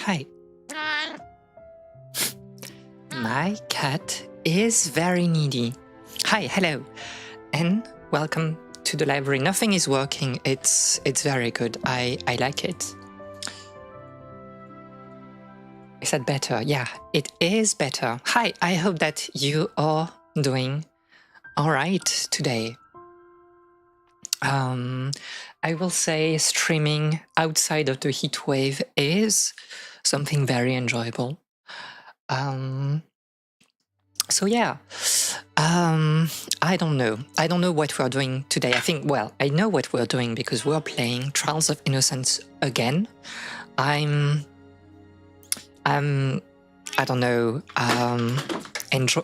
Hi. My cat is very needy. Hi, hello, and welcome to the library. Nothing is working. It's very good. I like it. Is that better? Yeah, it is better. Hi, I hope that you are doing all right today. I will say streaming outside of the heat wave is something very enjoyable. So yeah, I don't know. I don't know what we're doing today. I think, well, I know what we're doing because we're playing Trials of Innocence again. I don't know,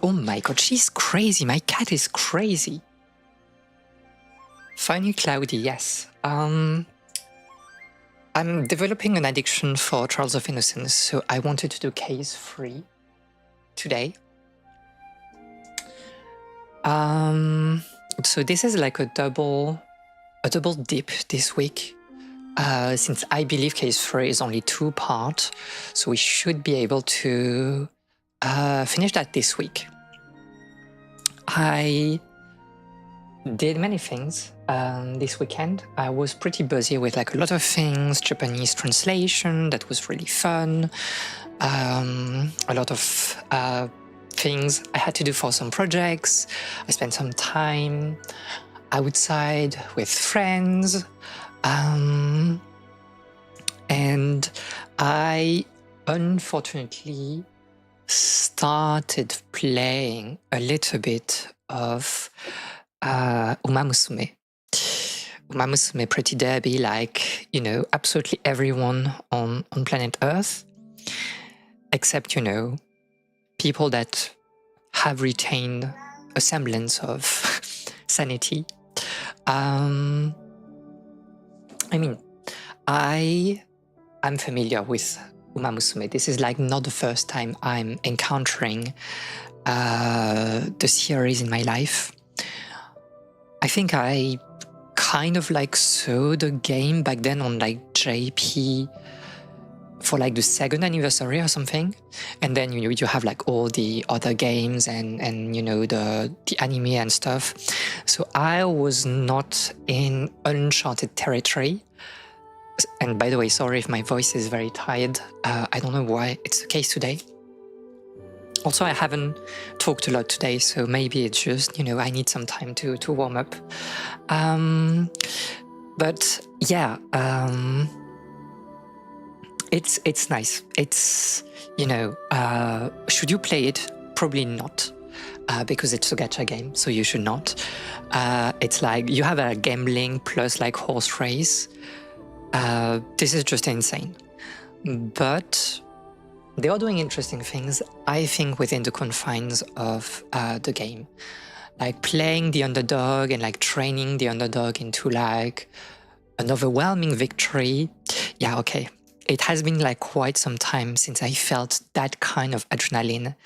oh my god, she's crazy. My cat is crazy. Funny cloudy, yes. I'm developing an addiction for Trials of Innocence, so I wanted to do case 3 today. So this is like a double dip this week, since I believe case 3 is only 2 parts, so we should be able to finish that this week. I did many things this weekend. I was pretty busy with like a lot of things, Japanese translation, that was really fun, a lot of things I had to do for some projects. I spent some time outside with friends, and I unfortunately started playing a little bit of Umamusume. Umamusume Pretty Derby, like, you know, absolutely everyone on planet Earth, except, you know, people that have retained a semblance of sanity. I mean, I'm familiar with Umamusume. This is like not the first time I'm encountering the series in my life. I think I kind of like saw the game back then on like JP for like the 2nd anniversary or something, and then you know you have like all the other games and you know the anime and stuff. So I was not in uncharted territory. And by the way, sorry if my voice is very tired. I don't know why it's the case today. Also, I haven't talked a lot today, so maybe it's just, you know, I need some time to warm up. But yeah, it's nice. It's, you know, should you play it? Probably not, because it's a gacha game, so you should not. It's like you have a gambling plus like horse race. This is just insane. But they are doing interesting things, I think, within the confines of the game. Like playing the underdog and like training the underdog into like an overwhelming victory. Yeah, okay. It has been like quite some time since I felt that kind of adrenaline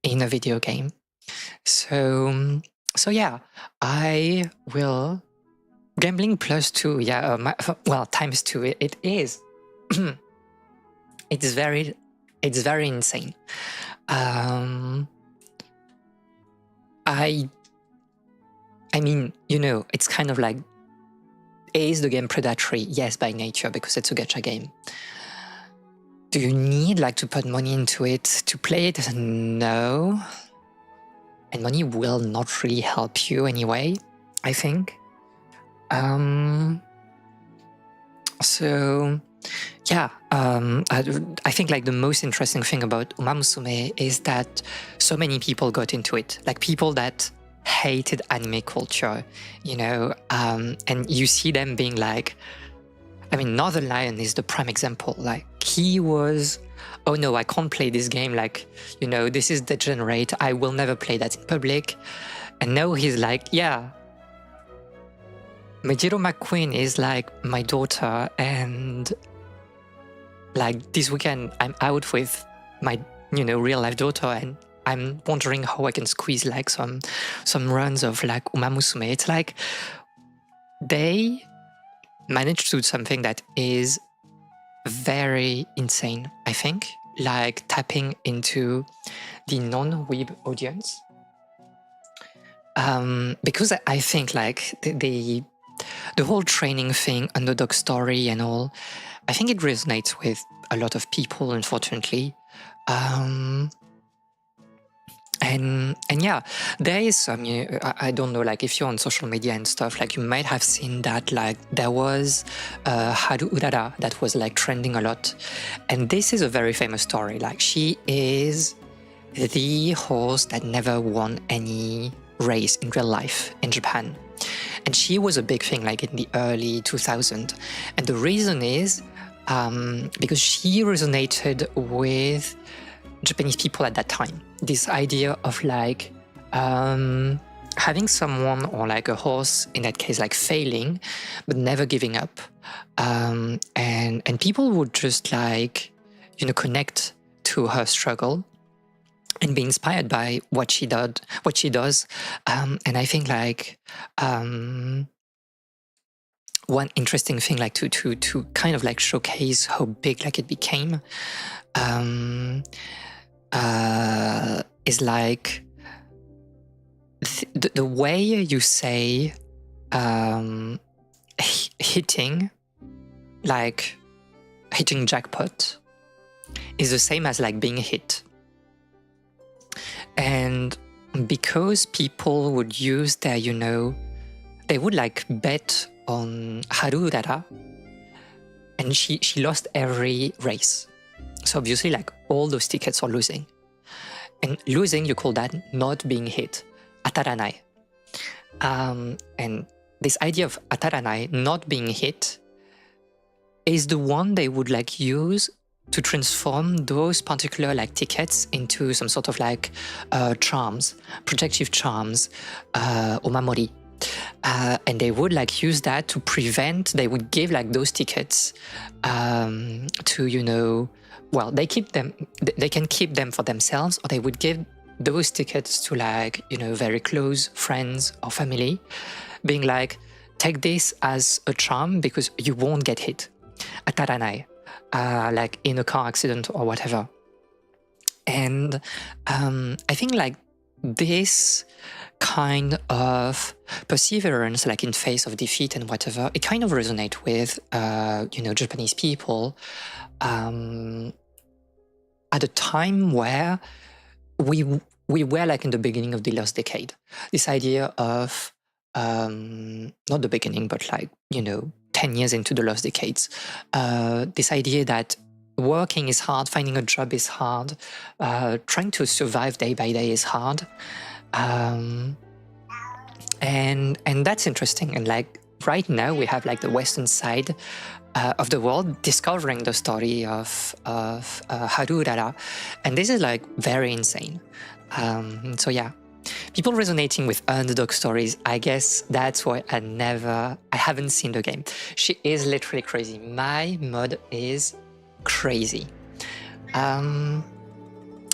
in a video game. So yeah, I will... Gambling plus 2, yeah, well, times 2, it is. It's very insane. I mean, you know, it's kind of like, is the game predatory? Yes, by nature, because it's a gacha game. Do you need like to put money into it to play it? No. and money will not really help you anyway, I think. So yeah, I think like the most interesting thing about Uma Musume is that so many people got into it, like people that hated anime culture, and you see them being like, I mean, Northern Lion is the prime example. Like, he was, oh no, I can't play this game. Like, this is degenerate. I will never play that in public. And now he's like, yeah, Majiro McQueen is like my daughter, and like this weekend I'm out with my, real life daughter, and I'm wondering how I can squeeze like some runs of like Uma Musume. It's like they managed to do something that is very insane, I think, like tapping into the non-weeb audience. Because I think like the whole training thing, underdog story and all, I think it resonates with a lot of people, unfortunately. And yeah, there is some, I don't know, like if you're on social media and stuff, like you might have seen that like there was Haru Urara that was like trending a lot. And this is a very famous story. Like, she is the horse that never won any race in real life in Japan. And she was a big thing like in the early 2000s. And the reason is because she resonated with Japanese people at that time. This idea of like having someone, or like a horse in that case, like failing but never giving up, and people would just like connect to her struggle and be inspired by what she does. And I think like one interesting thing like to kind of like showcase how big like it became is like the way you say hitting jackpot is the same as like being hit. And because people would use their, they would like bet on Haru Urara, and she lost every race. So obviously like all those tickets are losing. And losing, you call that not being hit, ataranai. And this idea of ataranai, not being hit, is the one they would like use to transform those particular like tickets into some sort of like charms, projective charms, omamori. And they would like use that to prevent, they would give like those tickets to, well, they can keep them for themselves, or they would give those tickets to like, very close friends or family, being like, take this as a charm because you won't get hit. Ataranai. Like in a car accident or whatever. And I think like this kind of perseverance, like in face of defeat and whatever, it kind of resonates with Japanese people at a time where we were like in the beginning of the last decade. This idea of not the beginning, but like 10 years into the last decades, this idea that working is hard, finding a job is hard, trying to survive day by day is hard, and that's interesting. And like right now we have like the Western side of the world discovering the story of Haru Urara, and this is like very insane. So yeah. People resonating with underdog stories, I guess that's why I haven't seen the game. She is literally crazy. My mod is crazy.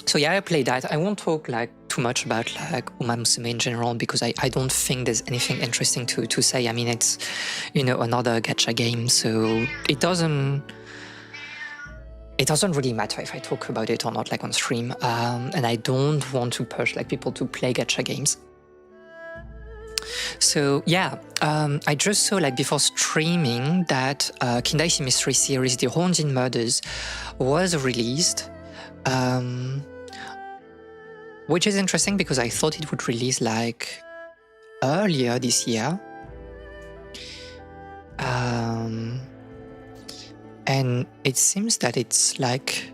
So yeah, I played that. I won't talk like too much about like Uma Musume in general because I don't think there's anything interesting to say. I mean, it's, another gacha game, so it doesn't really matter if I talk about it or not, like on stream. And I don't want to push like people to play gacha games. So yeah, I just saw like before streaming that Kindaishi Mystery Series, The Honjin Murders, was released. which is interesting because I thought it would release like earlier this year. And it seems that it's like,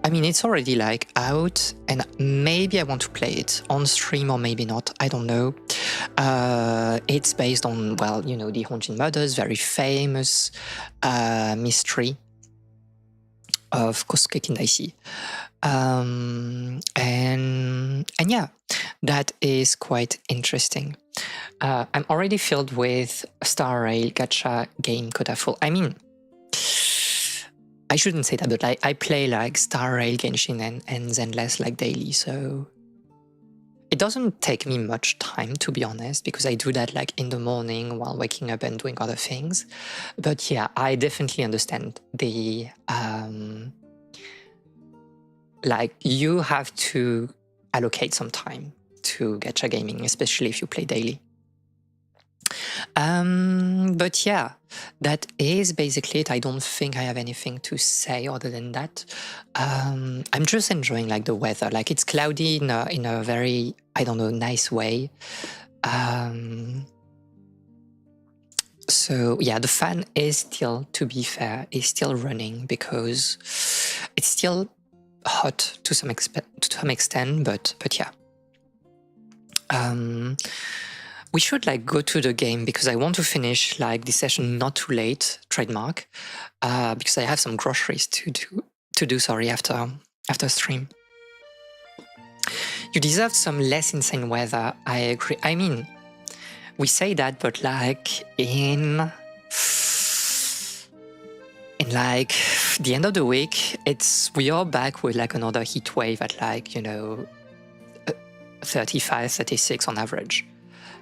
I mean, it's already like out, and maybe I want to play it on stream or maybe not, I don't know. It's based on, well, you know, the Haunted Murders, very famous mystery of Kosuke Kindaishi. And yeah, that is quite interesting. I'm already filled with Star Rail gacha game quota full. I mean, I shouldn't say that, but I play like Star Rail, Genshin, and Zenless like daily, so it doesn't take me much time, to be honest, because I do that like in the morning while waking up and doing other things. But yeah, I definitely understand the like you have to allocate some time to gacha gaming, especially if you play daily. But yeah, that is basically it. I don't think I have anything to say other than that. I'm just enjoying like the weather. Like it's cloudy in a very, I don't know, nice way. So yeah, the fan is still, to be fair, is still running because it's still hot to some extent, but yeah. We should like go to the game because I want to finish like this session not too late, trademark, because I have some groceries to do. Sorry, after stream. You deserve some less insane weather. I agree. I mean, we say that, but like in like the end of the week, we are back with like another heat wave at like, you know, 35, 36 on average.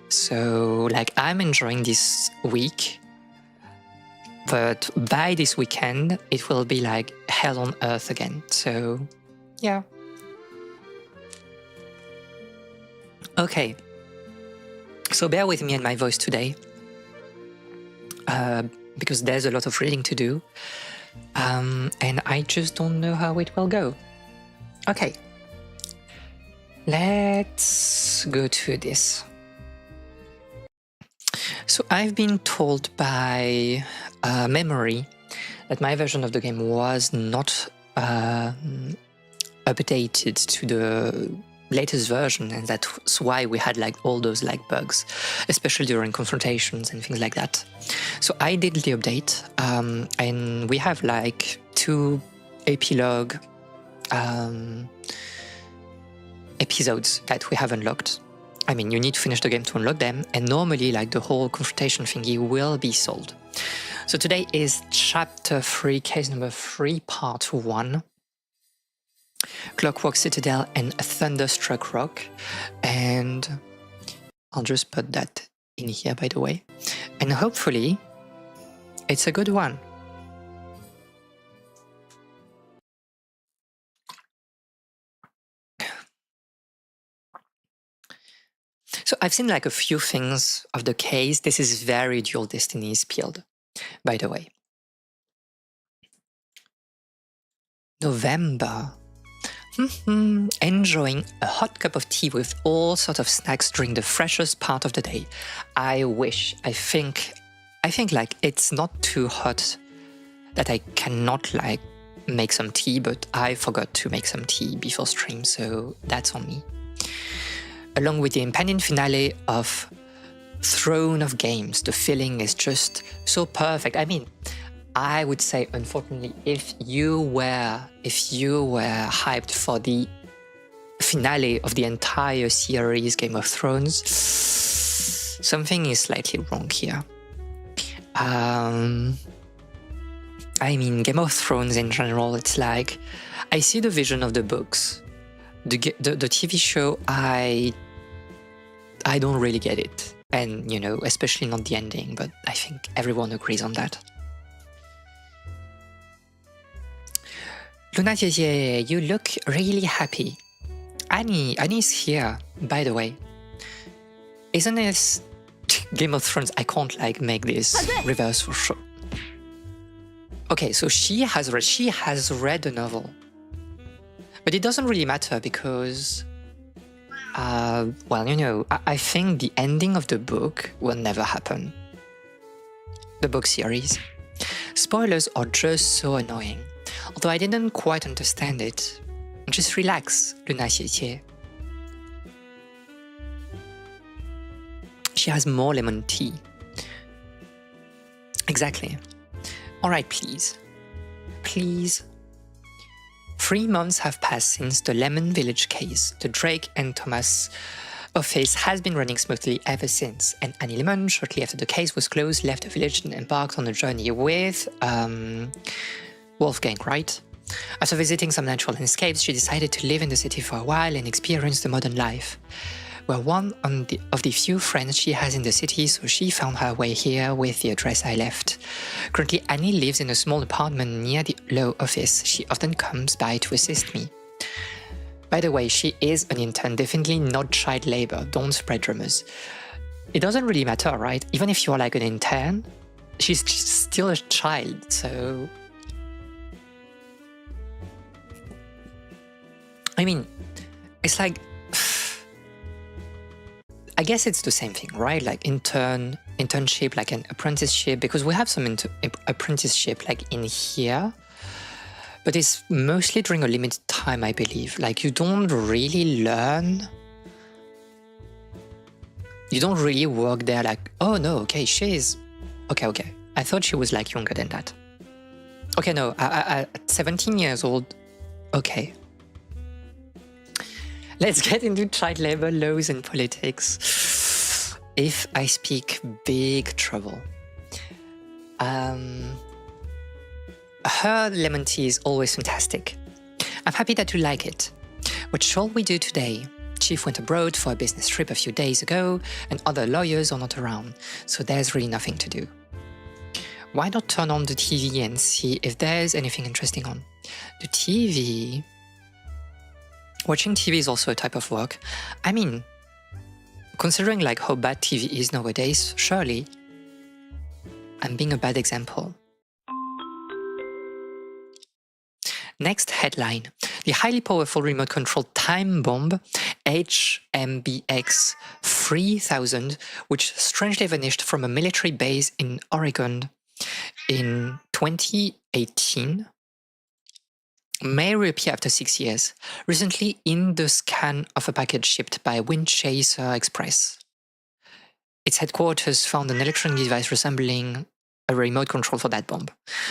So like I'm enjoying this week, but by this weekend it will be like hell on earth again. So yeah. Okay. So bear with me and my voice today, because there's a lot of reading to do, and I just don't know how it will go. Okay. Let's go to this. So I've been told by memory that my version of the game was not updated to the latest version, and that's why we had like all those like bugs, especially during confrontations and things like that. So I did the update, and we have like 2 epilogue episodes that we have unlocked. I mean, you need to finish the game to unlock them, and normally like the whole confrontation thingy will be solved. So today is chapter 3, case number 3, part 1. Clockwork Citadel and Thunderstruck Rock, and I'll just put that in here, by the way, and hopefully it's a good one. So I've seen like a few things of the case. This is very Dual Destinies peeled, by the way. November. Enjoying a hot cup of tea with all sorts of snacks during the freshest part of the day. I think like it's not too hot that I cannot like make some tea, but I forgot to make some tea before stream, so that's on me. Along with the impending finale of Throne of Games, the feeling is just so perfect. I mean, I would say, unfortunately, if you were hyped for the finale of the entire series Game of Thrones, something is slightly wrong here. I mean, Game of Thrones in general, it's like, I see the vision of the books. The TV show, I don't really get it. And, you know, especially not the ending, but I think everyone agrees on that. Luna Jeje, you look really happy. Annie's here, by the way. Isn't this Game of Thrones? I can't like make this reverse for sure. Okay, so she has read the novel. But it doesn't really matter because, well, you know, I think the ending of the book will never happen. The book series. Spoilers are just so annoying. Although I didn't quite understand it. Just relax, Luna Xiejie. She has more lemon tea. Exactly. Alright, please. Please. 3 months have passed since the Lemon Village case. The Drake and Thomas office has been running smoothly ever since, and Annie Lemon, shortly after the case was closed, left the village and embarked on a journey with Wolfgang, right? After visiting some natural landscapes, she decided to live in the city for a while and experience the modern life. We're one of the few friends she has in the city, so she found her way here with the address I left. Currently, Annie lives in a small apartment near the law office. She often comes by to assist me. By the way, she is an intern, definitely not child labor. Don't spread rumors. It doesn't really matter, right? Even if you're like an intern, she's still a child, so... I mean, it's like... I guess it's the same thing, right? Like internship, like an apprenticeship, because we have some apprenticeship like in here, but it's mostly during a limited time, I believe. Like you don't really learn, you don't really work there like, oh no, okay, she's, okay. I thought she was like younger than that. Okay, no, at 17 years old, okay. Let's get into child labor laws and politics. If I speak big trouble. Her lemon tea is always fantastic. I'm happy that you like it. What shall we do today? Chief went abroad for a business trip a few days ago, and other lawyers are not around, so there's really nothing to do. Why not turn on the TV and see if there's anything interesting on? The TV... Watching TV is also a type of work. I mean, considering like how bad TV is nowadays, surely I'm being a bad example. Next headline. The highly powerful remote-controlled time bomb HMBX 3000, which strangely vanished from a military base in Oregon in 2018, may reappear after 6 years, recently in the scan of a package shipped by Windchaser Express. Its headquarters found an electronic device resembling a remote control for that bomb.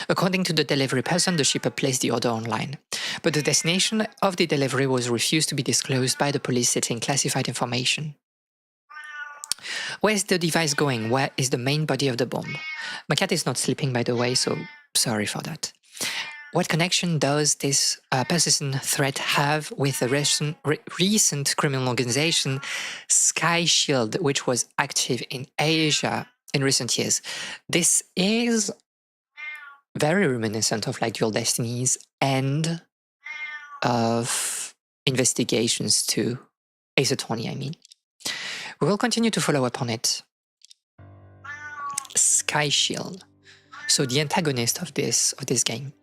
According to the delivery person, the shipper placed the order online, but the destination of the delivery was refused to be disclosed by the police, citing classified information. Where's the device going? Where is the main body of the bomb? My cat is not sleeping, by the way, so sorry for that. What connection does this persistent threat have with the recent criminal organization Sky Shield, which was active in Asia in recent years? This is very reminiscent of like Dual Destinies and of investigations to Ace Attorney, I mean. We will continue to follow up on it. Sky Shield. So the antagonist of this game.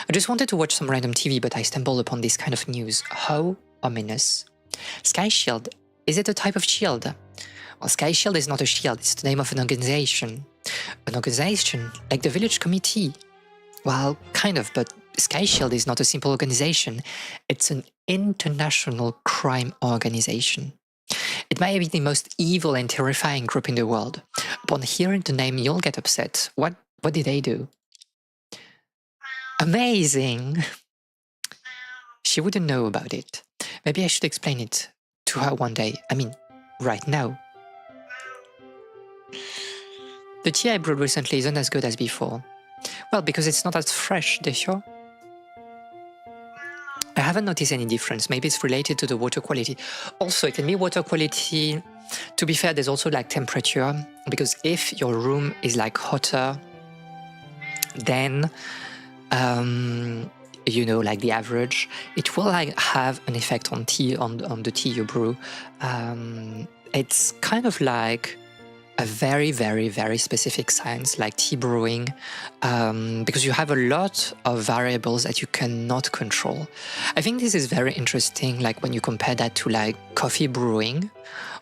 I just wanted to watch some random TV, but I stumbled upon this kind of news. How ominous. Sky Shield. Is it a type of shield? Well, Sky Shield is not a shield, it's the name of an organization. An organization like the Village Committee. Well, kind of, but Sky Shield is not a simple organization. It's an international crime organization. It might be the most evil and terrifying group in the world. Upon hearing the name, you'll get upset. What did they do? Amazing! She wouldn't know about it. Maybe I should explain it to her one day. I mean, right now. The tea I brewed recently isn't as good as before. Well, because it's not as fresh, de sure. I haven't noticed any difference. Maybe it's related to the water quality. Also, it can be water quality. To be fair, there's also like temperature, because if your room is like hotter, then you know, like the average, it will like have an effect on tea, on the tea you brew. It's kind of like a very, very, very specific science like tea brewing, because you have a lot of variables that you cannot control. I think this is very interesting, like when you compare that to like coffee brewing,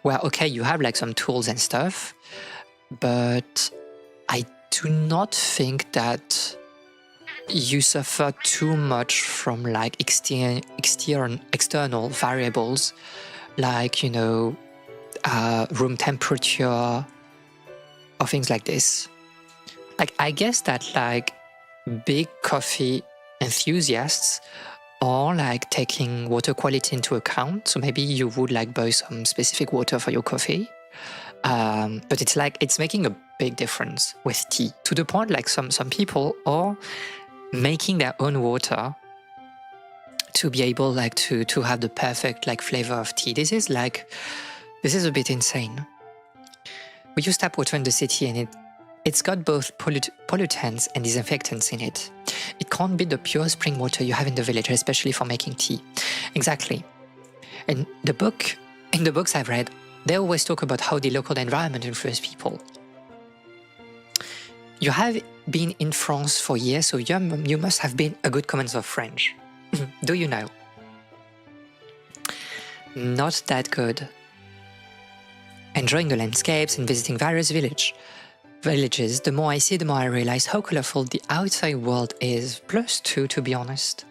where, okay, you have like some tools and stuff, but I do not think that you suffer too much from like external variables, like, you know, room temperature, or things like this. Like, I guess that like big coffee enthusiasts are like taking water quality into account. So maybe you would like buy some specific water for your coffee. But it's like, it's making a big difference with tea, to the point like some people are making their own water to be able like to have the perfect like flavor of tea. This is a bit insane. We use tap water in the city, and it's got both pollutants and disinfectants in it. It can't be the pure spring water you have in the village, especially for making tea. Exactly. And in the books I've read, they always talk about how the local environment influences people. You have been in France for years, so you must have been a good commander of French. Do you know? Not that good. Enjoying the landscapes and visiting various villages, the more I see, the more I realize how colorful the outside world is. +2, to be honest.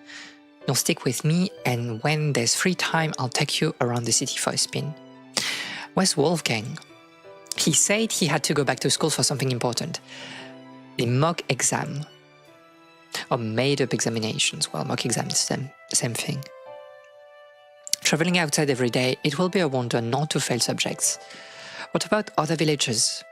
Now stick with me, and when there's free time, I'll take you around the city for a spin. Where's Wolfgang? He said he had to go back to school for something important. The mock exam. Or made-up examinations. Well, mock exams, same thing. Traveling outside every day, it will be a wonder not to fail subjects. What about other villages?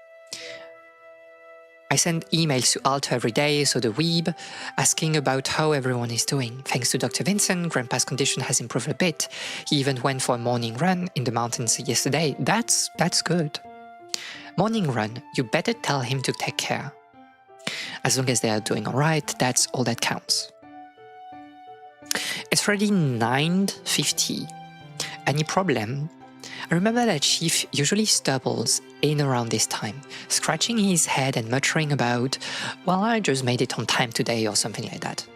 I send emails to Alta every day, so the weeb, asking about how everyone is doing. Thanks to Dr. Vincent, Grandpa's condition has improved a bit. He even went for a morning run in the mountains yesterday. That's good. Morning run, you better tell him to take care. As long as they are doing alright, that's all that counts. It's already 9:50. Any problem? I remember that Chief usually stumbles in around this time, scratching his head and muttering about, well, I just made it on time today or something like that.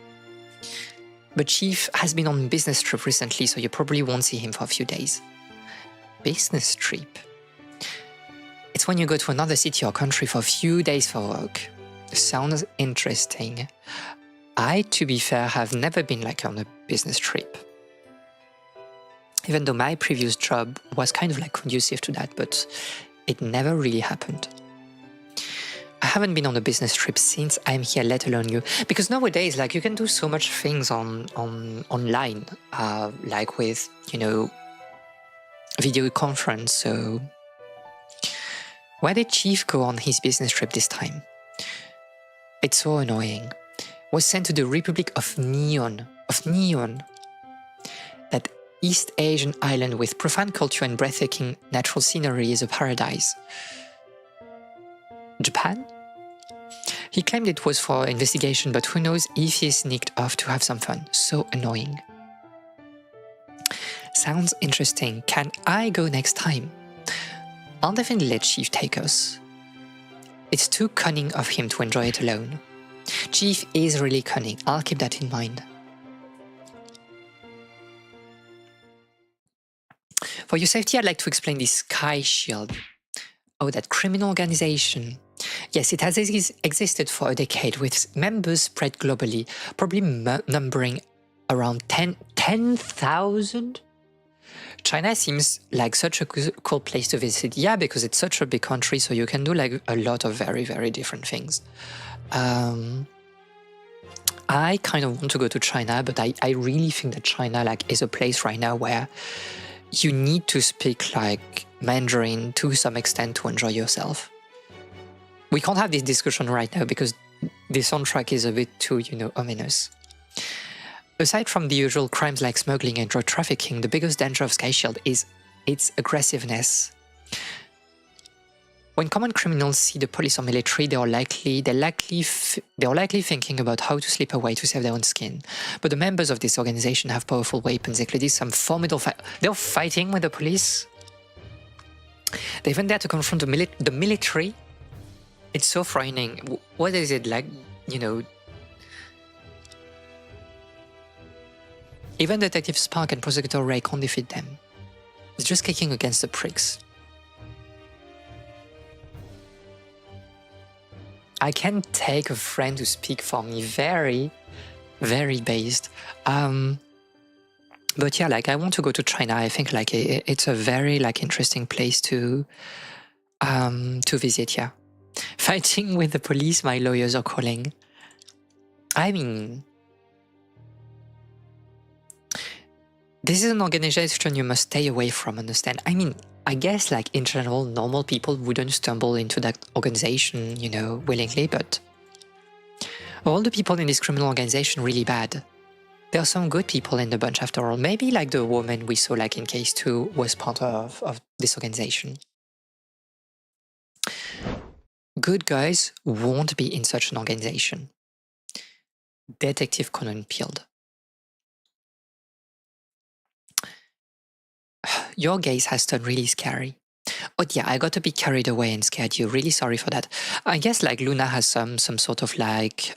But Chief has been on a business trip recently, so you probably won't see him for a few days. Business trip? It's when you go to another city or country for a few days for work. Sounds interesting. I, to be fair, have never been like on a business trip. Even though my previous job was kind of like conducive to that, but it never really happened. I haven't been on a business trip since I'm here, let alone you. Because nowadays, like, you can do so much things online, like with, you know, video conference. So where did Chief go on his business trip this time? It's so annoying. Was sent to the Republic of Neon. That East Asian island with profound culture and breathtaking natural scenery is a paradise. Japan? He claimed it was for investigation, but who knows if he sneaked off to have some fun. So annoying. Sounds interesting. Can I go next time? I'll definitely let Chief take us. It's too cunning of him to enjoy it alone. Chief is really cunning. I'll keep that in mind. For your safety, I'd like to explain the Sky Shield. Oh, that criminal organization. Yes, it has existed for a decade with members spread globally, probably numbering around 10,000? China seems like such a cool place to visit. Yeah, because it's such a big country, so you can do like a lot of very, very different things. I kind of want to go to China, but I really think that China like is a place right now where you need to speak like Mandarin to some extent to enjoy yourself. We can't have this discussion right now because the soundtrack is a bit too, you know, ominous. Aside from the usual crimes like smuggling and drug trafficking, the biggest danger of Sky Shield is its aggressiveness. When common criminals see the police or military, they are likely thinking about how to slip away to save their own skin. But the members of this organization have powerful weapons, including some formidable they're fighting with the police. They went there to confront the military. It's so frightening. What is it like, you know? Even Detective Spark and Prosecutor Ray can't defeat them. It's just kicking against the pricks. I can take a friend to speak for me. Very, very based. But yeah, like I want to go to China. I think like it's a very like interesting place to visit. Yeah, fighting with the police. My lawyers are calling. I mean, this is an organization you must stay away from. Understand? I mean, I guess like in general, normal people wouldn't stumble into that organization, you know, willingly. But all the people in this criminal organization really bad. There are some good people in the bunch after all. Maybe like the woman we saw like in case 2 was part of this organization. Good guys won't be in such an organization. Detective Conan peeled. Your gaze has turned really scary. Oh yeah, I got a bit carried away and scared you. Really sorry for that. I guess like Luna has some sort of like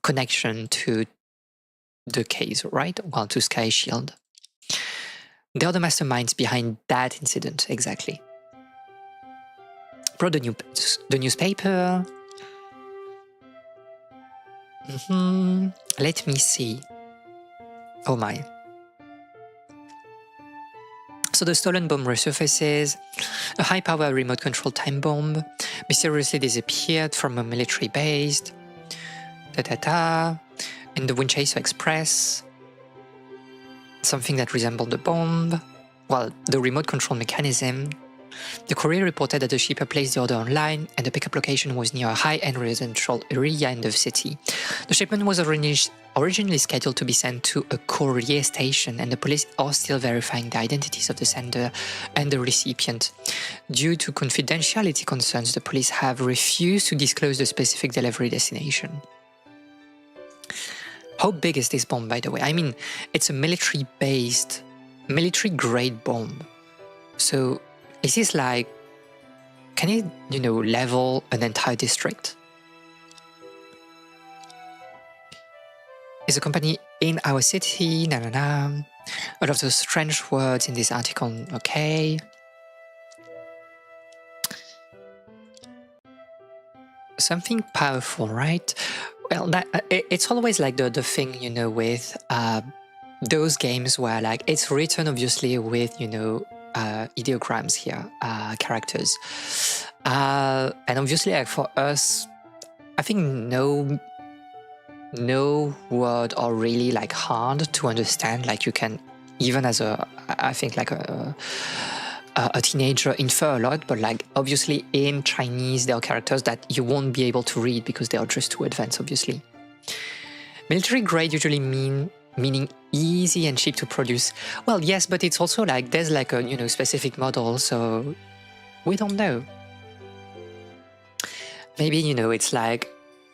connection to the case, right? Well, to Sky Shield. They are the masterminds behind that incident, exactly. Brought the newspaper. Let me see. Oh my. So the stolen bomb resurfaces. A high-power remote-controlled time bomb mysteriously disappeared from a military base. In the Winchester Express. Something that resembled a bomb. Well, the remote control mechanism. The courier reported that the shipper placed the order online and the pickup location was near a high-end residential area in the city. The shipment was originally scheduled to be sent to a courier station, and the police are still verifying the identities of the sender and the recipient. Due to confidentiality concerns, the police have refused to disclose the specific delivery destination. How big is this bomb, by the way? I mean, it's a military-based, military-grade bomb. So is this like, can it, you know, level an entire district? Is a company in our city? A lot of those strange words in this article. Okay. Something powerful, right? Well, it's always like the thing, you know, with those games where like it's written obviously with, you know, ideograms here, characters. And obviously like for us, I think no word are really like hard to understand. Like you can, even as I think like a teenager, infer a lot, but like obviously in Chinese there are characters that you won't be able to read because they are just too advanced, obviously. Military grade usually meaning easy and cheap to produce. Well, yes, but it's also like there's like a, you know, specific model, so we don't know. Maybe, you know, it's like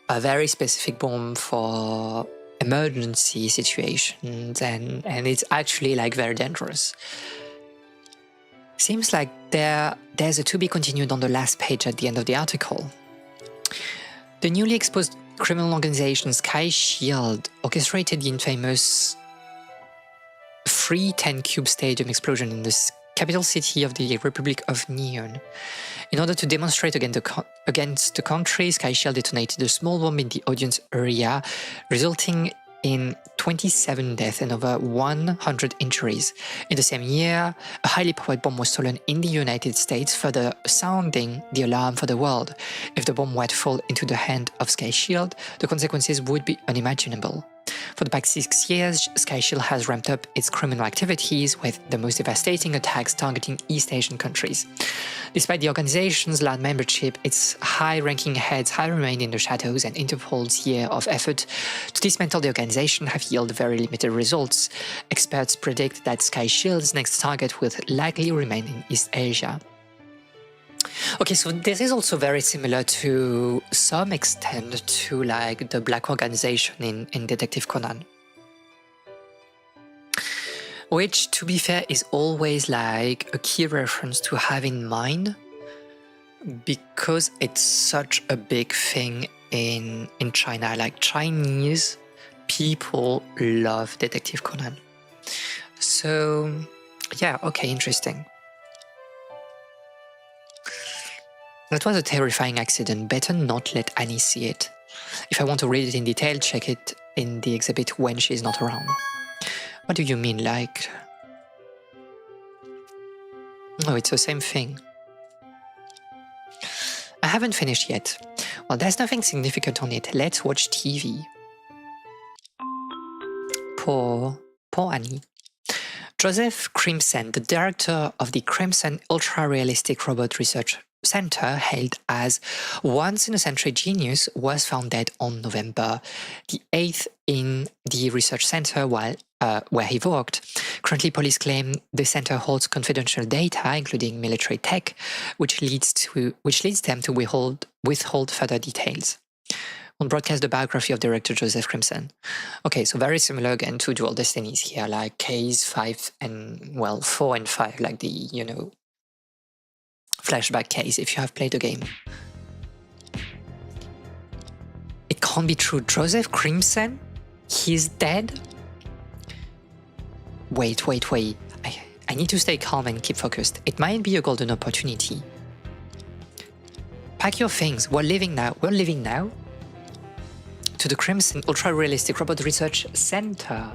a very specific bomb for emergency situations, and it's actually like very dangerous. Seems like there's a to be continued on the last page at the end of the article. The newly exposed criminal organization Sky Shield orchestrated the infamous 310 Cube Stadium explosion in the capital city of the Republic of Neon. In order to demonstrate against the country, Sky Shield detonated a small bomb in the audience area, resulting in 27 deaths and over 100 injuries. In the same year, a highly powered bomb was stolen in the United States, further sounding the alarm for the world. If the bomb were to fall into the hand of Sky Shield, the consequences would be unimaginable. For the past 6 years, Sky Shield has ramped up its criminal activities, with the most devastating attacks targeting East Asian countries. Despite the organization's large membership, its high-ranking heads have remained in the shadows, and Interpol's year of effort to dismantle the organization have yielded very limited results. Experts predict that Sky Shield's next target will likely remain in East Asia. Okay, so this is also very similar to some extent to like the Black Organization in Detective Conan. which, to be fair, is always like a key reference to have in mind, because it's such a big thing in China. Like, Chinese people love Detective Conan. So yeah, okay, interesting. That was a terrifying accident. Better not let Annie see it. If I want to read it in detail, check it in the exhibit when she's not around. What do you mean, like? No, it's the same thing. I haven't finished yet. Well, there's nothing significant on it. Let's watch TV. Poor Annie. Joseph Crimson, the director of the Crimson Ultra-Realistic Robot Research Center, hailed as once-in-a-century genius, was found dead on November the 8th in the research center where he worked. Currently, police claim the center holds confidential data, including military tech, which leads them to withhold further details. We'll broadcast the biography of director Joseph Crimson. Okay, so very similar again to Dual Destinies here, like case 5 and, well, 4 and 5, like the, you know, flashback case if you have played the game. It can't be true. Joseph Crimson? He's dead? Wait. I need to stay calm and keep focused. It might be a golden opportunity. Pack your things. We're leaving now. To the Crimson Ultra-Realistic Robot Research Center.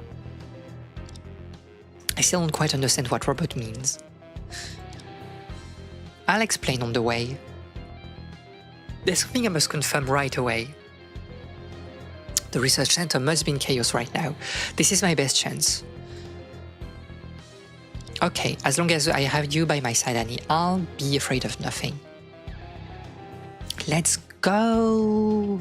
I still don't quite understand what robot means. I'll explain on the way. There's something I must confirm right away. The research center must be in chaos right now. This is my best chance. Okay, as long as I have you by my side, Annie, I'll be afraid of nothing. Let's go!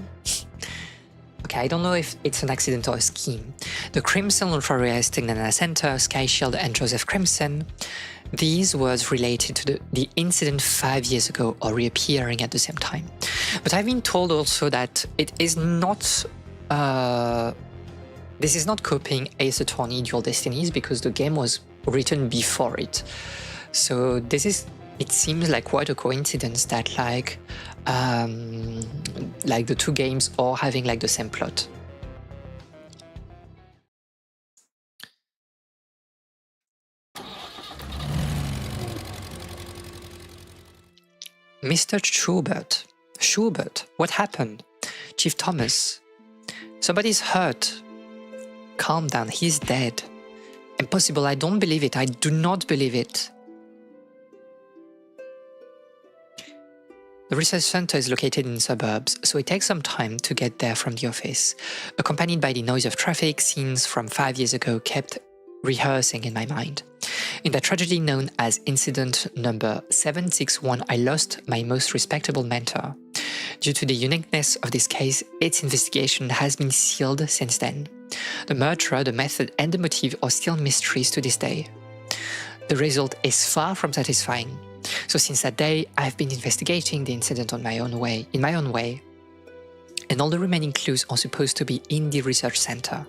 Okay, I don't know if it's an accident or a scheme. The Crimson Ultra-Realistic Nana Center, Sky Shield, and Joseph Crimson. These words related to the incident 5 years ago or reappearing at the same time. But I've been told also that it is not... this is not copying Ace Attorney Dual Destinies because the game was written before it. So this is... It seems like quite a coincidence that like the two games are having like the same plot. Mr. Schubert, what happened? Chief Thomas, somebody's hurt. Calm down, he's dead. Impossible, I don't believe it, I do not believe it. The research center is located in suburbs, so it takes some time to get there from the office. Accompanied by the noise of traffic, scenes from 5 years ago kept rehearsing in my mind. In the tragedy known as Incident Number 761, I lost my most respectable mentor. Due to the uniqueness of this case, its investigation has been sealed since then. The murderer, the method, and the motive are still mysteries to this day. The result is far from satisfying. So since that day, I've been investigating the incident in my own way, and all the remaining clues are supposed to be in the research center.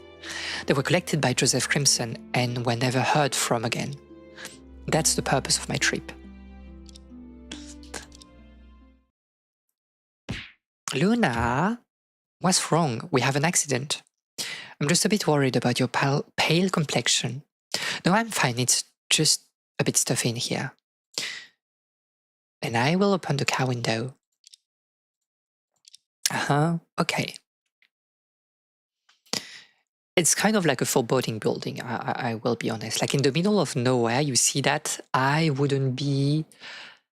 They were collected by Joseph Crimson and were never heard from again. That's the purpose of my trip. Luna, what's wrong? We have an accident. I'm just a bit worried about your pale complexion. No, I'm fine, it's just a bit stuffy in here. And I will open the car window. Okay. It's kind of like a foreboding building, I will be honest. Like in the middle of nowhere, you see that, I wouldn't be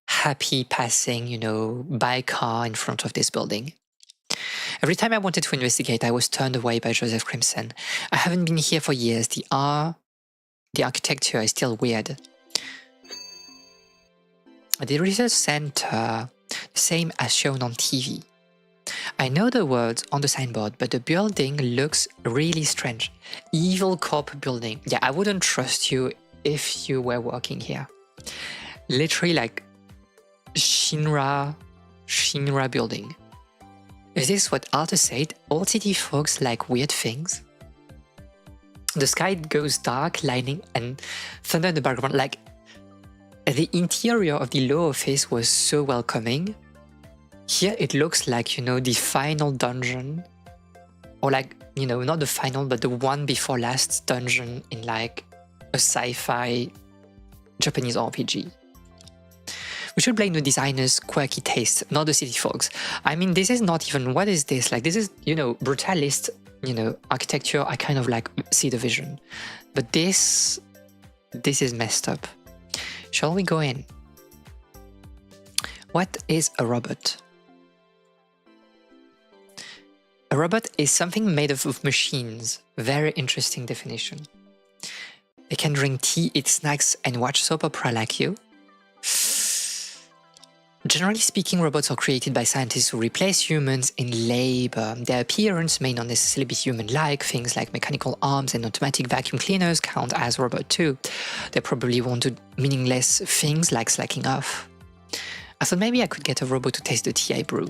happy passing, you know, by car in front of this building. Every time I wanted to investigate, I was turned away by Joseph Crimson. I haven't been here for years. The architecture is still weird. The research center, same as shown on TV. I know the words on the signboard, but the building looks really strange. Evil cop building. Yeah, I wouldn't trust you if you were working here. Literally like Shinra building. Is this what artists said? All city folks like weird things? The sky goes dark, lightning and thunder in the background. Like, the interior of the lower office was so welcoming. Here it looks like, you know, the final dungeon, or like, you know, not the final, but the one before last dungeon in like a sci-fi Japanese RPG. We should blame the designer's quirky taste, not the city folks. I mean, this is not even, what is this? Like, this is, you know, brutalist, you know, architecture. I kind of like see the vision. But this is messed up. Shall we go in? What is a robot? A robot is something made up of machines. Very interesting definition. They can drink tea, eat snacks, and watch soap opera like you. Generally speaking, robots are created by scientists who replace humans in labor. Their appearance may not necessarily be human-like. Things like mechanical arms and automatic vacuum cleaners count as robot too. They probably won't do meaningless things like slacking off. I thought maybe I could get a robot to taste the tea I brew.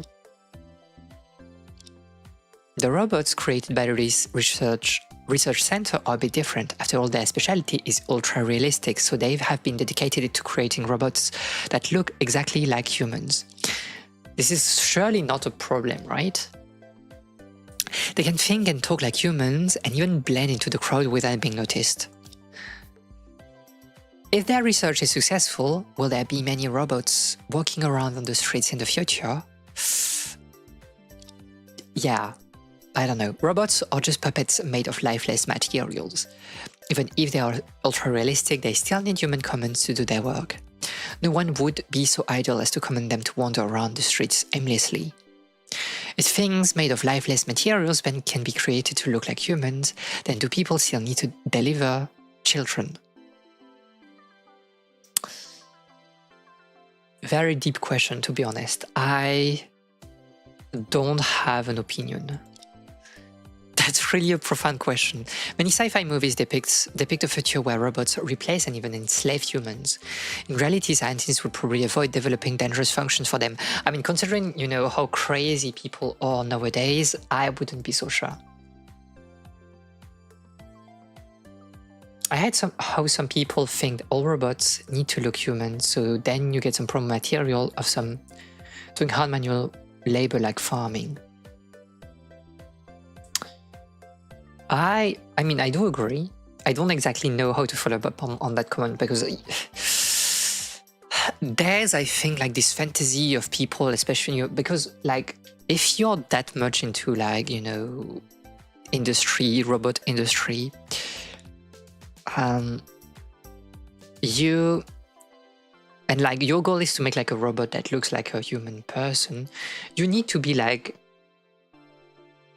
The robots created by the research center are a bit different. After all, their specialty is ultra-realistic, so they have been dedicated to creating robots that look exactly like humans. This is surely not a problem, right? They can think and talk like humans and even blend into the crowd without being noticed. If their research is successful, will there be many robots walking around on the streets in the future? Yeah. I don't know, robots are just puppets made of lifeless materials. Even if they are ultra-realistic, they still need human commands to do their work. No one would be so idle as to command them to wander around the streets aimlessly. If things made of lifeless materials can be created to look like humans, then do people still need to deliver children? Very deep question, to be honest. I don't have an opinion. That's really a profound question. Many sci-fi movies depict a future where robots replace and even enslave humans. In reality, scientists would probably avoid developing dangerous functions for them. I mean, considering, you know, how crazy people are nowadays, I wouldn't be so sure. I heard how some people think all robots need to look human, so then you get some problem material of some doing hard manual labor like farming. I mean, I do agree. I don't exactly know how to follow up on that comment because there's, I think, like this fantasy of people, especially because, like, if you're that much into, like, you know, industry, robot industry, your goal is to make like a robot that looks like a human person, you need to be like,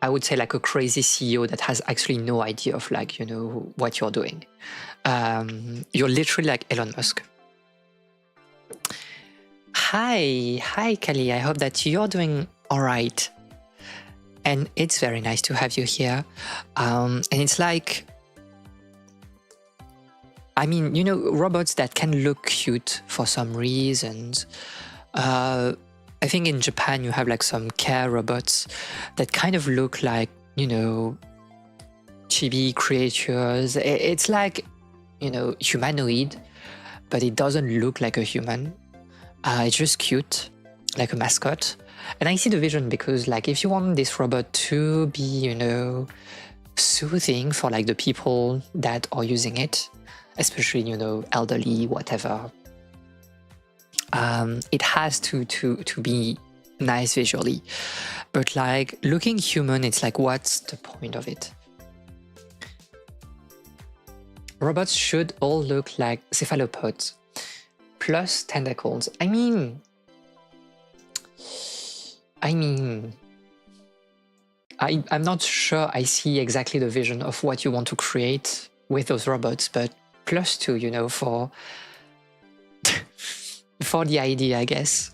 I would say, like a crazy CEO that has actually no idea of, like, you know, what you're doing. You're literally like Elon Musk. Hi Kelly, I hope that you're doing all right. And it's very nice to have you here. And it's like, I mean, you know, robots that can look cute for some reasons. I think in Japan you have like some care robots that kind of look like, you know, chibi creatures. It's like, you know, humanoid, but it doesn't look like a human. It's just cute, like a mascot. And I see the vision because, like, if you want this robot to be, you know, soothing for like the people that are using it, especially, you know, elderly, whatever, it has to be nice visually. But like looking human, it's like, what's the point of it? Robots should all look like cephalopods plus tentacles. I mean, I'm not sure I see exactly the vision of what you want to create with those robots, but +2, you know, for the idea, I guess.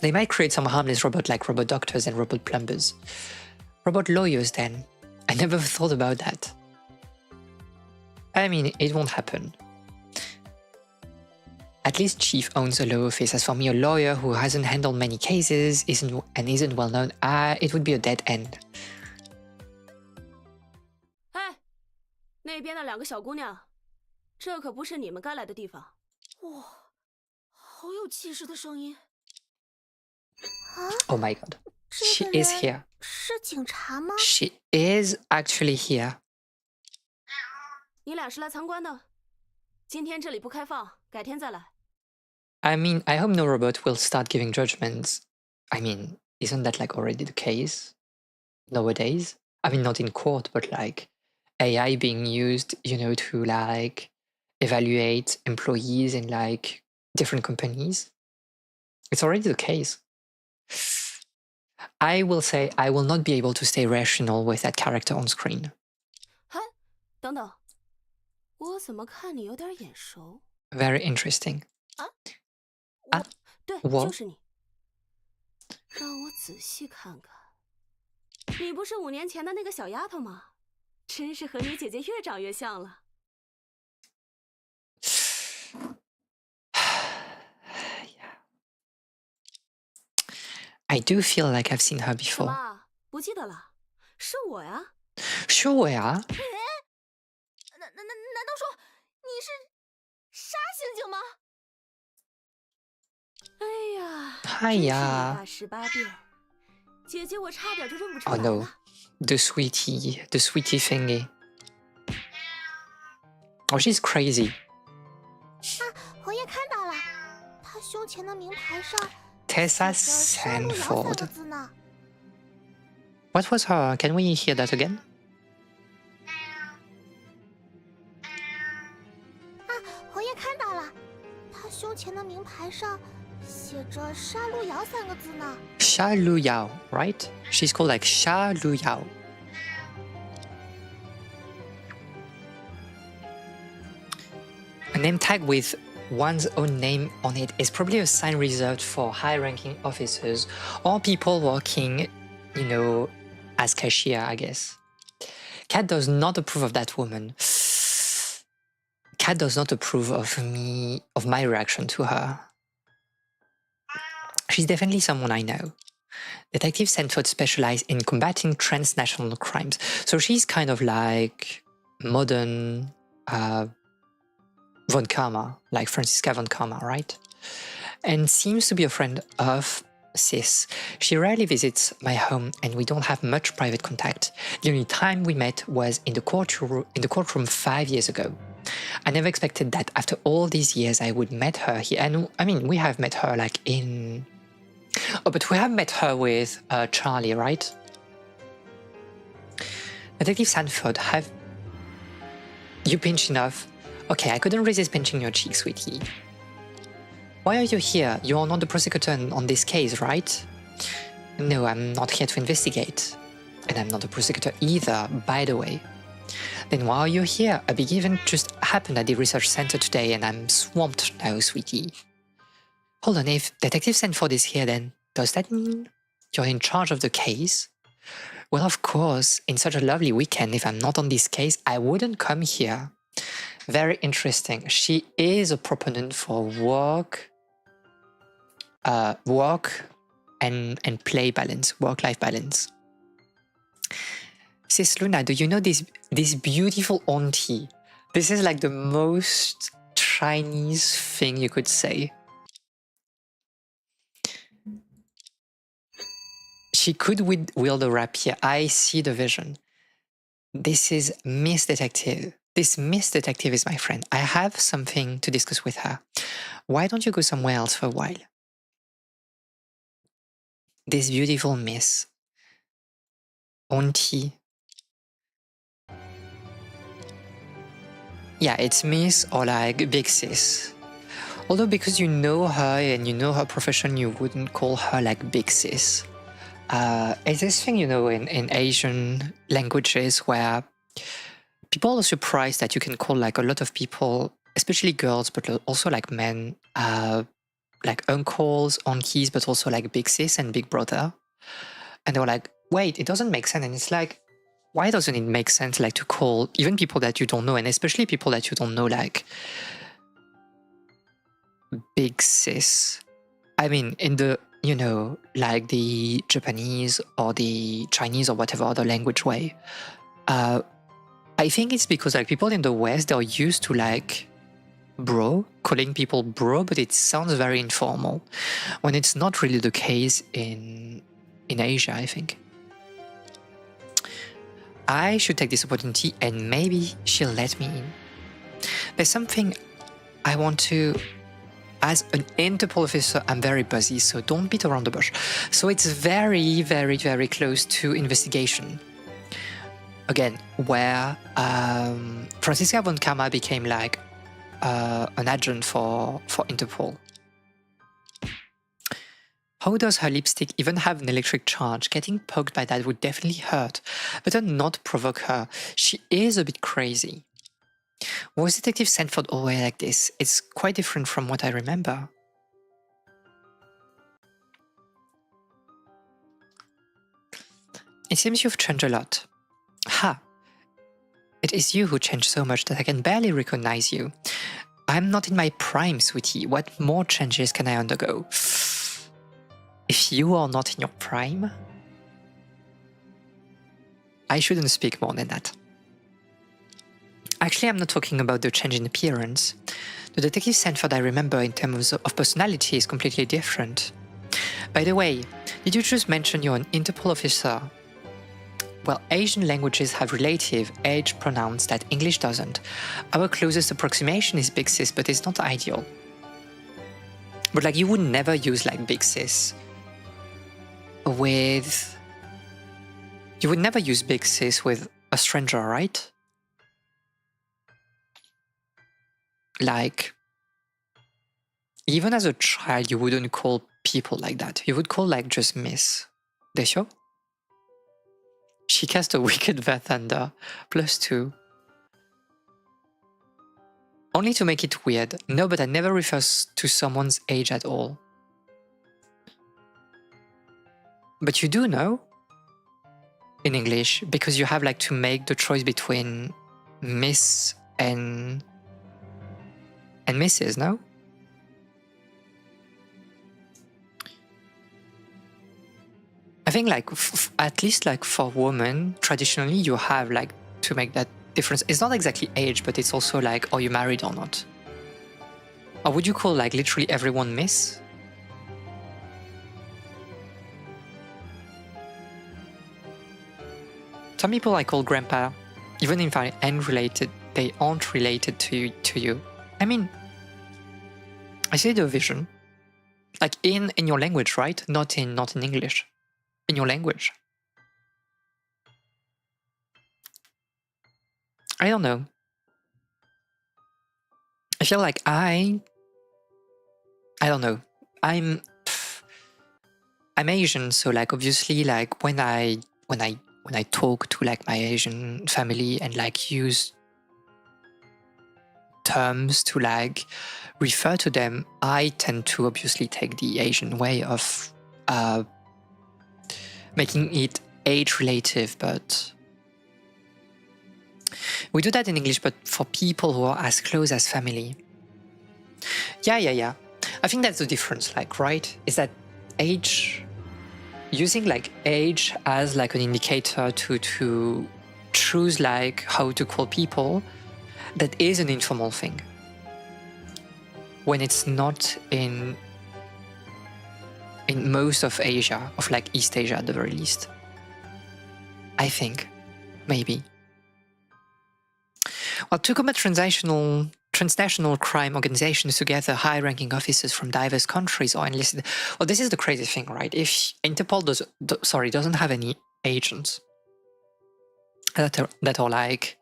They might create some harmless robot like robot doctors and robot plumbers. Robot lawyers then. I never thought about that. I mean, it won't happen. At least Chief owns a law office. As for me, a lawyer who hasn't handled many cases isn't well known, it would be a dead end. 那边的2个小姑娘，这可不是你们该来的地方。哇，好有气势的声音。Oh my god. 这 She 个 is 人 here. 是警察吗？ She is actually here. 你俩是来参观的，今天这里不开放，改天再来。I mean, I hope no robot will start giving judgments. I mean, isn't that like already the case nowadays? I mean, not in court, but like AI being used, you know, to like evaluate employees in like different companies. It's already the case. I will say I will not be able to stay rational with that character on screen. 嗨，等等，我怎么看你有点眼熟？ Very interesting. 对，我就是你。让我仔细看看，你不是5年前的那个小丫头吗？真是和你姐姐越长越像了。I do feel like I've seen her 什么 before. 啊？不记得了？是我呀。是我呀？难道说你是沙刑警吗？哎呀，哎呀。真是女大18变，姐姐我差点就认不出 Oh 来 no, 了。the sweetie thingy. Oh, she's crazy. 我也看到了，他胸前的名牌上 Tessa 写着山路遥3个 Sanford. 字呢。 What was her? Can we hear that again? 我也看到了，他胸前的名牌上写着沙路遥3个字呢。 Sha Lu Yao, right? She's called like Sha Lu Yao. A name tag with one's own name on it is probably a sign reserved for high-ranking officers or people working, you know, as cashier, I guess. Kat does not approve of that woman. Kat does not approve of my reaction to her. She's definitely someone I know. Detective Sanford specializes in combating transnational crimes. So she's kind of like modern Von Karma, like Franziska Von Karma, right? And seems to be a friend of Sis. She rarely visits my home and we don't have much private contact. The only time we met was in the courtroom 5 years ago. I never expected that after all these years I would meet her here. And I mean, we have met her like in... Oh, but we have met her with Charlie, right? Detective Sanford, have you pinched enough? Okay, I couldn't resist pinching your cheek, sweetie. Why are you here? You are not the prosecutor on this case, right? No, I'm not here to investigate. And I'm not the prosecutor either, by the way. Then why are you here? A big event just happened at the research center today and I'm swamped now, sweetie. Hold on, if Detective Sanford is here then, does that mean you're in charge of the case? Well, of course, in such a lovely weekend, if I'm not on this case, I wouldn't come here. Very interesting. She is a proponent for work and play balance, work-life balance. Sis Luna, do you know this beautiful auntie? This is like the most Chinese thing you could say. She could wield a rapier. I see the vision. This is Miss Detective. This Miss Detective is my friend. I have something to discuss with her. Why don't you go somewhere else for a while? This beautiful Miss Auntie. Yeah, it's Miss or like Big Sis. Although because you know her and you know her profession, you wouldn't call her like Big Sis. It's this thing, you know, in Asian languages where people are surprised that you can call like a lot of people, especially girls, but also like men, like uncles, aunties, but also like big sis and big brother. And they were like, wait, it doesn't make sense. And it's like, why doesn't it make sense like to call even people that you don't know, and especially people that you don't know, like big sis? I mean, in the, you know, like the Japanese or the Chinese or whatever other language way, I think it's because like people in the West, they're used to like bro, calling people bro, but it sounds very informal, when it's not really the case in Asia, I think. I should take this opportunity and maybe she'll let me in. There's something I want to... As an Interpol officer, I'm very buzzy, so don't beat around the bush. So it's very, very, very close to investigation. Again, where Franziska von Kama became like an agent for Interpol. How does her lipstick even have an electric charge? Getting poked by that would definitely hurt, but not provoke her. She is a bit crazy. Was Detective Sanford always like this? It's quite different from what I remember. It seems you've changed a lot. Ha! It is you who changed so much that I can barely recognize you. I'm not in my prime, sweetie. What more changes can I undergo? If you are not in your prime, I shouldn't speak more than that. Actually, I'm not talking about the change in appearance. The Detective Sanford I remember in terms of personality is completely different. By the way, did you just mention you're an Interpol officer? Well, Asian languages have relative age pronouns that English doesn't. Our closest approximation is big sis, but it's not ideal. But like, you would never use like big sis with... You would never use big sis with a stranger, right? Like, even as a child, you wouldn't call people like that. You would call like just Miss. Desho? She cast a Wicked Vathander, +2. Only to make it weird. No, but I never refer to someone's age at all. But you do know? In English, because you have like to make the choice between Miss and Mrs., no? I think like, at least like for women, traditionally you have like to make that difference. It's not exactly age, but it's also like, are you married or not? Or would you call like literally everyone Miss? Some people I call grandpa, even if I ain't related, they aren't related to you. I mean, I see the vision. Like in your language, right? Not in English. In your language. I don't know. I feel like I don't know. I'm Asian, so like obviously like when I talk to like my Asian family and like use terms to like refer to them, I tend to obviously take the Asian way of making it age relative, but we do that in English, but for people who are as close as family. Yeah. I think that's the difference, like, right? Is that age, using like age as like an indicator to choose like how to call people, that is an informal thing. When it's not in most of Asia, of like East Asia at the very least. I think, maybe. Well, to combat transnational crime organizations together, high-ranking officers from diverse countries are enlisted. Well, this is the crazy thing, right? If Interpol doesn't have any agents that are like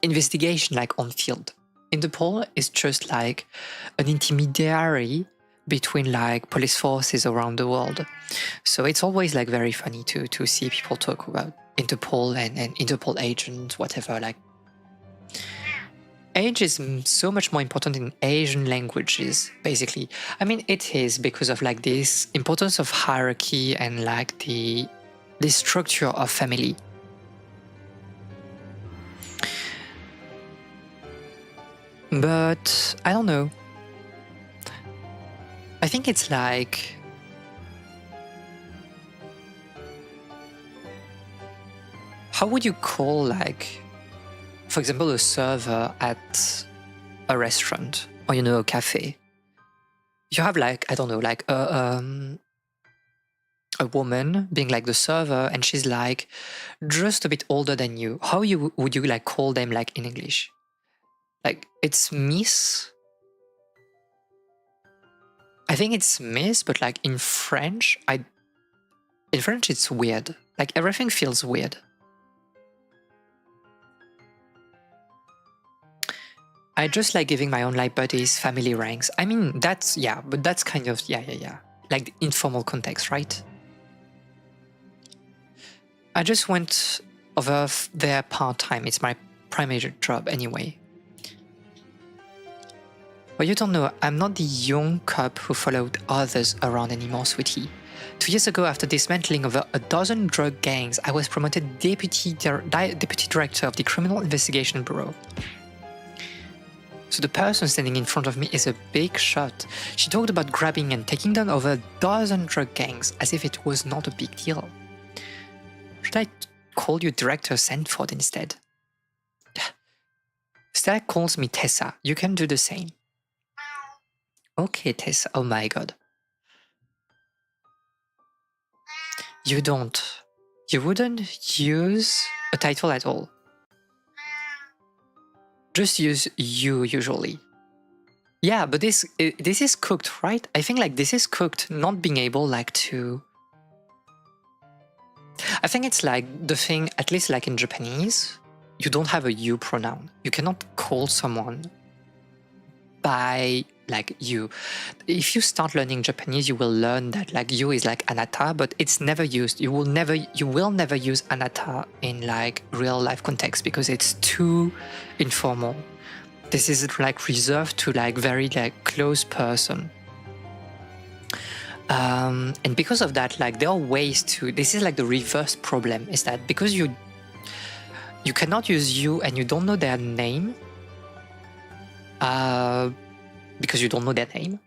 investigation like on field. Interpol is just like an intermediary between like police forces around the world. So it's always like very funny to see people talk about Interpol and Interpol agents, whatever. Like, age is so much more important in Asian languages, basically. I mean, it is because of like this importance of hierarchy and like the structure of family. But I don't know. I think it's like how would you call, like, for example, a server at a restaurant or, you know, a cafe? You have, like, I don't know, like a woman being like the server, and she's like just a bit older than you. How would you like call them like in English? Like, it's Miss. I think it's Miss, but like in French, it's weird. Like, everything feels weird. I just like giving my online buddies family ranks. I mean, that's, yeah, but that's kind of, yeah. Like the informal context, right? I just went over there part-time. It's my primary job anyway. Well, you don't know, I'm not the young cop who followed others around anymore, sweetie. 2 years ago, after dismantling over a dozen drug gangs, I was promoted deputy director of the Criminal Investigation Bureau. So the person standing in front of me is a big shot. She talked about grabbing and taking down over a dozen drug gangs as if it was not a big deal. Should I call you Director Sanford instead? Stella calls me Tessa. You can do the same. Okay, Tessa. Oh my god. You don't. You wouldn't use a title at all. Just use you usually. Yeah, but this is cooked, right? I think like this is cooked, not being able like to... I think it's like the thing, at least like in Japanese, you don't have a you pronoun. You cannot call someone by like you. If you start learning Japanese, you will learn that like you is like anata, but it's never used. You will never use anata in like real life context because it's too informal. This is like reserved to like very like close person. And because of that, like there are ways to, this is like the reverse problem, is that because you cannot use you and you don't know their name, because you don't know their name,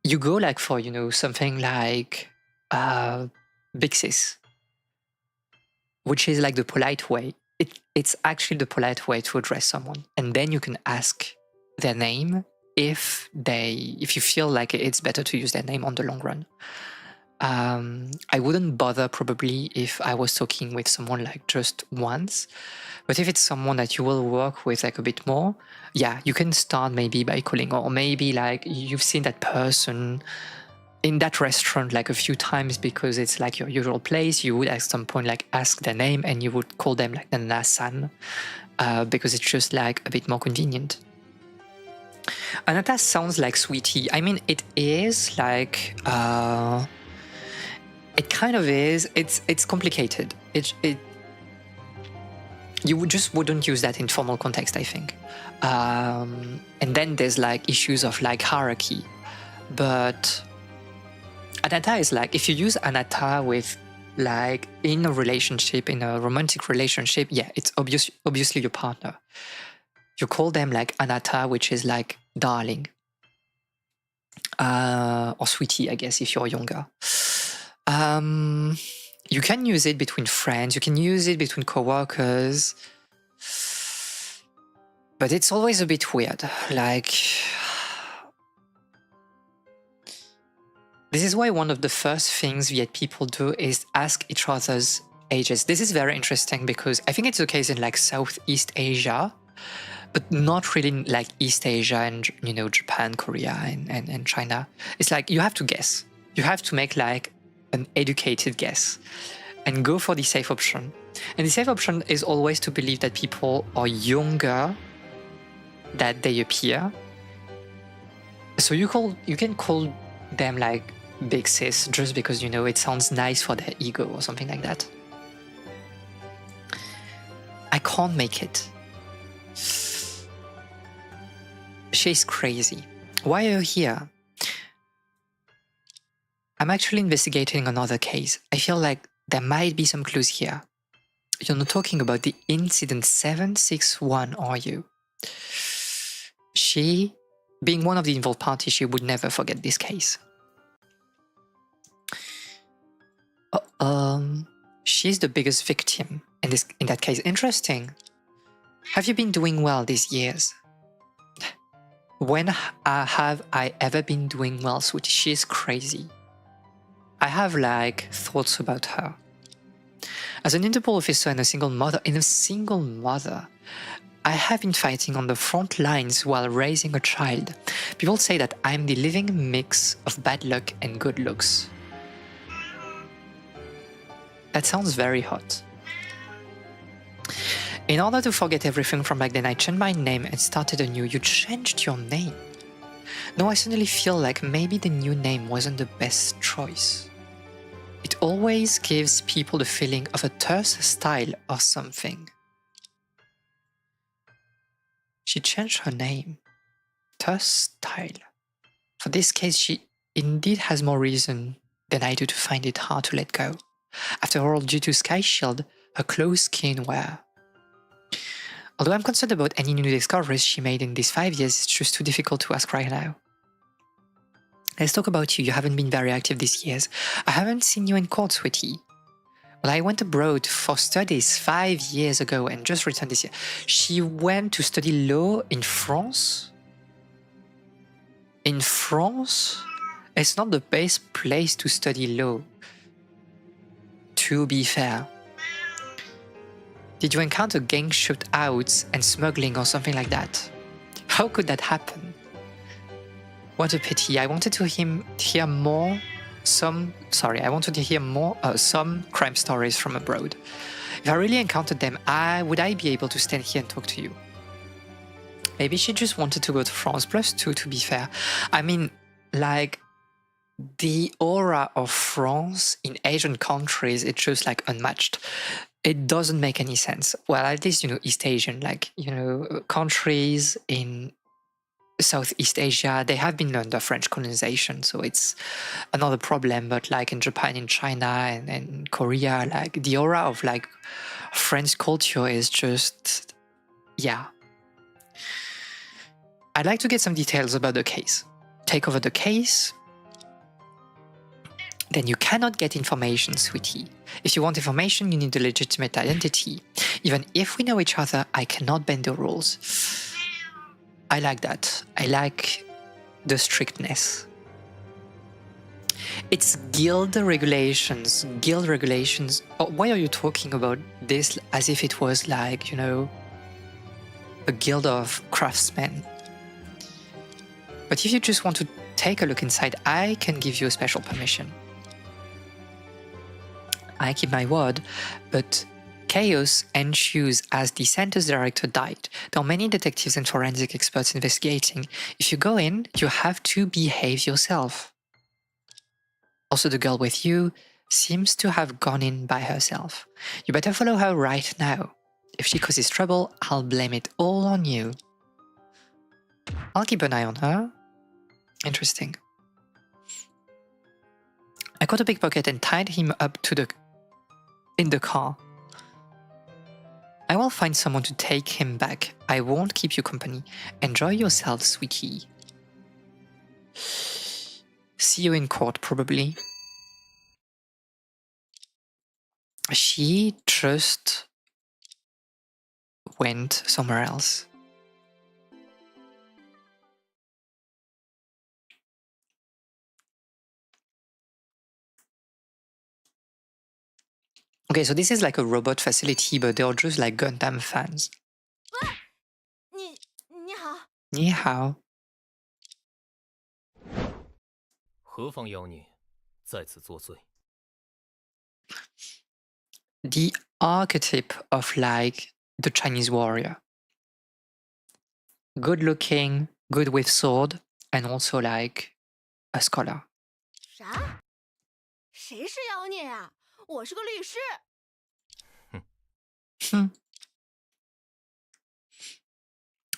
you go like for, you know, something like big sis, which is like the polite way. It's actually the polite way to address someone, and then you can ask their name if you feel like it's better to use their name on the long run. I wouldn't bother probably if I was talking with someone like just once, but if it's someone that you will work with like a bit more, yeah, you can start maybe by calling, or maybe like you've seen that person in that restaurant like a few times because it's like your usual place, you would at some point like ask their name and you would call them like Nana-san, because it's just like a bit more convenient. Anata sounds like sweetie. I mean, it is like, it kind of is. It's complicated. You just wouldn't use that in formal context, I think. And then there's like issues of like hierarchy. But Anata is like, if you use Anata with like in a relationship, in a romantic relationship, yeah, it's obviously your partner. You call them like Anata, which is like darling. Or sweetie, I guess, if you're younger. You can use it between friends, you can use it between co-workers, but it's always a bit weird. Like, this is why one of the first things Viet people do is ask each other's ages. This is very interesting because I think it's the case in like Southeast Asia, but not really in like East Asia and, you know, Japan, Korea, and China. It's like you have to guess. You have to make like an educated guess and go for the safe option. And the safe option is always to believe that people are younger than they appear. So you can call them like big sis just because, you know, it sounds nice for their ego or something like that. I can't make it. She's crazy. Why are you here? I'm actually investigating another case. I feel like there might be some clues here. You're not talking about the incident 761, are you? She, being one of the involved parties, she would never forget this case. she's the biggest victim in that case. Interesting. Have you been doing well these years? When have I ever been doing well, sweetie? She's crazy. I have like thoughts about her. As an Interpol officer and a single mother, I have been fighting on the front lines while raising a child. People say that I'm the living mix of bad luck and good looks. That sounds very hot. In order to forget everything from back then, I changed my name and started anew. You changed your name? Now I suddenly feel like maybe the new name wasn't the best choice. It always gives people the feeling of a terse style or something. She changed her name. Terse style. For this case, she indeed has more reason than I do to find it hard to let go. After all, due to Sky Shield, her close skin wear. Although I'm concerned about any new discoveries she made in these 5 years, it's just too difficult to ask right now. Let's talk about you. You haven't been very active these years. I haven't seen you in court, sweetie. Well, I went abroad for studies 5 years ago and just returned this year. She went to study law in France? In France? It's not the best place to study law, to be fair. Did you encounter gang shootouts and smuggling or something like that? How could that happen? What a pity. I wanted to hear some crime stories from abroad. If I really encountered them, would I be able to stand here and talk to you? Maybe she just wanted to go to France +2, to be fair. I mean, like, the aura of France in Asian countries, it's just like unmatched. It doesn't make any sense. Well, at least, East Asian, countries in Southeast Asia, they have been under French colonization, so it's another problem. But like in Japan, in China, and Korea, like the aura of like French culture is just, yeah. I'd like to get some details about the case. Take over the case. Then you cannot get information, sweetie. If you want information, you need a legitimate identity. Even if we know each other, I cannot bend the rules. I like that. I like the strictness. It's guild regulations. Guild regulations. Oh, why are you talking about this as if it was like, a guild of craftsmen? But if you just want to take a look inside, I can give you a special permission. I keep my word, but chaos ensues as the center's director died. There are many detectives and forensic experts investigating. If you go in, you have to behave yourself. Also, the girl with you seems to have gone in by herself. You better follow her right now. If she causes trouble, I'll blame it all on you. I'll keep an eye on her. Interesting. I caught a pickpocket and tied him up in the car. I will find someone to take him back. I won't keep you company. Enjoy yourself, sweetie. See you in court, probably. She just went somewhere else. Okay, so this is like a robot facility, but they're just like Gundam fans. 你好。你好。何方妖孽，在此作祟？ The archetype of like the Chinese warrior. Good looking, good with sword, and also like a scholar. 啥？谁是妖孽呀？我是个律师。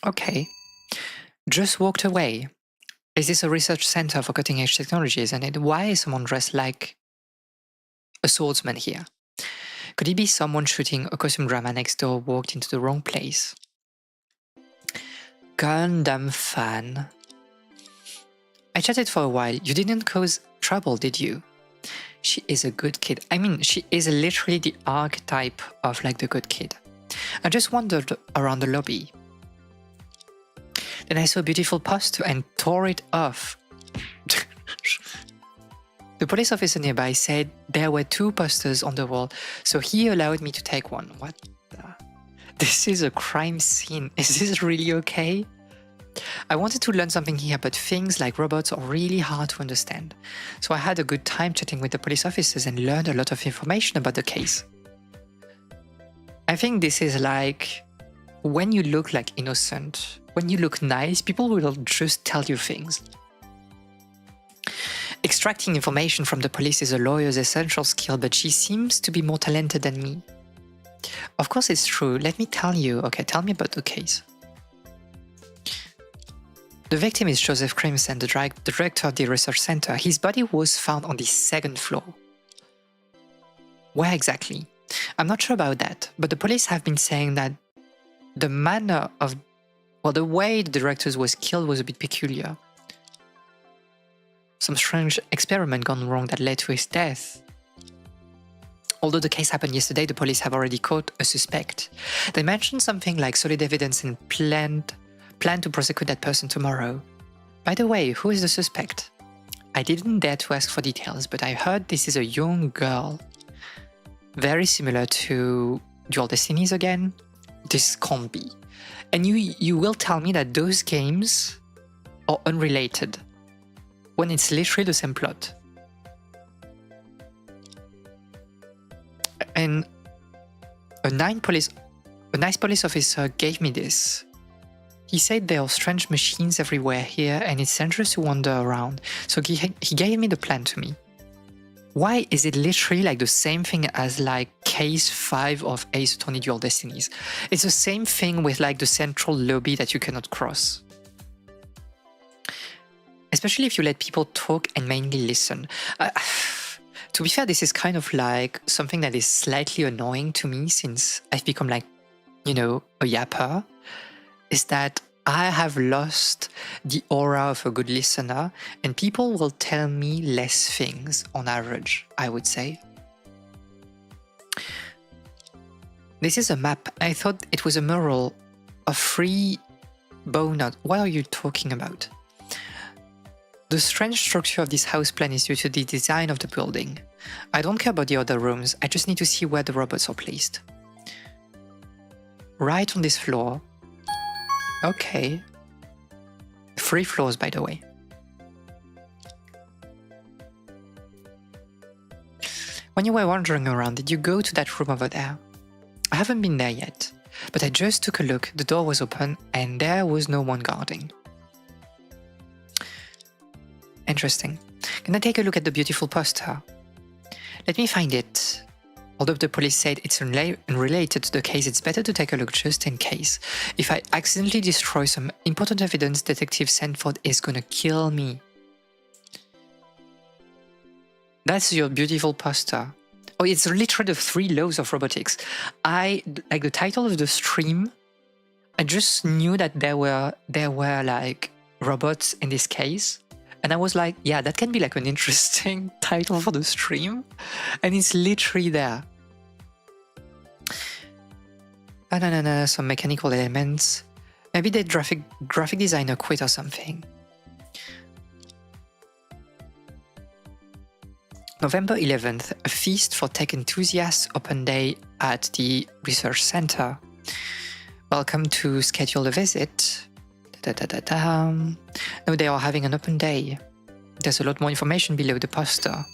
Okay. Just walked away. Is this a research center for cutting edge technologies? And why is someone dressed like a swordsman here? Could it be someone shooting a costume drama next door walked into the wrong place? Gundam fan. I chatted for a while. You didn't cause trouble, did you? she is a good kid. I mean, she is literally the archetype of like the good kid. I just wandered around the lobby. Then I saw a beautiful poster and tore it off. The police officer nearby said there were 2 posters on the wall, so he allowed me to take one. What the? This is a crime scene. Is this really okay? I wanted to learn something here, but things like robots are really hard to understand. So I had a good time chatting with the police officers and learned a lot of information about the case. I think this is like when you look like innocent, when you look nice, people will just tell you things. Extracting information from the police is a lawyer's essential skill, but she seems to be more talented than me. Of course it's true, let me tell you. Okay, tell me about the case. The victim is Joseph Crimson, the director of the research center. His body was found on the 2nd floor. Where exactly? I'm not sure about that, but the police have been saying that the manner of, well, the way the director was killed was a bit peculiar. Some strange experiment gone wrong that led to his death. Although the case happened yesterday, the police have already caught a suspect. They mentioned something like solid evidence and plan to prosecute that person tomorrow. By the way, who is the suspect? I didn't dare to ask for details, but I heard this is a young girl. Very similar to Dual Destinies again. This can't be. And you will tell me that those games are unrelated, when it's literally the same plot. And a nice police officer gave me this. He said there are strange machines everywhere here and it's dangerous to wander around, so he gave me the plan to me. Why is it literally like the same thing as like case 5 of Ace Attorney Dual Destinies? It's the same thing with like the central lobby that you cannot cross. Especially if you let people talk and mainly listen. To be fair, this is kind of like something that is slightly annoying to me since I've become like, you know, a yapper, is that I have lost the aura of a good listener and people will tell me less things on average, I would say. This is a map. I thought it was a mural, a free bow knot. What are you talking about? The strange structure of this house plan is due to the design of the building. I don't care about the other rooms, I just need to see where the robots are placed. Right on this floor. Okay. 3 floors, by the way. When you were wandering around, did you go to that room over there? I haven't been there yet, but I just took a look, the door was open and there was no one guarding. Interesting. Can I take a look at the beautiful poster? Let me find it. Although the police said it's unrelated to the case, it's better to take a look just in case. If I accidentally destroy some important evidence, Detective Sanford is gonna kill me. That's your beautiful poster. Oh, it's literally the 3 laws of robotics. I like the title of the stream. I just knew that there were like robots in this case. And I was like, yeah, that can be like an interesting title for the stream. And it's literally there. Some mechanical elements. Maybe the graphic designer quit or something. November 11th, a feast for tech enthusiasts, open day at the research center. Welcome to schedule a visit. No, they are having an open day. There's a lot more information below the poster.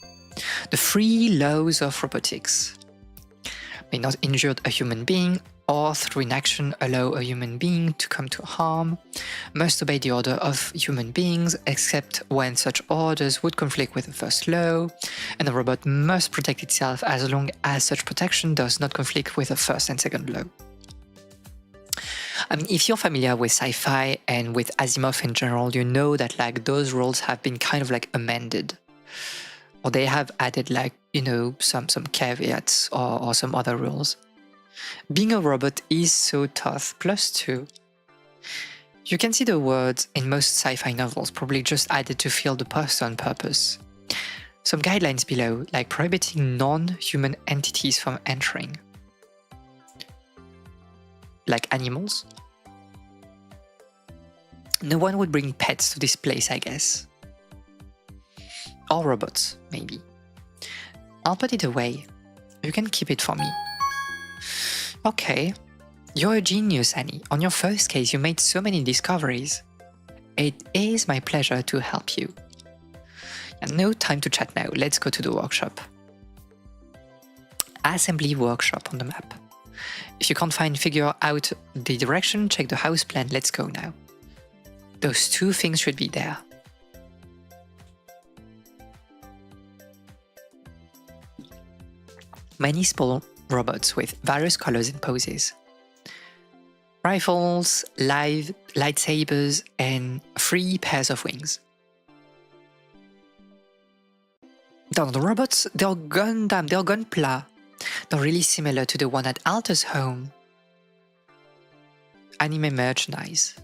The 3 laws of robotics. May not injure a human being, or through inaction allow a human being to come to harm. Must obey the order of human beings, except when such orders would conflict with the first law. And a robot must protect itself as long as such protection does not conflict with the first and second law. I mean, if you're familiar with sci-fi and with Asimov in general, you know that like those rules have been kind of like amended, or they have added like, you know, some caveats or some other rules. Being a robot is so tough, +2. You can see the words in most sci-fi novels, probably just added to fill the poster on purpose. Some guidelines below, like prohibiting non-human entities from entering. Like animals. No one would bring pets to this place, I guess. Or robots, maybe. I'll put it away. You can keep it for me. Okay. You're a genius, Annie. On your first case, you made so many discoveries. It is my pleasure to help you. No time to chat now. Let's go to the workshop. Assembly workshop on the map. If you can't figure out the direction, check the house plan. Let's go now. Those two things should be there. Many small robots with various colors and poses. Rifles, lightsabers, and 3 pairs of wings. The robots, they're Gundam, they're Gunpla. They're really similar to the one at Alta's home. Anime merchandise.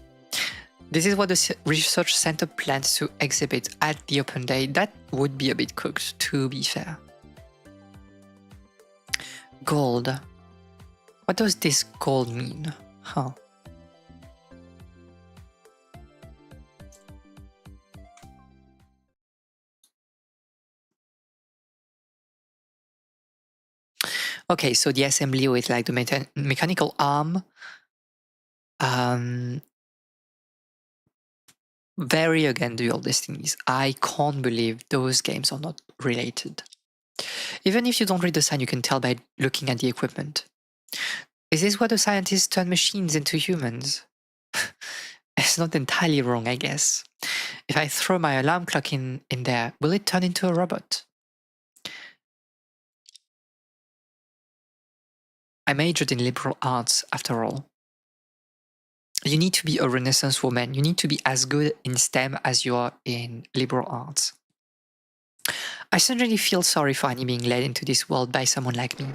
This is what the research center plans to exhibit at the open day. That would be a bit cooked, to be fair. Gold. What does this gold mean? Huh. Okay, so the assembly with like the mechanical arm. Very again dual destinies. I can't believe those games are not related. Even if you don't read the sign, you can tell by looking at the equipment. Is this what the scientists turn machines into humans? It's not entirely wrong, I guess. If I throw my alarm clock in there, will it turn into a robot? I majored in liberal arts, after all. You need to be a Renaissance woman. You need to be as good in STEM as you are in liberal arts. I suddenly feel sorry for Annie being led into this world by someone like me.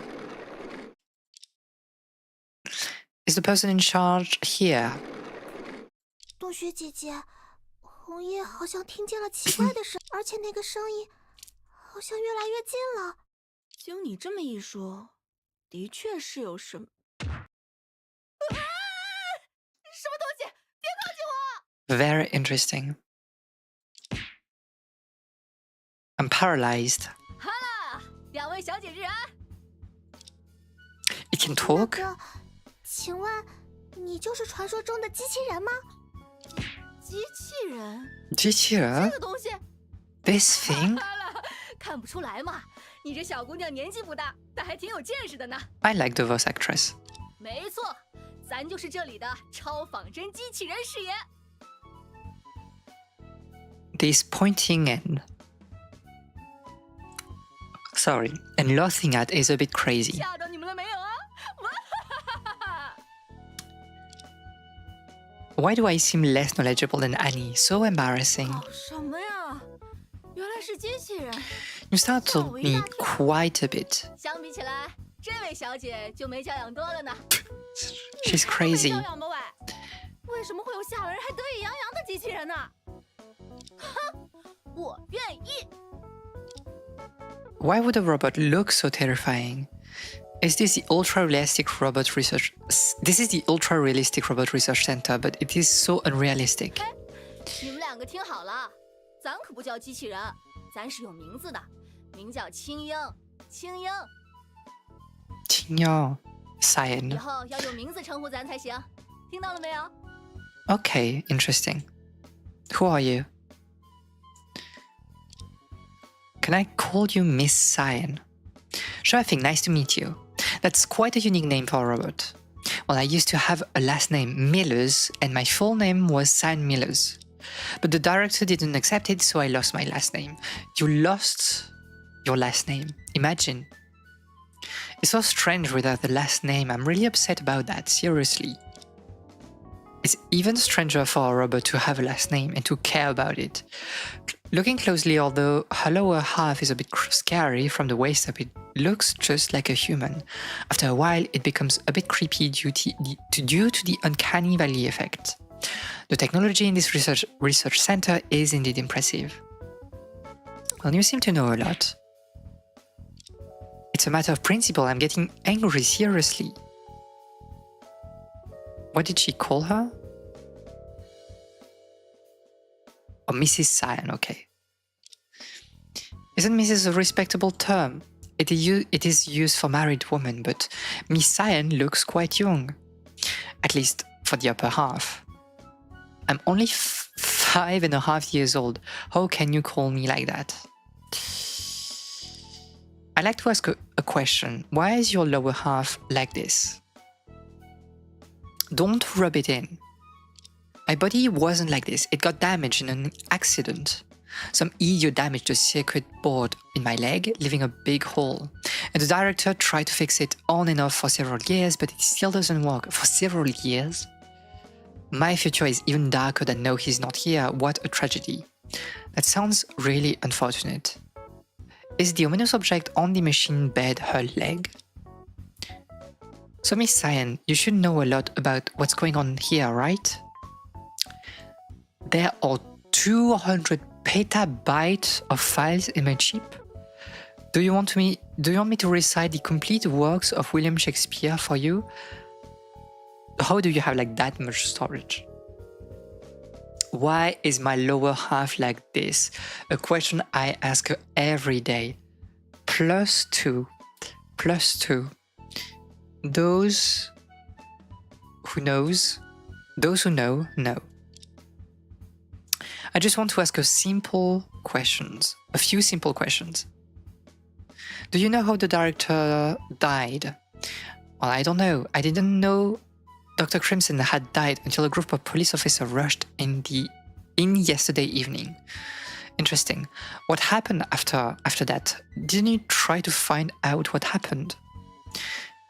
Is the person in charge here? 冬雪姐姐，红叶好像听见了奇怪的声，而且那个声音好像越来越近了。经你这么一说，的确是有什么。什么东西？别靠近我！ Very interesting. I'm paralyzed. 哈啦，两位小姐日安。It can 那 talk? 个，请问你就是传说中的机器人吗？机器人？机器人？这个东西 This thing? 哈啦，看不出来嘛。你这小姑娘年纪不大，但还挺有见识的呢。I like the voice actress. 没错，咱就是这里的超仿真机器人视野。This pointing and sorry, and laughing at is a bit crazy. 吓到你们了没有啊？哇哈哈哈！ Why do I seem less knowledgeable than Annie? So embarrassing. 搞什么呀？原来是机器人。 You startled me quite a bit. 相比起来，这位小姐就没教养多了呢。 She's crazy. 教养吧喂？为什么会有吓人还得意洋洋的机器人呢？哼，我愿意。 Why would a robot look so terrifying? Is this the ultra-realistic robot research? This is the ultra-realistic robot research center, but it is so unrealistic. 你们两个听好了，咱可不叫机器人，咱是有名字的，名叫青鹰。青鹰，青鸟，以 Cyan. 后要用名字称呼咱才行，听到了没有？ Okay, interesting. Who are you? Can I call you Miss Cyan? Sure thing, nice to meet you. That's quite a unique name for a robot. Well, I used to have a last name, Millers, and my full name was Cyan Millers. But the director didn't accept it, so I lost my last name. You lost your last name. Imagine. It's so strange without the last name. I'm really upset about that, seriously. It's even stranger for a robot to have a last name and to care about it. Looking closely, although her lower half is a bit scary from the waist up, it looks just like a human. After a while, it becomes a bit creepy due to the uncanny valley effect. The technology in this research center is indeed impressive. Well, you seem to know a lot. It's a matter of principle. I'm getting angry, seriously. What did she call her? Oh, Mrs. Cyan, okay. Isn't Mrs. a respectable term? It is used for married women, but Miss Cyan looks quite young. At least for the upper half. I'm only 5.5 years old. How can you call me like that? I'd like to ask a question. Why is your lower half like this? Don't rub it in. My body wasn't like this. It got damaged in an accident. Some idiot damaged the circuit board in my leg, leaving a big hole. And the director tried to fix it on and off for several years, but it still doesn't work. For several years? My future is even darker than no, he's not here. What a tragedy. That sounds really unfortunate. Is the ominous object on the machine bed her leg? So Miss Cyan, you should know a lot about what's going on here, right? There are 200 petabytes of files in my chip. Do you want me to recite the complete works of William Shakespeare for you? How do you have like that much storage? Why is my lower half like this? A question I ask her every day. +2. +2. Those who know, know. I just want to ask her simple questions. A few simple questions. Do you know how the director died? Well, I don't know. I didn't know Dr. Crimson had died until a group of police officers rushed in yesterday evening. Interesting. What happened after that? Didn't you try to find out what happened?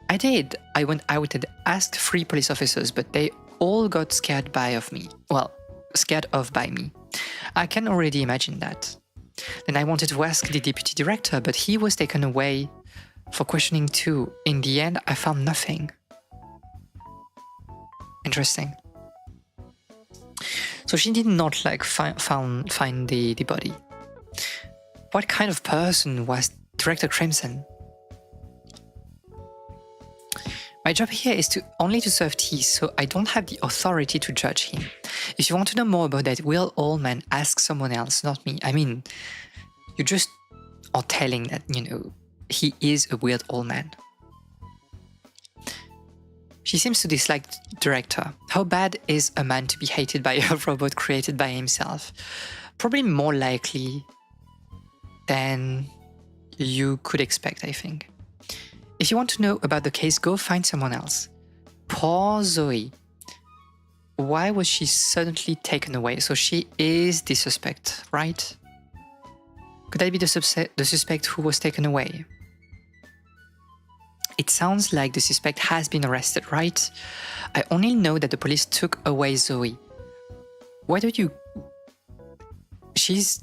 I did. I went out and asked 3 police officers, but they all got scared by me. I can already imagine that. Then I wanted to ask the deputy director, but he was taken away for questioning too. In the end, I found nothing. Interesting. So she did not find the body. What kind of person was Director Crimson? My job here is only to serve tea, so I don't have the authority to judge him. If you want to know more about that weird old man, ask someone else, not me. I mean, you just are telling that, he is a weird old man. She seems to dislike the director. How bad is a man to be hated by a robot created by himself? Probably more likely than you could expect, I think. If you want to know about the case, go find someone else. Poor Zoe. Why was she suddenly taken away? So she is the suspect, right? Could that be the suspect who was taken away? It sounds like the suspect has been arrested, right? I only know that the police took away Zoe. Why don't you... She's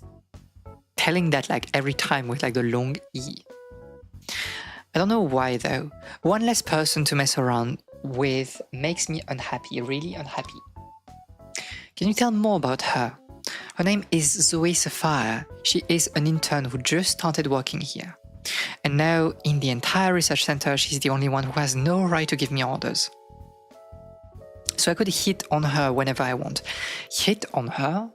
telling that like every time with like the long E. I don't know why though. One less person to mess around with makes me unhappy, really unhappy. Can you tell more about her? Her name is Zoe Sapphire. She is an intern who just started working here. And now, in the entire research center, she's the only one who has no right to give me orders. So I could hit on her whenever I want. Hit on her?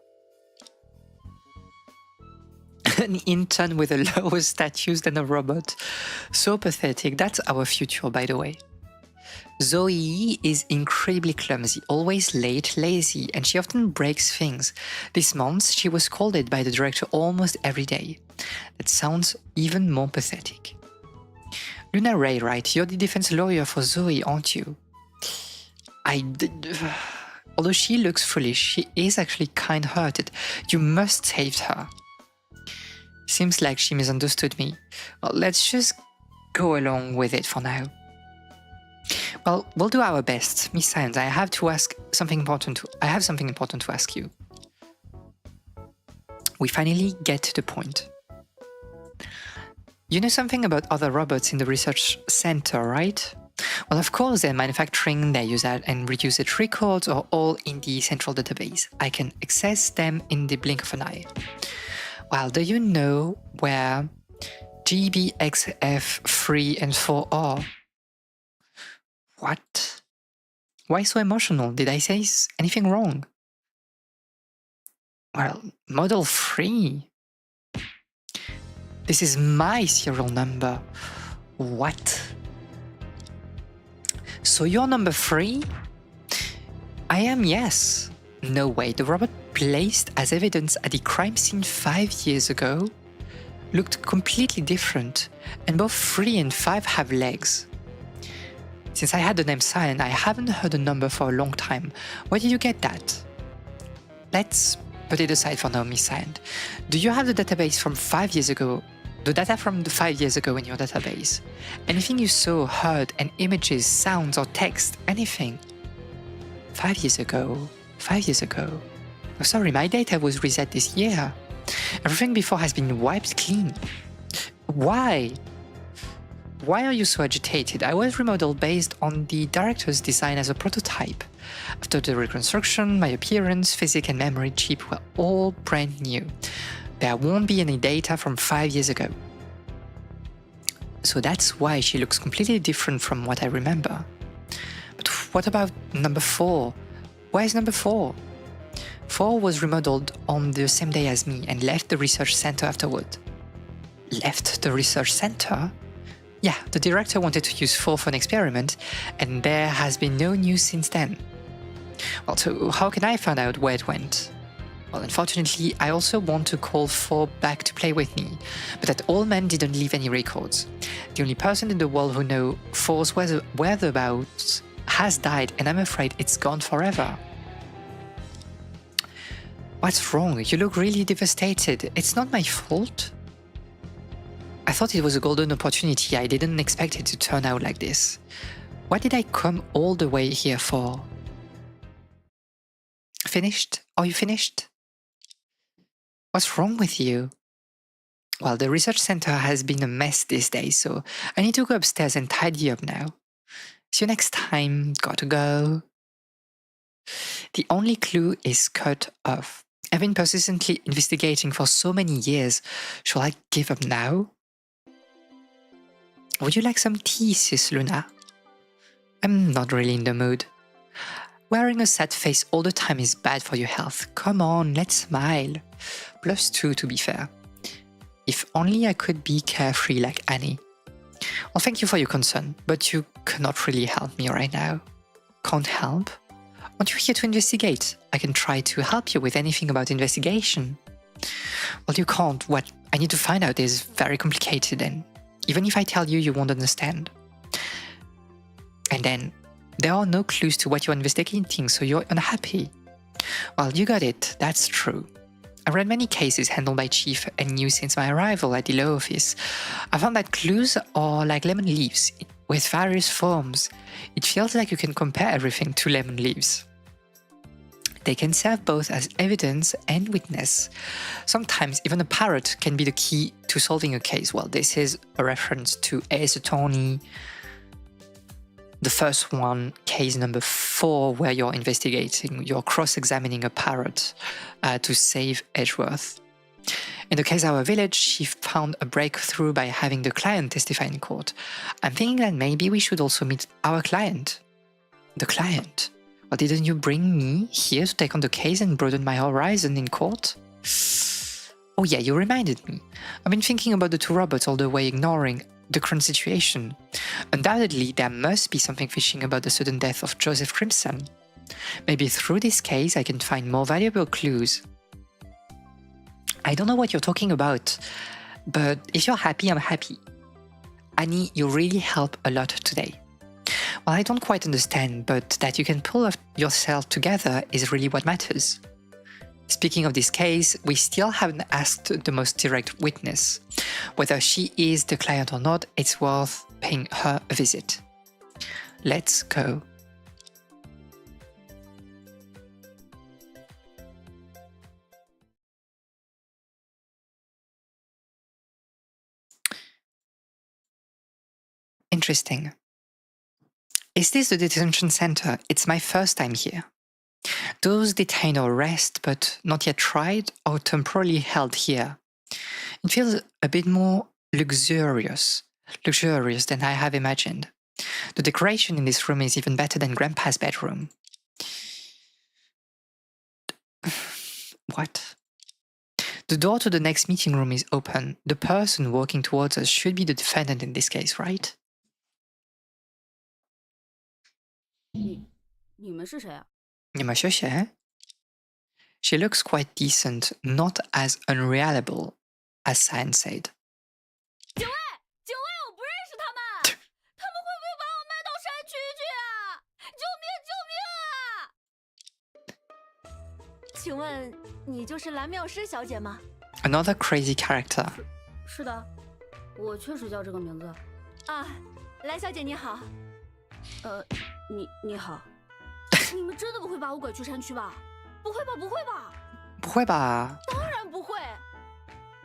An intern with a lower status than a robot. So pathetic. That's our future, by the way. Zoe is incredibly clumsy, always late, lazy, and she often breaks things. This month, she was scolded by the director almost every day. That sounds even more pathetic. Luna Ray, right? You're the defense lawyer for Zoe, aren't you? Although she looks foolish, she is actually kind-hearted. You must save her. Seems like she misunderstood me. Well, let's just go along with it for now. Well, we'll do our best. Miss Sands, I have something important to ask you. We finally get to the point. You know something about other robots in the research center, right? Well, of course, their manufacturing, their usage and reusage records are all in the central database. I can access them in the blink of an eye. Well, do you know where GBXF 3 and 4 are? What? Why so emotional? Did I say anything wrong? Well, model 3. This is my serial number. What? So you're number 3? I am, yes. No way, the robot placed as evidence at the crime scene 5 years ago looked completely different, and both 3 and 5 have legs. Since I had the name Cyan, I haven't heard a number for a long time. Where did you get that? Let's put it aside for now, Miss Cyan. Do you have the database from 5 years ago? The data from the 5 years ago in your database? Anything you saw, heard, and images, sounds, or text, anything? 5 years ago. 5 years ago. Oh, sorry, my data was reset this year. Everything before has been wiped clean. Why? Why are you so agitated? I was remodeled based on the director's design as a prototype. After the reconstruction, my appearance, physics, and memory chip were all brand new. There won't be any data from 5 years ago. So that's why she looks completely different from what I remember. But what about number 4? Where is number 4? 4 was remodeled on the same day as me and left the research center afterward. Left the research center? Yeah, the director wanted to use 4 for an experiment, and there has been no news since then. Well, so how can I find out where it went? Well, unfortunately, I also want to call 4 back to play with me, but that old man didn't leave any records. The only person in the world who knows 4's whereabouts has died, and I'm afraid it's gone forever. What's wrong? You look really devastated. It's not my fault. I thought it was a golden opportunity. I didn't expect it to turn out like this. What did I come all the way here for? Finished? Are you finished? What's wrong with you? Well, the research center has been a mess these days, so I need to go upstairs and tidy up now. See you next time. Gotta go. The only clue is cut off. I've been persistently investigating for so many years. Shall I give up now? Would you like some tea, Sis Luna? I'm not really in the mood. Wearing a sad face all the time is bad for your health. Come on, let's smile. +2 to be fair. If only I could be carefree like Annie. Well, thank you for your concern, but you cannot really help me right now. Can't help? Aren't you here to investigate? I can try to help you with anything about investigation. Well, you can't. What I need to find out is very complicated, and even if I tell you, you won't understand. And then, there are no clues to what you're investigating, so you're unhappy. Well, you got it, that's true. I read many cases handled by Chief and knew since my arrival at the law office. I found that clues are like lemon leaves, with various forms. It feels like you can compare everything to lemon leaves. They can serve both as evidence and witness. Sometimes even a parrot can be the key to solving a case. Well, this is a reference to Ace Attorney, the first one, case number 4, where you're cross-examining a parrot to save Edgeworth. In the case of our village, she found a breakthrough by having the client testify in court. I'm thinking that maybe we should also meet our client. The client? Well, didn't you bring me here to take on the case and broaden my horizon in court? Oh yeah, you reminded me. I've been thinking about the 2 robots all the way, ignoring the current situation. Undoubtedly, there must be something fishy about the sudden death of Joseph Crimson. Maybe through this case I can find more valuable clues. I don't know what you're talking about, but if you're happy, I'm happy. Annie, you really helped a lot today. Well, I don't quite understand, but that you can pull yourself together is really what matters. Speaking of this case, we still haven't asked the most direct witness. Whether she is the client or not, it's worth paying her a visit. Let's go. Interesting. Is this the detention center? It's my first time here. Those detained or arrested but not yet tried are temporarily held here. It feels a bit more luxurious than I have imagined. The decoration in this room is even better than Grandpa's bedroom. What? The door to the next meeting room is open. The person walking towards us should be the defendant in this case, right? 你们是谁啊？ She looks quite decent, not as unreliable as Cyan said. 警卫，我不认识他们，他们会不会把我卖到山区去啊？救命！请问你就是蓝妙诗小姐吗？ Another crazy character. 是的，我确实叫这个名字。啊，蓝小姐你好。你好。你们真的不会把我拐去山区吧？不会吧？不会吧？当然不会。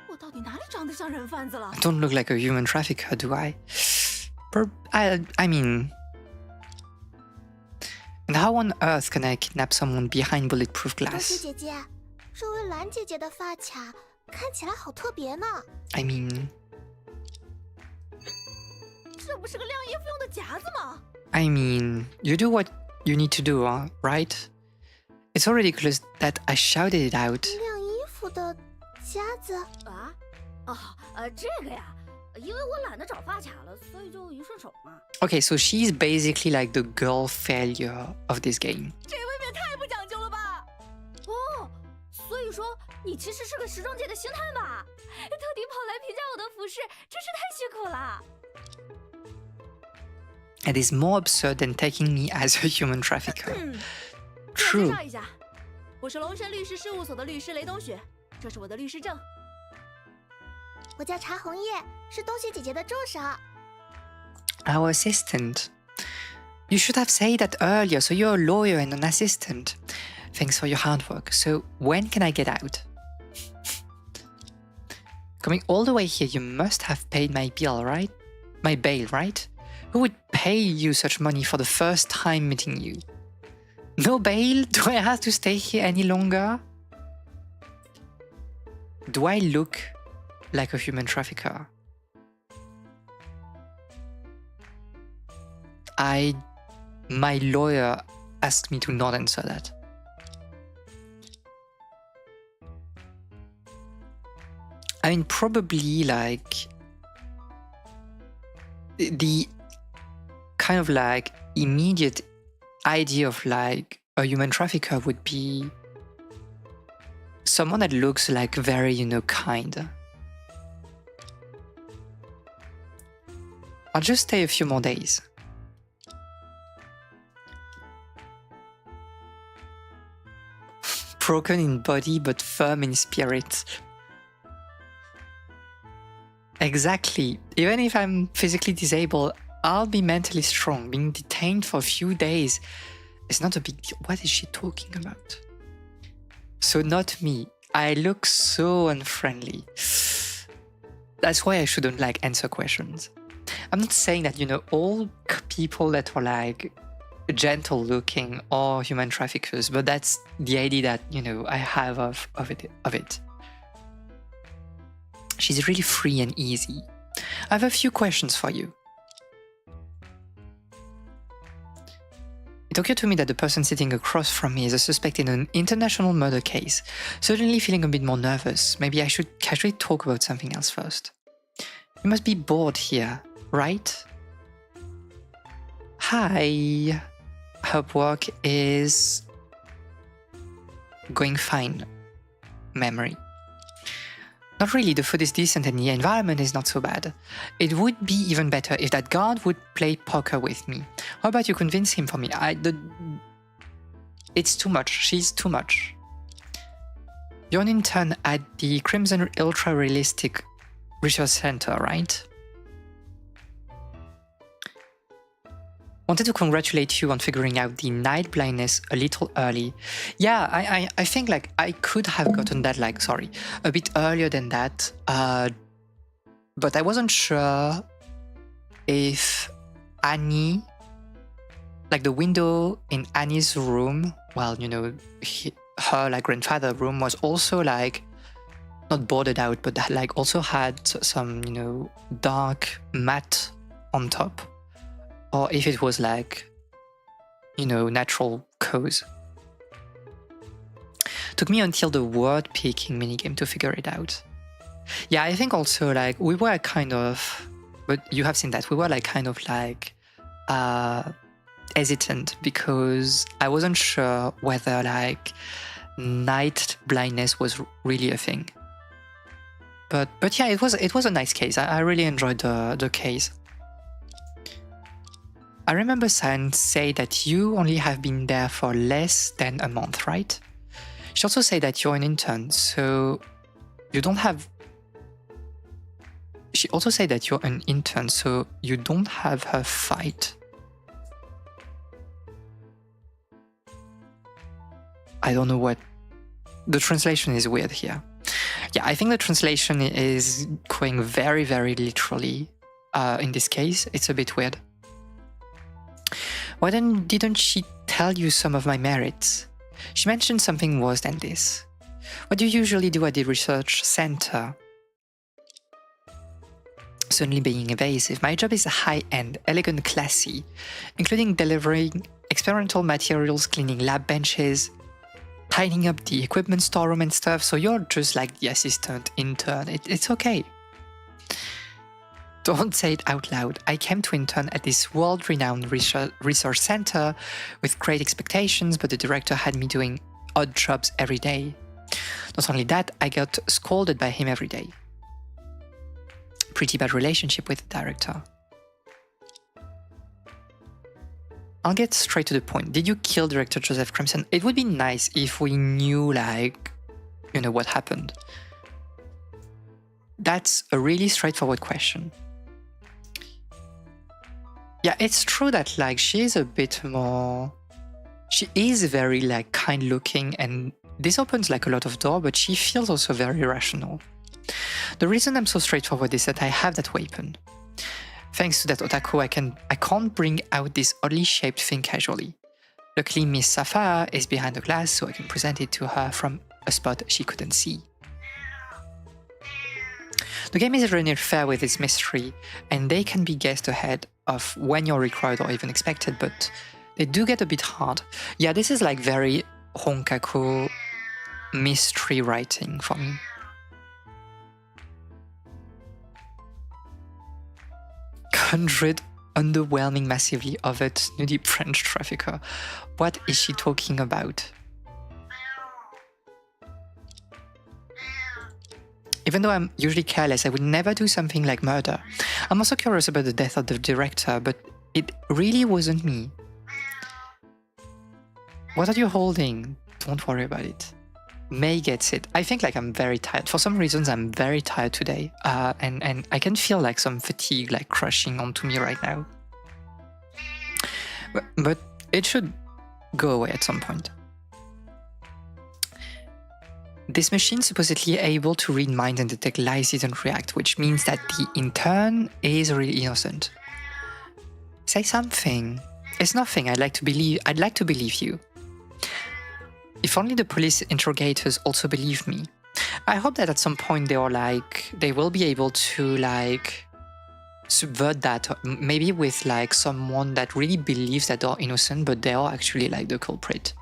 我到底哪里长得像人贩子了？ I don't look like a human trafficker, do I? I mean... And how on earth can I kidnap someone behind bulletproof 冬雪 glass? 姐姐，这位蓝姐姐的发卡看起来好特别呢。 I mean... 这不是个晾衣服用的夹子吗？ I mean... You do what you need to do, right? It's so ridiculous that I shouted it out. 晾衣服的夹子。这个呀，因为我懒得找发卡了，所以就一顺手嘛。 Okay, so she's basically like the girl failure of this game. 这未免太不讲究了吧？哦，所以说你其实是个时装界的星探吧？特地跑来评价我的服饰，真是太辛苦了。 It is more absurd than taking me as a human trafficker. 自我介 True. 绍一下，我是龙神律师事务所的律师雷冬雪，这是我的律师证。我叫茶红叶，是冬雪姐姐的助手。 Our assistant. You should have said that earlier, so you're a lawyer and an assistant. Thanks for your hard work. So when can I get out? Coming all the way here, you must have paid my bill, right? My bail, right? Who would pay you such money for the first time meeting you? No bail? Do I have to stay here any longer? Do I look like a human trafficker? My lawyer asked me to not answer that. I mean, probably like the kind of like immediate idea of like a human trafficker would be someone that looks like very, kind. I'll just stay a few more days. Broken in body but firm in spirit. Exactly. Even if I'm physically disabled, I'll be mentally strong. Being detained for a few days is not a big deal. What is she talking about? So not me. I look so unfriendly. That's why I shouldn't like answer questions. I'm not saying that, all people that are like gentle looking or human traffickers, but that's the idea that, I have of it. She's really free and easy. I have a few questions for you. It occurred to me that the person sitting across from me is a suspect in an international murder case. Suddenly feeling a bit more nervous. Maybe I should casually talk about something else first. You must be bored here, right? Hi. Hope work is going fine. Memory. Not really, the food is decent and the environment is not so bad. It would be even better if that guard would play poker with me. How about you convince him for me? It's too much. She's too much. You're an intern at the Crimson Ultra Realistic Research Center, right? Wanted to congratulate you on figuring out the night blindness a little early. Yeah, I think like I could have gotten that a bit earlier than that. But I wasn't sure if Annie, like the window in Annie's room, well, her like grandfather room was also like not bordered out, but that like also had some, dark matte on top, or if it was like, natural cause. Took me until the word picking minigame to figure it out. Yeah, I think also like we were kind of, but you have seen that we were like kind of like hesitant because I wasn't sure whether like night blindness was really a thing. But yeah, it was a nice case. I really enjoyed the case. I remember San say that you only have been there for less than a month, right? She also said that you're an intern, so you don't have... She also said that you're an intern, so you don't have her fight. I don't know what... The translation is weird here. Yeah, I think the translation is going very, very literally. In this case, it's a bit weird. Why didn't she tell you some of my merits? She mentioned something worse than this. What do you usually do at the research center? Suddenly being evasive, my job is high-end, elegant, classy, including delivering experimental materials, cleaning lab benches, tidying up the equipment storeroom and stuff, so you're just like the assistant intern. It's okay. Don't say it out loud. I came to intern at this world-renowned research center with great expectations, but the director had me doing odd jobs every day. Not only that, I got scolded by him every day. Pretty bad relationship with the director. I'll get straight to the point. Did you kill director Joseph Crimson? It would be nice if we knew, like, what happened. That's a really straightforward question. Yeah, it's true that, like, she is a bit more... She is very, like, kind-looking, and this opens, like, a lot of doors, but she feels also very rational. The reason I'm so straightforward is that I have that weapon. Thanks to that otaku, I can't bring out this oddly shaped thing casually. Luckily, Miss Sapphire is behind the glass, so I can present it to her from a spot she couldn't see. The game is really fair with its mystery, and they can be guessed ahead of when you're required or even expected, but they do get a bit hard. Yeah, this is like very Honkaku mystery writing for me. "100 underwhelming massively over snooty French trafficker. What is she talking about?" Even though I'm usually careless, I would never do something like murder. I'm also curious about the death of the director, but it really wasn't me. What are you holding? Don't worry about it. May gets it. I think like I'm very tired. For some reasons, I'm very tired today. And I can feel like some fatigue like crushing onto me right now. But it should go away at some point. This machine supposedly able to read minds and detect lies didn't react, which means that the intern is really innocent. Say something. It's nothing. I'd like to believe you. If only the police interrogators also believed me. I hope that at some point they will be able to like subvert that, maybe with like someone that really believes that they're innocent, but they are actually like the culprit.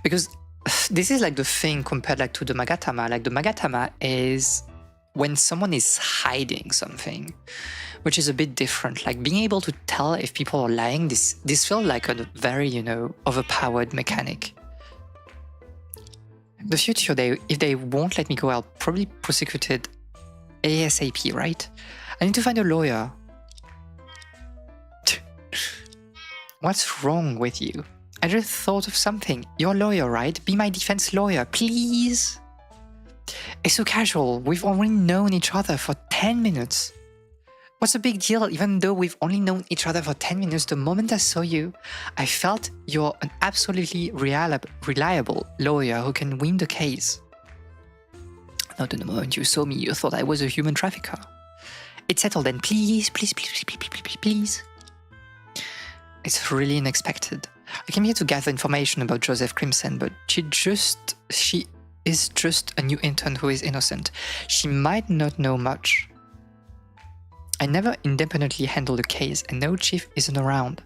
Because this is like the thing compared like to the Magatama. Like the Magatama is when someone is hiding something, which is a bit different. Like being able to tell if people are lying, this feels like a very, overpowered mechanic. In the future, if they won't let me go, I'll probably prosecute it ASAP, right? I need to find a lawyer. What's wrong with you? I just thought of something. You're a lawyer, right? Be my defense lawyer, please. It's so casual. We've only known each other for 10 minutes. What's the big deal? Even though we've only known each other for 10 minutes, the moment I saw you, I felt you're an absolutely reliable lawyer who can win the case. Not the moment you saw me, you thought I was a human trafficker. It's settled then. Please, please, please, please, please, please, please. It's really unexpected. I came here to gather information about Joseph Crimson, but she is just a new intern who is innocent. She might not know much. I never independently handled a case, and no chief isn't around.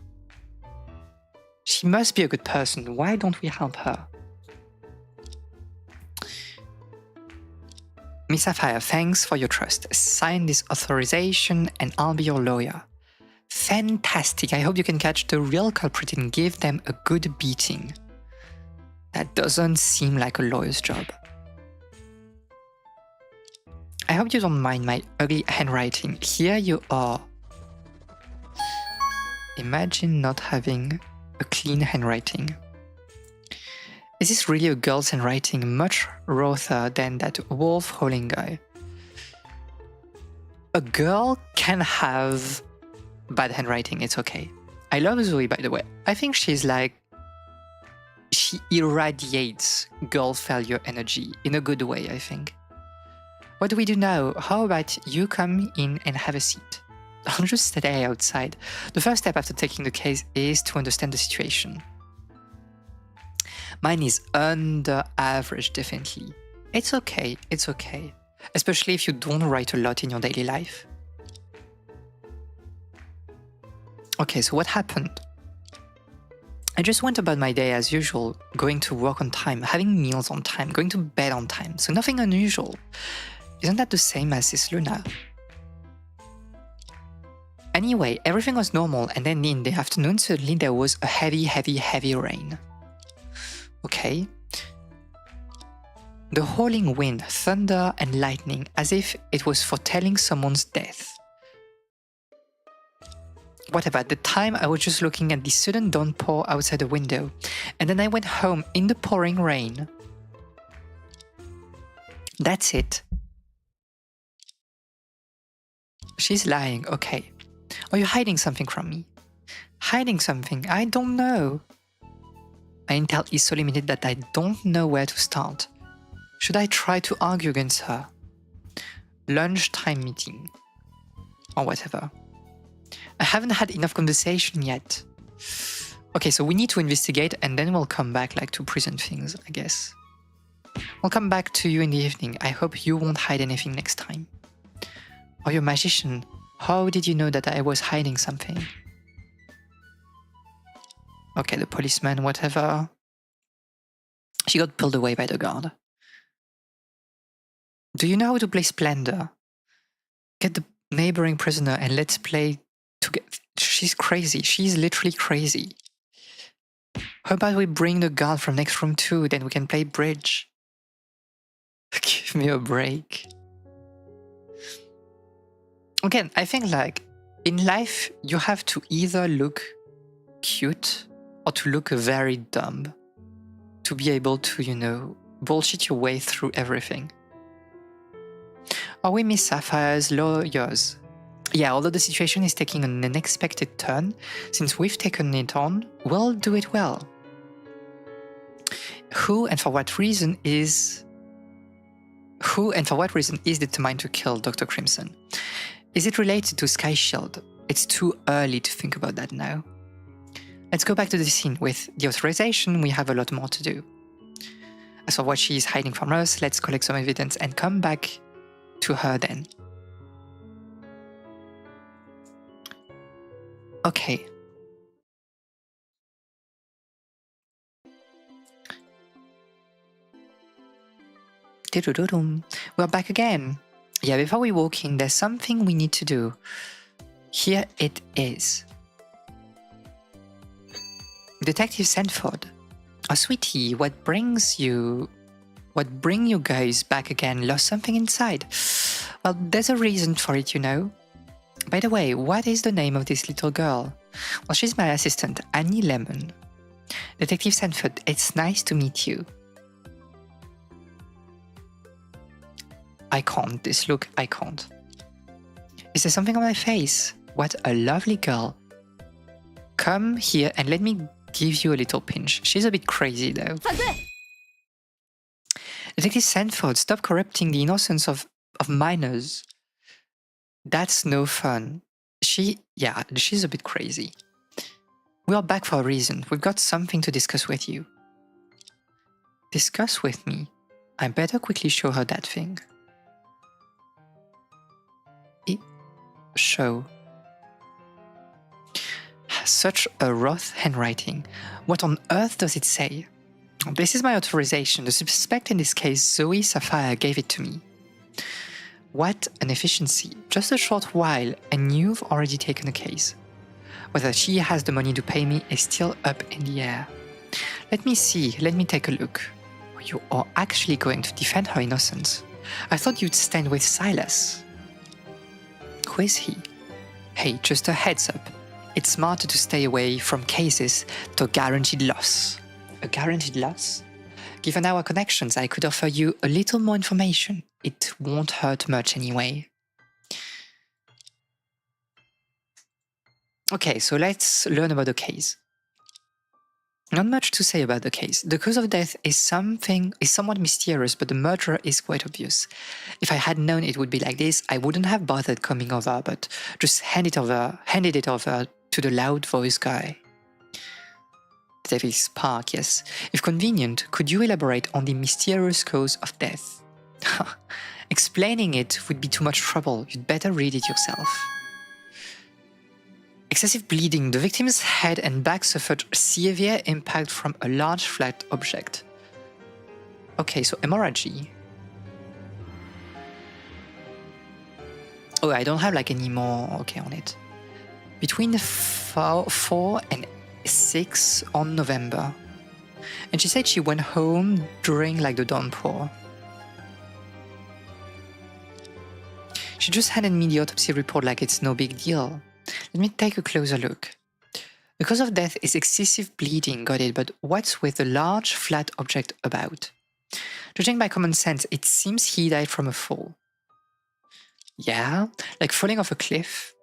She must be a good person. Why don't we help her? Miss Sapphire, thanks for your trust. Sign this authorization and I'll be your lawyer. Fantastic. I hope you can catch the real culprit and give them a good beating. That doesn't seem like a lawyer's job. I hope you don't mind my ugly handwriting. Here you are. Imagine not having a clean handwriting. Is this really a girl's handwriting? Much rougher than that wolf howling guy. A girl can have bad handwriting, it's okay. I love Zoe, by the way. I think she's like... She irradiates girl failure energy in a good way, I think. What do we do now? How about you come in and have a seat? I'll just stay outside. The first step after taking the case is to understand the situation. Mine is under average, definitely. It's okay, it's okay. Especially if you don't write a lot in your daily life. Okay, so what happened? I just went about my day as usual, going to work on time, having meals on time, going to bed on time, so nothing unusual. Isn't that the same as this Luna? Anyway, everything was normal, and then in the afternoon suddenly there was a heavy rain. Okay. The howling wind, thunder and lightning, as if it was foretelling someone's death. Whatever, at the time I was just looking at the sudden downpour outside the window, and then I went home in the pouring rain. That's it. She's lying, okay. Are you hiding something from me? Hiding something? I don't know. My intel is so limited that I don't know where to start. Should I try to argue against her? Lunchtime meeting. Or whatever. I haven't had enough conversation yet. Okay, so we need to investigate and then we'll come back like to present things, I guess. I'll come back to you in the evening. I hope you won't hide anything next time. Are you a magician? How did you know that I was hiding something? Okay, the policeman, whatever. She got pulled away by the guard. Do you know how to play Splendor? Get the neighboring prisoner and let's play together. She's crazy. She's literally crazy. How about we bring the guard from next room too, then we can play bridge. Give me a break. Again, I think like in life you have to either look cute or to look very dumb to be able to, you know, bullshit your way through everything. Are we Miss Sapphire's lawyers? Yeah, although the situation is taking an unexpected turn, since we've taken it on, we'll do it well. Who and for what reason is determined to kill Dr. Crimson? Is it related to Sky Shield? It's too early to think about that now. Let's go back to the scene. With the authorization, we have a lot more to do. As for what she is hiding from us, let's collect some evidence and come back to her then. Okay. We're back again. Yeah, before we walk in, there's something we need to do. Here it is. Detective Sanford. Oh, sweetie, what bring you guys back again? Lost something inside? Well, there's a reason for it, you know. By the way, what is the name of this little girl? Well, she's my assistant, Annie Lemon. Detective Sanford, it's nice to meet you. I can't. This look, I can't. Is there something on my face? What a lovely girl. Come here and let me give you a little pinch. She's a bit crazy though. Detective Sanford, stop corrupting the innocence of minors. That's no fun. She's a bit crazy. We are back for a reason. We've got something to discuss with you. Discuss with me? I better quickly show her that thing. Show. Such a rough handwriting. What on earth does it say? This is my authorization. The suspect in this case, Zoe Sapphire, gave it to me. What an efficiency. Just a short while and you've already taken a case. Whether she has the money to pay me is still up in the air. Let me see, let me take a look. You are actually going to defend her innocence. I thought you'd stand with Silas. Who is he? Hey, just a heads up. It's smarter to stay away from cases to a guaranteed loss. A guaranteed loss? Given our connections, I could offer you a little more information. It won't hurt much anyway. Okay, so let's learn about the case. Not much to say about the case. The cause of death is somewhat mysterious, but the murderer is quite obvious. If I had known it would be like this, I wouldn't have bothered coming over, but just handed it over to the loud voice guy. Davis Park, yes. If convenient, could you elaborate on the mysterious cause of death? Explaining it would be too much trouble. You'd better read it yourself. Excessive bleeding. The victim's head and back suffered severe impact from a large flat object. Okay, so hemorrhage. Oh, I don't have like any more okay on it. Between 4 and 6 on November. And she said she went home during like the downpour. She just handed me the autopsy report like it's no big deal. Let me take a closer look. The cause of death is excessive bleeding, got it, but what's with the large flat object about? Judging by common sense, it seems he died from a fall. Yeah, like falling off a cliff.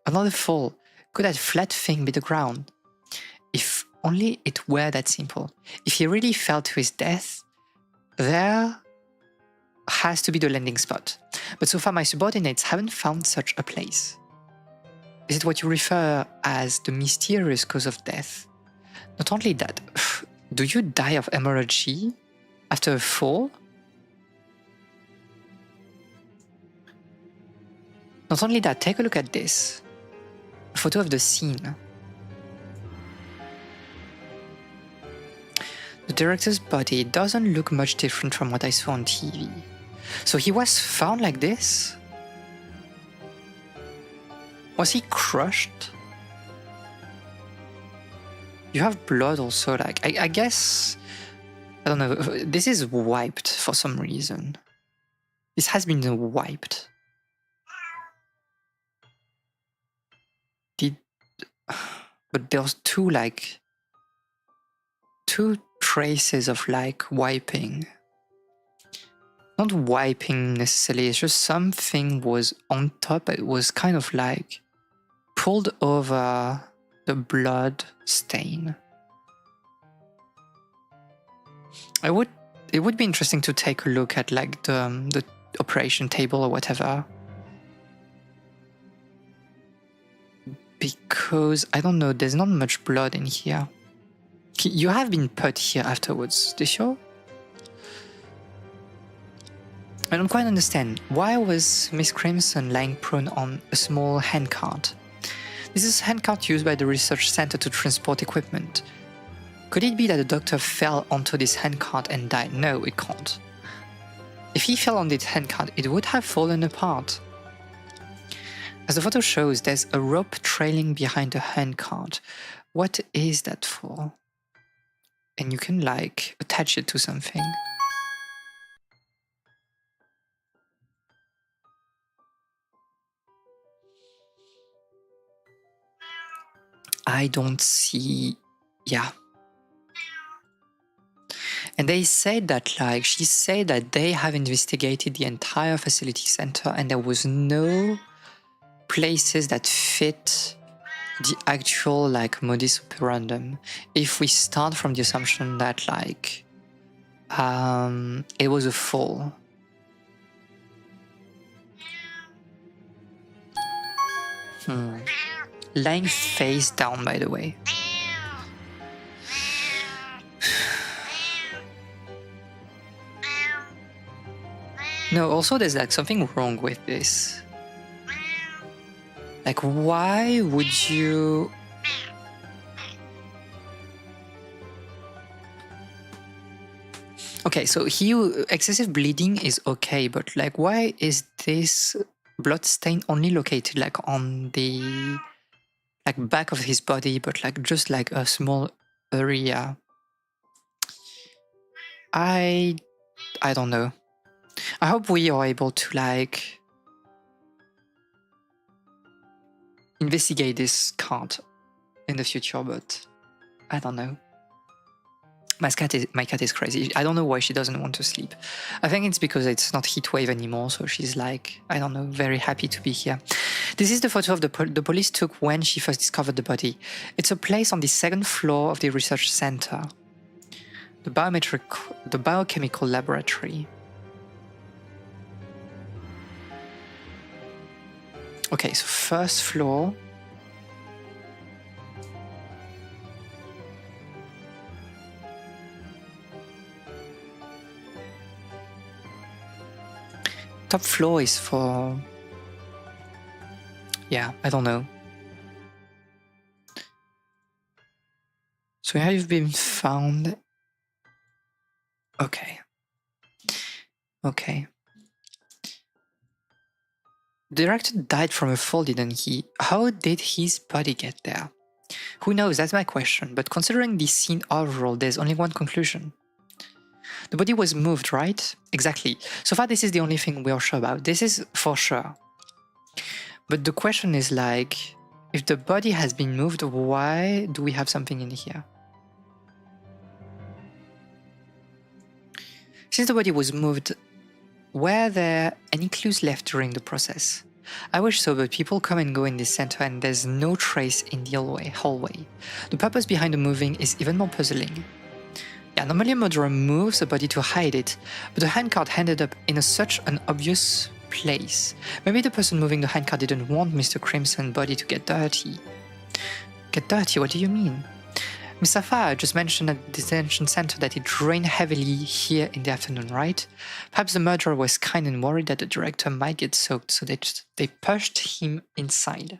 Another fall. Could that flat thing be the ground? If only it were that simple. If he really fell to his death, there has to be the landing spot. But so far my subordinates haven't found such a place. Is it what you refer as the mysterious cause of death? Not only that, do you die of hemorrhage after a fall? Not only that, take a look at this. A photo of the scene. The director's body doesn't look much different from what I saw on TV. So he was found like this? Was he crushed? You have blood also, like, I guess, I don't know, this is wiped for some reason. This has been wiped. But there's two traces of like wiping. Not wiping necessarily, it's just something was on top, it was kind of like pulled over the blood stain. It would be interesting to take a look at like the operation table or whatever. Because, I don't know, there's not much blood in here. You have been put here afterwards, did you? I don't quite understand. Why was Miss Crimson lying prone on a small handcart? This is a handcart used by the research center to transport equipment. Could it be that the doctor fell onto this handcart and died? No, it can't. If he fell on this handcart, it would have fallen apart. As the photo shows, there's a rope trailing behind the handcart. What is that for? And you can like attach it to something. I don't see... yeah. And they said that like, she said that they have investigated the entire facility center and there was no places that fit the actual like modus operandi. If we start from the assumption that like it was a fall. Lying face down, by the way. No, also there's like something wrong with this. Like, why would you... Okay, so excessive bleeding is okay, but like, why is this blood stain only located like on the back of his body, but like just like a small area? I don't know. I hope we are able to like investigate this card in the future, but I don't know. My cat is crazy. I don't know why she doesn't want to sleep. I think it's because it's not heat wave anymore, so she's like, I don't know, very happy to be here. This is the photo of the police took when she first discovered the body. It's a place on the second floor of the research center, the biochemical laboratory. Okay, so first floor. Top floor is for... Yeah, I don't know. So here you've been found. Okay. Okay. The director died from a fall, didn't he? How did his body get there? Who knows, that's my question, but considering the scene overall, there's only one conclusion. The body was moved, right? Exactly. So far, this is the only thing we are sure about. This is for sure. But the question is like, if the body has been moved, why do we have something in here? Since the body was moved, were there any clues left during the process? I wish so, but people come and go in this center and there's no trace in the hallway. The purpose behind the moving is even more puzzling. Yeah, normally a murderer moves a body to hide it, but the handcart ended up in such an obvious place. Maybe the person moving the handcart didn't want Mr. Crimson's body to get dirty. Get dirty? What do you mean? Miss Sapphire just mentioned at the detention center that it rained heavily here in the afternoon, right? Perhaps the murderer was kind and worried that the director might get soaked, so they pushed him inside.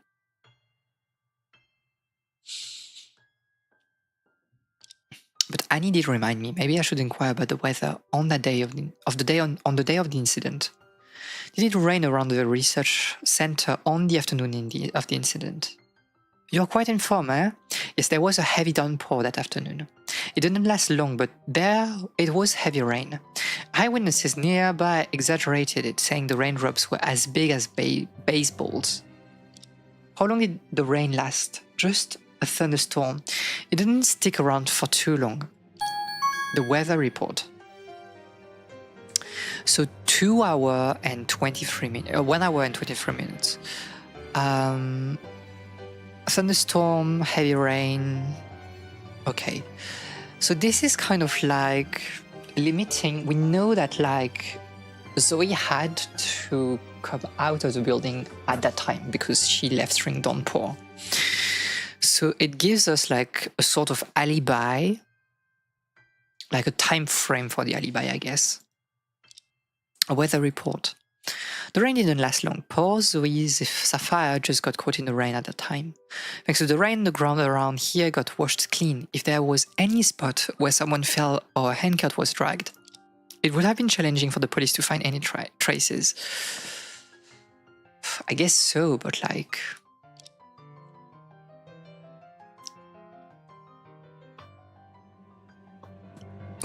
But Annie did remind me, maybe I should inquire about the weather on that day on the day of the incident. Did it rain around the research center on the afternoon of the incident? You're quite informed, eh? Yes, there was a heavy downpour that afternoon. It didn't last long, but it was heavy rain. Eyewitnesses nearby exaggerated it, saying the raindrops were as big as baseballs. How long did the rain last? Just a thunderstorm. It didn't stick around for too long. The weather report. So 2 hours and 23 minutes. 1 hour and 23 minutes. Thunderstorm, heavy rain. Okay. So this is kind of like limiting. We know that like Zoe had to come out of the building at that time because she left during downpour. So it gives us like a sort of alibi, like a time frame for the alibi, I guess. A weather report. The rain didn't last long. Poor Zoe's Sapphire just got caught in the rain at that time. Thanks to the rain, the ground around here got washed clean. If there was any spot where someone fell or a handcart was dragged, it would have been challenging for the police to find any traces. I guess so, but like...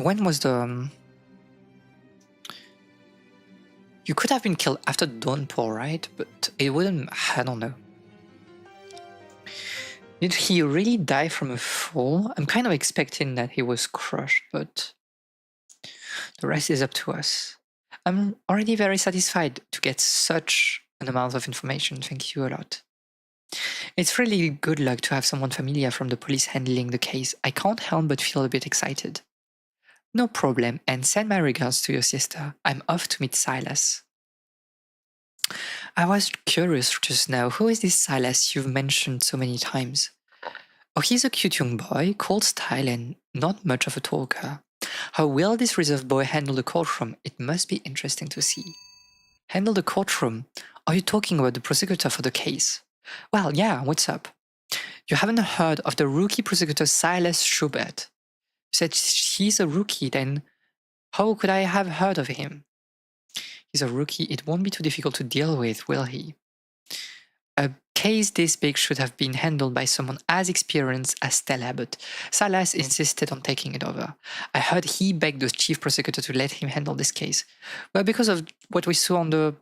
When was the... You could have been killed after downpour, right? But it wouldn't... I don't know. Did he really die from a fall? I'm kind of expecting that he was crushed, but... The rest is up to us. I'm already very satisfied to get such an amount of information. Thank you a lot. It's really good luck to have someone familiar from the police handling the case. I can't help but feel a bit excited. No problem, and send my regards to your sister. I'm off to meet Silas. I was curious just now, who is this Silas you've mentioned so many times? Oh, he's a cute young boy, cool style and not much of a talker. How will this reserved boy handle the courtroom? It must be interesting to see. Handle the courtroom. Are you talking about the prosecutor for the case? Well, yeah, what's up? You haven't heard of the rookie prosecutor Silas Schubert. You said he's a rookie, then how could I have heard of him? He's a rookie, it won't be too difficult to deal with, will he? A case this big should have been handled by someone as experienced as Stella, but Silas insisted on taking it over. I heard he begged the chief prosecutor to let him handle this case. Well, because of what we saw on the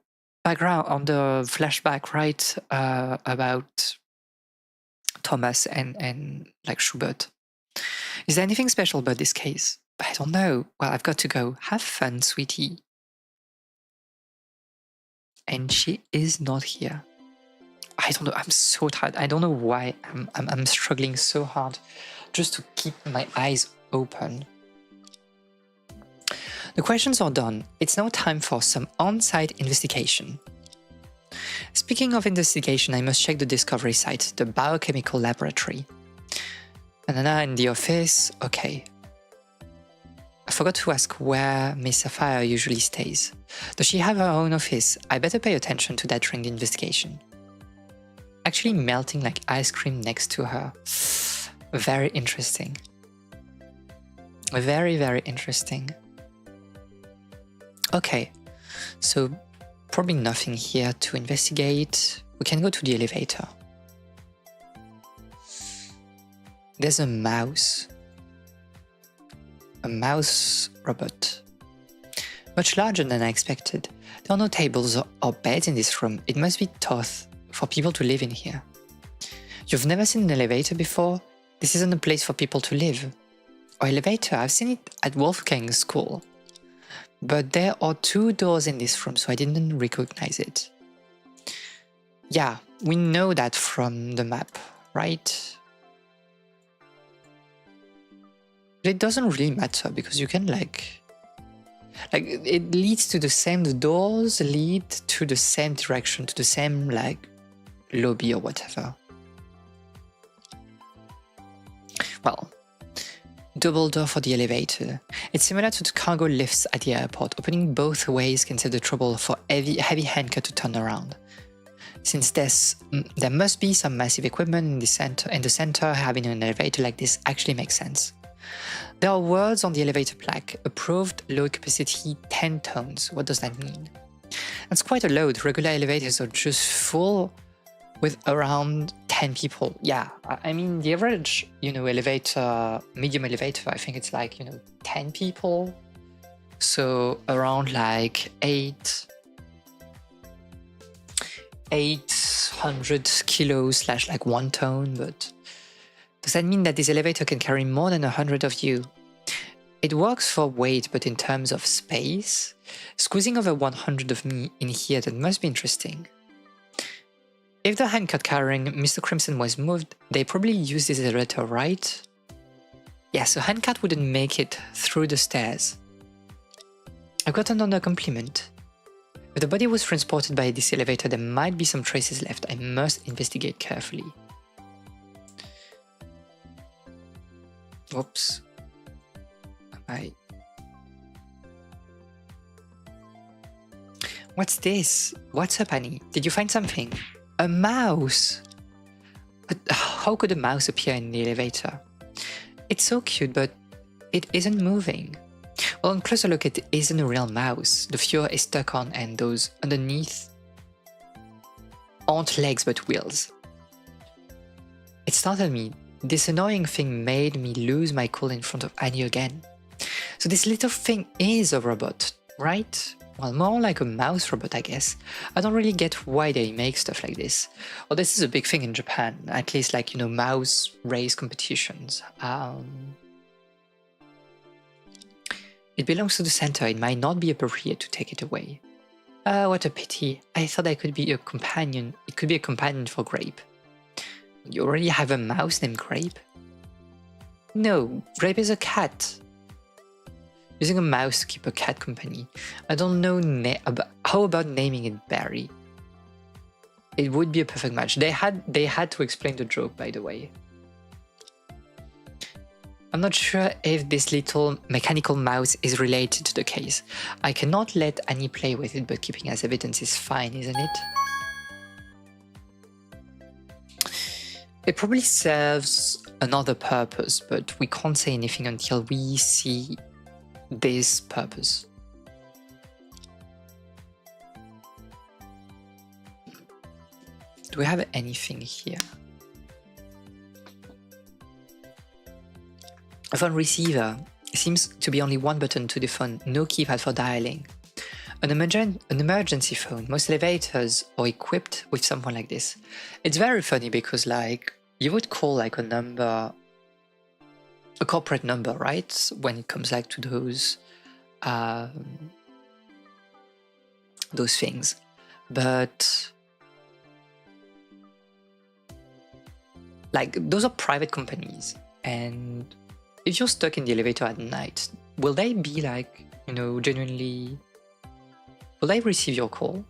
background, on the flashback, right, about Thomas and like Schubert. Is there anything special about this case? I don't know. Well, I've got to go. Have fun, sweetie. And she is not here. I don't know. I'm so tired. I don't know why I'm struggling so hard just to keep my eyes open. The questions are done. It's now time for some on-site investigation. Speaking of investigation, I must check the discovery site, the biochemical laboratory. Banana in the office. Okay. I forgot to ask where Miss Sapphire usually stays. Does she have her own office? I better pay attention to that during the investigation. Actually melting like ice cream next to her. Very interesting. Very, very interesting. Okay, so probably nothing here to investigate. We can go to the elevator. There's a mouse. A mouse robot. Much larger than I expected. There are no tables or beds in this room. It must be tough for people to live in here. You've never seen an elevator before? This isn't a place for people to live. Or elevator, I've seen it at Wolfgang's school. But there are 2 doors in this room, so I didn't recognize it. Yeah, we know that from the map, right? But it doesn't really matter because you can like it leads to the same, the doors lead to the same direction, to the same like lobby or whatever. Well, double door for the elevator. It's similar to the cargo lifts at the airport. Opening both ways can save the trouble for heavy handcut to turn around. Since there must be some massive equipment in the center, having an elevator like this actually makes sense. There are words on the elevator plaque. Approved load capacity 10 tons. What does that mean? That's quite a load. Regular elevators are just full with around 10 people. Yeah, I mean the average, elevator, medium elevator, I think it's like, 10 people. So around like 800 kilos / like 1 ton, but does that mean that this elevator can carry more than 100 of you? It works for weight, but in terms of space, squeezing over 100 of me in here, that must be interesting. If the handcart carrying Mr. Crimson was moved, they probably used this elevator, right? Yeah, so handcart wouldn't make it through the stairs. I've got another compliment. If the body was transported by this elevator, there might be some traces left. I must investigate carefully. Oops. What's this? What's up, Annie? Did you find something? A mouse! But how could a mouse appear in the elevator? It's so cute, but it isn't moving. Well, on closer look, it isn't a real mouse. The fur is stuck on, and those underneath aren't legs but wheels. It startled me. This annoying thing made me lose my cool in front of Annie again. So this little thing is a robot, right? Well, more like a mouse robot, I guess. I don't really get why they make stuff like this. Well, this is a big thing in Japan, at least like, mouse race competitions. It belongs to the center, it might not be appropriate to take it away. What a pity. I thought I could be a companion. It could be a companion for Grape. You already have a mouse named Grape? No, Grape is a cat. Using a mouse to keep a cat company. I don't know how about naming it Barry? It would be a perfect match. They had to explain the joke, by the way. I'm not sure if this little mechanical mouse is related to the case. I cannot let Annie play with it, but keeping as evidence is fine, isn't it? It probably serves another purpose, but we can't say anything until we see this purpose. Do we have anything here? A phone receiver. Seems to be only one button to the phone, no keypad for dialing. An emergency phone. Most elevators are equipped with something like this. It's very funny because like you would call like a number, a corporate number, right? When it comes like to those things, but like those are private companies, and if you're stuck in the elevator at night, will they be like, you know, genuinely, will they receive your call?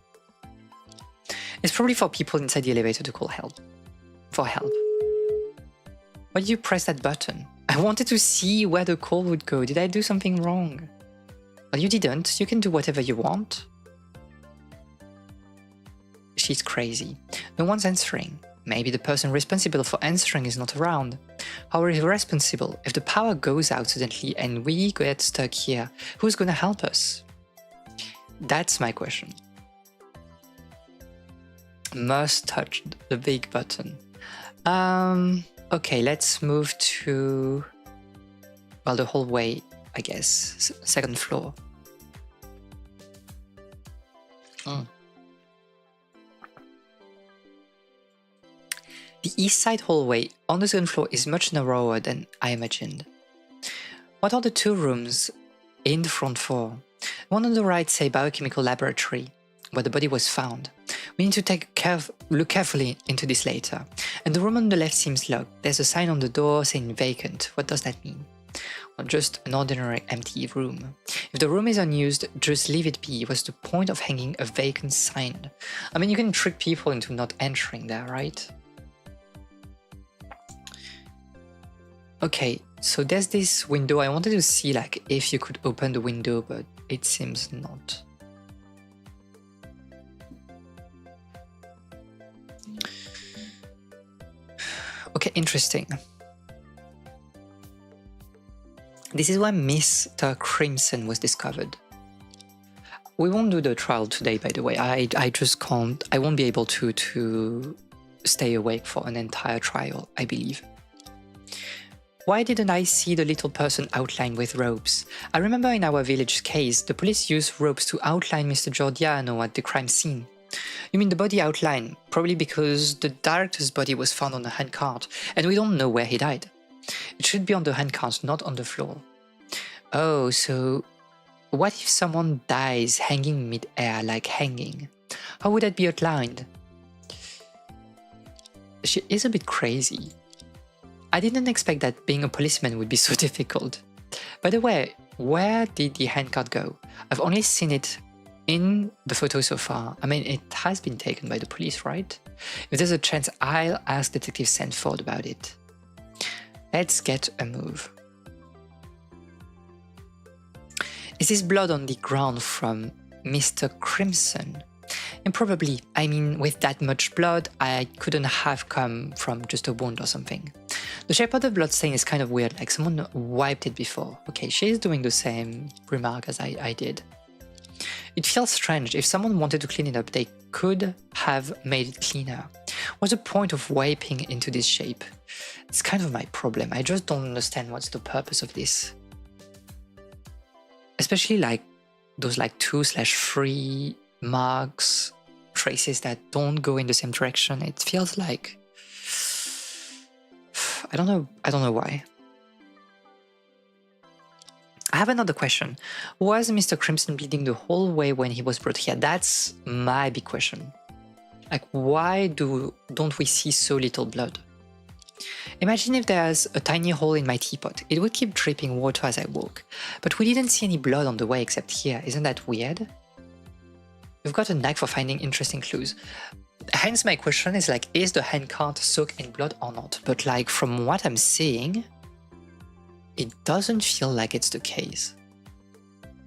It's probably for people inside the elevator to call help, for help. Why did you press that button? I wanted to see where the call would go. Did I do something wrong? Well, you didn't. You can do whatever you want. She's crazy. No one's answering. Maybe the person responsible for answering is not around. How irresponsible. If the power goes out suddenly and we get stuck here, who's gonna help us? That's my question. Must touch the big button. Okay, let's move to, well, the hallway, I guess. Second floor. The east side hallway on the second floor is much narrower than I imagined. What are the two rooms in the front floor? One on the right say biochemical laboratory, where the body was found. We need to look carefully into this later. And the room on the left seems locked. There's a sign on the door saying vacant. What does that mean? Well, just an ordinary empty room. If the room is unused, just leave it be. What's the point of hanging a vacant sign? I mean, you can trick people into not entering there, right? Okay, so there's this window. I wanted to see like if you could open the window, but it seems not. Okay, interesting. This is where Mr. Crimson was discovered. We won't do the trial today, by the way. I just can't. I won't be able to stay awake for an entire trial, I believe. Why didn't I see the little person outlined with ropes? I remember in our village case, the police used ropes to outline Mr. Giordano at the crime scene. You mean the body outline? Probably because the director's body was found on a handcart, and we don't know where he died. It should be on the handcart, not on the floor. Oh, so what if someone dies hanging mid-air, like hanging? How would that be outlined? She is a bit crazy. I didn't expect that being a policeman would be so difficult. By the way, where did the handcart go? I've only seen it in the photo so far. I mean, it has been taken by the police, right? If there's a chance, I'll ask Detective Sanford about it. Let's get a move. Is this blood on the ground from Mr. Crimson? And probably, I mean, with that much blood, I couldn't have come from just a wound or something. The shape of the blood stain is kind of weird, like someone wiped it before. Okay, she's doing the same remark as I did. It feels strange. If someone wanted to clean it up, they could have made it cleaner. What's the point of wiping into this shape? It's kind of my problem. I just don't understand what's the purpose of this. Especially like those like 2/3 marks, traces that don't go in the same direction. It feels like, I don't know why. I have another question. Was Mr. Crimson bleeding the whole way when he was brought here? That's my big question. Like, why don't we see so little blood? Imagine if there's a tiny hole in my teapot. It would keep dripping water as I walk. But we didn't see any blood on the way except here. Isn't that weird? We've got a knack for finding interesting clues. Hence my question is like, is the handcart soaked in blood or not? But like, from what I'm seeing, it doesn't feel like it's the case.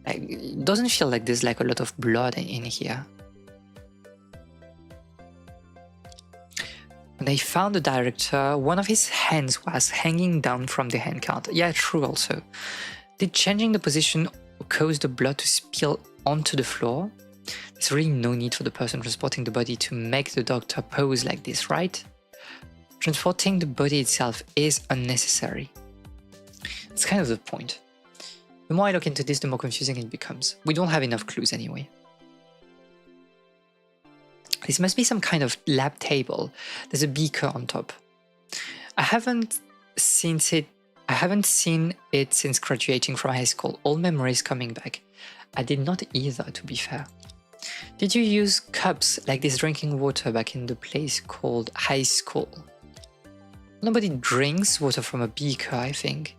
Like, it doesn't feel like there's like a lot of blood in here. When they found the director, one of his hands was hanging down from the handcart. Yeah, true also. Did changing the position cause the blood to spill onto the floor? There's really no need for the person transporting the body to make the doctor pose like this, right? Transporting the body itself is unnecessary. That's kind of the point. The more I look into this, the more confusing it becomes. We don't have enough clues anyway. This must be some kind of lab table. There's a beaker on top. I haven't seen it since graduating from high school. All memories coming back. I did not either, to be fair. Did you use cups like this drinking water back in the place called high school? Nobody drinks water from a beaker, I think.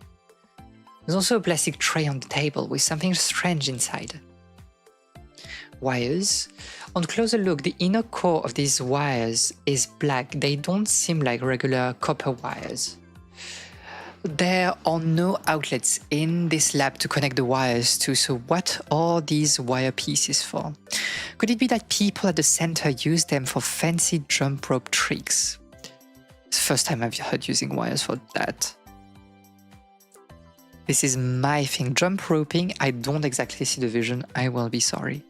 There's also a plastic tray on the table with something strange inside. Wires. On closer look, the inner core of these wires is black. They don't seem like regular copper wires. There are no outlets in this lab to connect the wires to, so what are these wire pieces for? Could it be that people at the center use them for fancy jump rope tricks? It's the first time I've heard using wires for that. This is my thing. Jump roping, I don't exactly see the vision, I will be sorry.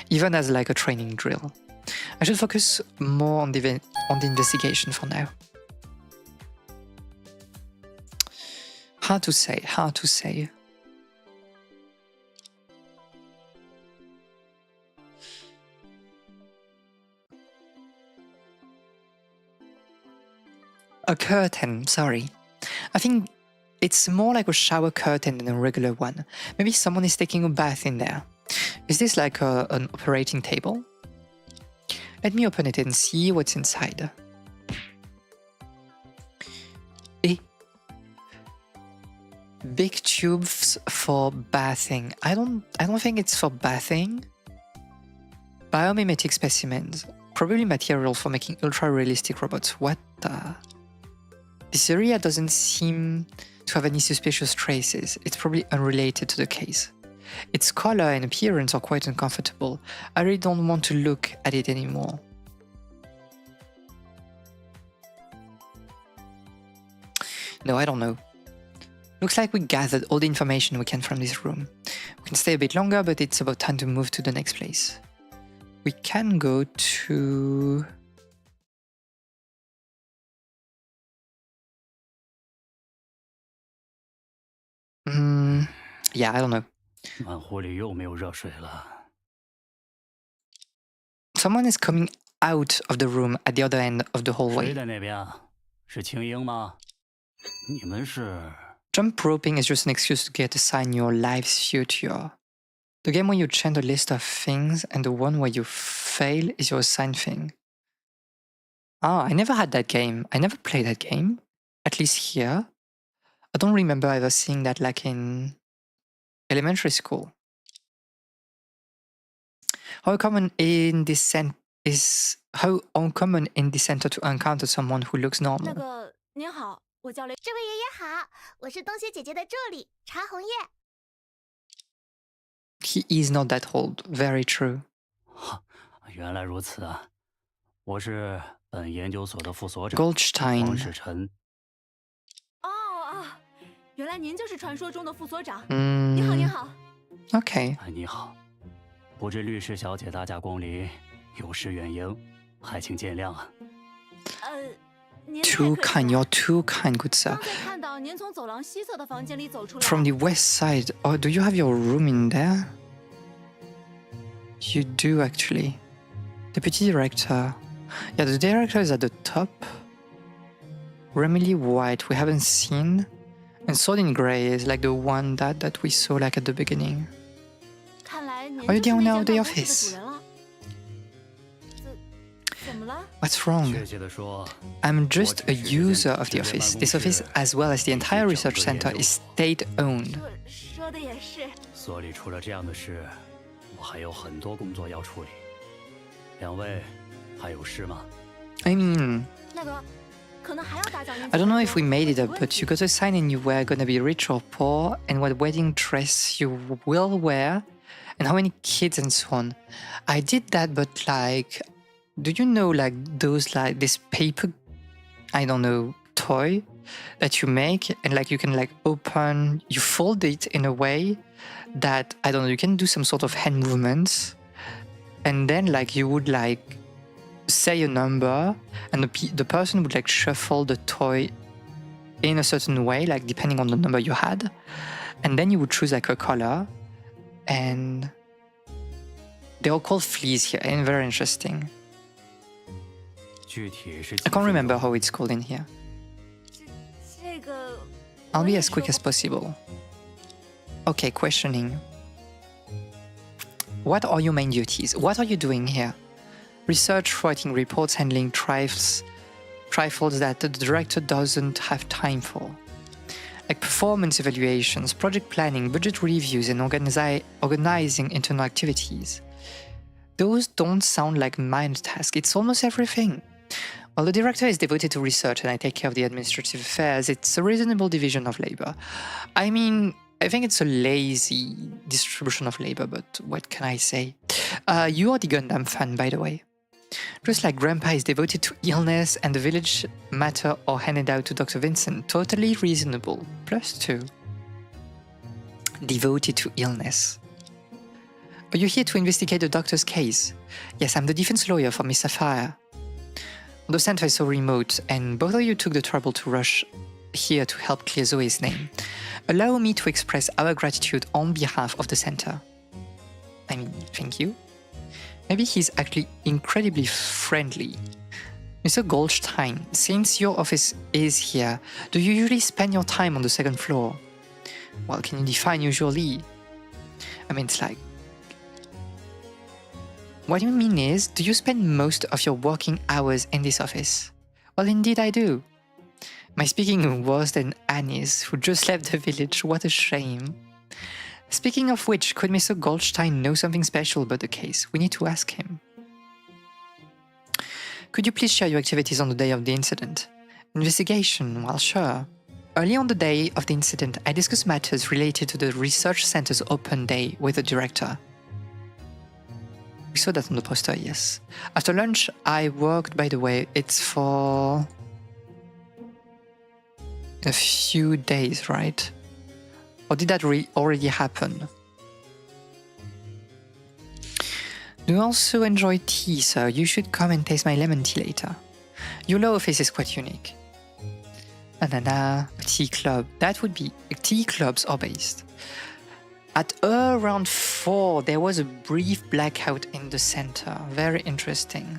Even as like a training drill. I should focus more on the investigation for now. Hard to say, hard to say. A curtain, sorry. I think it's more like a shower curtain than a regular one. Maybe someone is taking a bath in there. Is this like an operating table? Let me open it and see what's inside. Big tubes for bathing. I don't think it's for bathing. Biomimetic specimens. Probably material for making ultra-realistic robots. What the? This area doesn't seem to have any suspicious traces. It's probably unrelated to the case. Its color and appearance are quite uncomfortable. I really don't want to look at it anymore. No, I don't know. Looks like we gathered all the information we can from this room. We can stay a bit longer, but it's about time to move to the next place. We can go to... yeah, I don't know. Someone is coming out of the room at the other end of the hallway. Jump roping is just an excuse to get assigned your life's future. The game where you chant a list of things and the one where you fail is your assigned thing. Ah, I never had that game. I never played that game. At least here. I don't remember ever seeing that like in elementary school. How uncommon in this center to encounter someone who looks normal? 您好，我叫雷。这位爷爷好，我是东学姐姐的助理查红叶。 He is not that old. Very true. 原来如此啊！我是本研究所的副所长 Goldstein 黄世臣。原来您就是传说中的副所长。嗯，您好，您好。Okay. 你好，不知律师小姐大驾光临，有失远迎，还请见谅啊。Too kind, you're too kind, good sir. 刚才看到您从走廊西侧的房间里走出来。 From the west side. Oh, do you have your room in there? You do actually. Deputy director. Yeah, the director is at the top. Remily White, we haven't seen. And Sword in Grey is like the one that we saw like at the beginning. 看来您 Are you 就是 down 那 now 间 the 办公室的 office? 主人了。怎么了？ What's wrong? 确切的说， I'm just a user of the office. This office, as well as the entire research center, is state-owned. 说的也是。所里出了这样的事，我还有很多工作要处理。两位还有事吗？ I mean, 那个，可能 I don't know if we made it up, but you got a sign and you were gonna be rich or poor, and what wedding dress you will wear, and how many kids and so on. I did that, but like, do you know like those like this paper, I don't know, toy that you make and like you can like open, you fold it in a way that, I don't know, you can do some sort of hand movements, and then like you would like say a number and the person would like shuffle the toy in a certain way, like depending on the number you had, and then you would choose like a color, and they're all called fleas here, and very interesting. I can't remember how it's called in here. I'll be as quick as possible. Okay, questioning. What are your main duties? What are you doing here? Research, writing reports, handling trifles that the director doesn't have time for. Like performance evaluations, project planning, budget reviews, and organizing internal activities. Those don't sound like minor tasks, it's almost everything. While the director is devoted to research and I take care of the administrative affairs, it's a reasonable division of labor. I mean, I think it's a lazy distribution of labor, but what can I say? You are the Gundam fan, by the way. Just like Grandpa is devoted to illness and the village matter are handed out to Dr. Vincent, totally reasonable. +2. Devoted to illness. Are you here to investigate the doctor's case? Yes, I'm the defense lawyer for Miss Sapphire. The center is so remote, and both of you took the trouble to rush here to help clear Zoe's name. Allow me to express our gratitude on behalf of the center. I mean, thank you. Maybe he's actually incredibly friendly. Mr. Goldstein, since your office is here, do you usually spend your time on the second floor? Well, can you define usually? I mean, it's like... What you mean is, do you spend most of your working hours in this office? Well, indeed I do. Am I speaking worse than Annie's, who just left the village? What a shame. Speaking of which, could Mr. Goldstein know something special about the case? We need to ask him. Could you please share your activities on the day of the incident? Investigation, well, sure. Early on the day of the incident, I discussed matters related to the research center's open day with the director. We saw that on the poster, yes. After lunch, I worked, by the way, it's for... a few days, right? Or did that already happen? Do you also enjoy tea, sir? You should come and taste my lemon tea later. Your law office is quite unique. A tea club. That would be... Tea clubs are based. At around 4, there was a brief blackout in the center. Very interesting.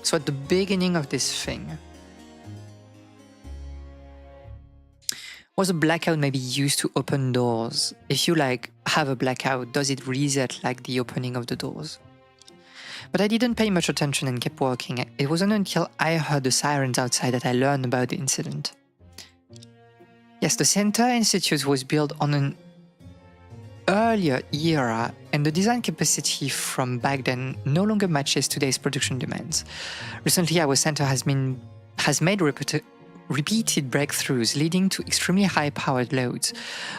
So at the beginning of this thing, was a blackout maybe used to open doors? If you like have a blackout, does it reset like the opening of the doors? But I didn't pay much attention and kept working. It wasn't until I heard the sirens outside that I learned about the incident. Yes, the Center Institute was built on an earlier era, and the design capacity from back then no longer matches today's production demands. Recently, our center has made repeated breakthroughs leading to extremely high-powered loads.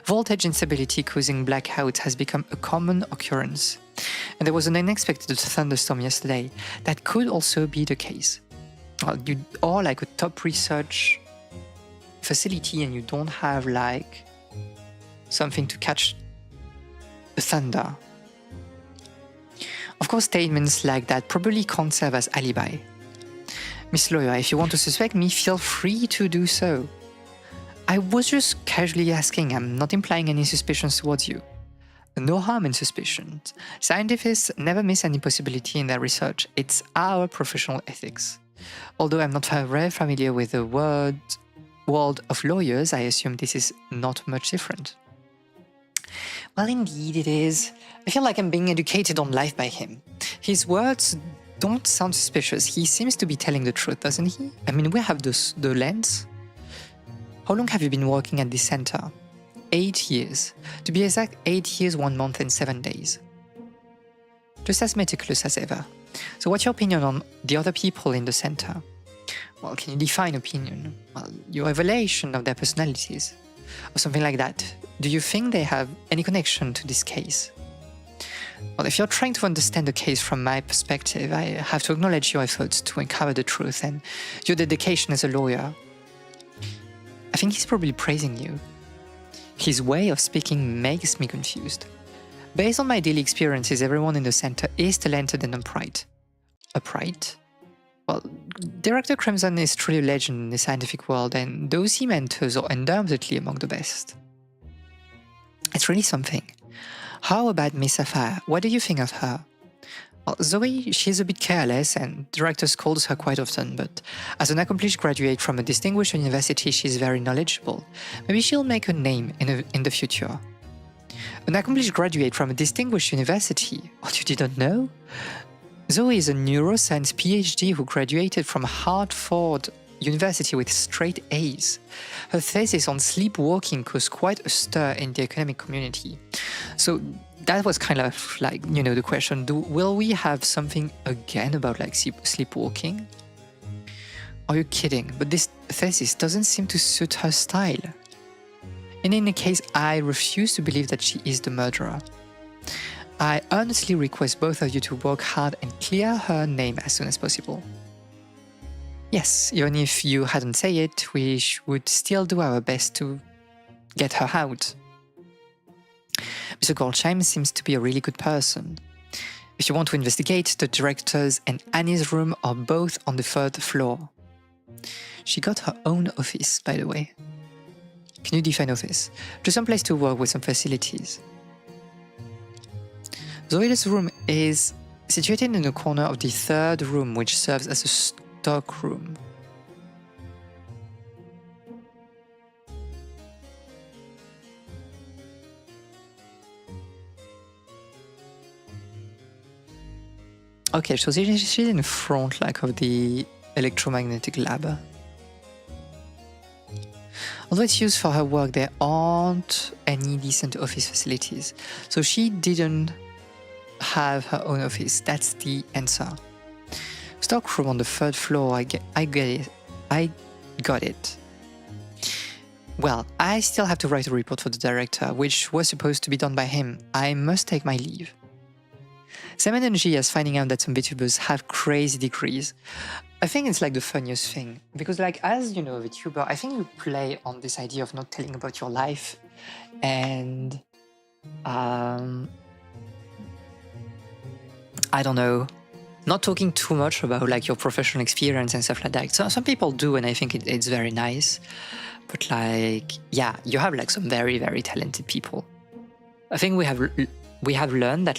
Voltage instability causing blackouts has become a common occurrence. And there was an unexpected thunderstorm yesterday. That could also be the case. Well, you are like a top research facility and you don't have like something to catch the thunder. Of course, statements like that probably can't serve as alibi. Miss Lawyer, if you want to suspect me, feel free to do so. I was just casually asking, I'm not implying any suspicions towards you. No harm in suspicions. Scientists never miss any possibility in their research. It's our professional ethics. Although I'm not very familiar with the world of lawyers, I assume this is not much different. Well, indeed it is. I feel like I'm being educated on life by him. His words don't sound suspicious. He seems to be telling the truth, doesn't he? I mean, we have the lens. How long have you been working at this center? 8 years. To be exact, 8 years, 1 month and 7 days. Just as meticulous as ever. So what's your opinion on the other people in the center? Well, can you define opinion? Well, your evaluation of their personalities, or something like that. Do you think they have any connection to this case? Well, if you're trying to understand the case from my perspective, I have to acknowledge your efforts to uncover the truth and your dedication as a lawyer. I think he's probably praising you. His way of speaking makes me confused. Based on my daily experiences, everyone in the center is talented and upright. Upright? Well, Director Crimson is truly a legend in the scientific world, and those he mentors are undoubtedly among the best. It's really something. How about Miss Sapphire? What do you think of her? Well, Zoe, she's a bit careless, and Director scolds her quite often, but as an accomplished graduate from a distinguished university, she's very knowledgeable. Maybe she'll make a name in the future. An accomplished graduate from a distinguished university? What, you didn't know? Zoe is a neuroscience PhD who graduated from Hartford University with straight A's. Her thesis on sleepwalking caused quite a stir in the academic community. So that was kind of like, the question, will we have something again about like sleepwalking? Are you kidding? But this thesis doesn't seem to suit her style. In any case, I refuse to believe that she is the murderer. I earnestly request both of you to work hard and clear her name as soon as possible. Yes, even if you hadn't said it, we would still do our best to get her out. Mr. Goldstein seems to be a really good person. If you want to investigate, the director's and Annie's room are both on the 3rd floor. She got her own office, by the way. Can you define office? Just some place to work with some facilities. Zoe's room is situated in the corner of the 3rd room, which serves as a stock room. Okay, so she's in front like of the electromagnetic lab. Although it's used for her work, there aren't any decent office facilities. So she didn't have her own office. That's the answer. Stockroom on the 3rd floor, I get it. I got it. Well, I still have to write a report for the director, which was supposed to be done by him. I must take my leave. Same energy as finding out that some VTubers have crazy degrees. I think it's like the funniest thing, because like as a VTuber, I think you play on this idea of not telling about your life, and I don't know, not talking too much about like your professional experience and stuff like that. So some people do, and I think it's very nice. But like, yeah, you have like some very, very talented people. I think we have learned that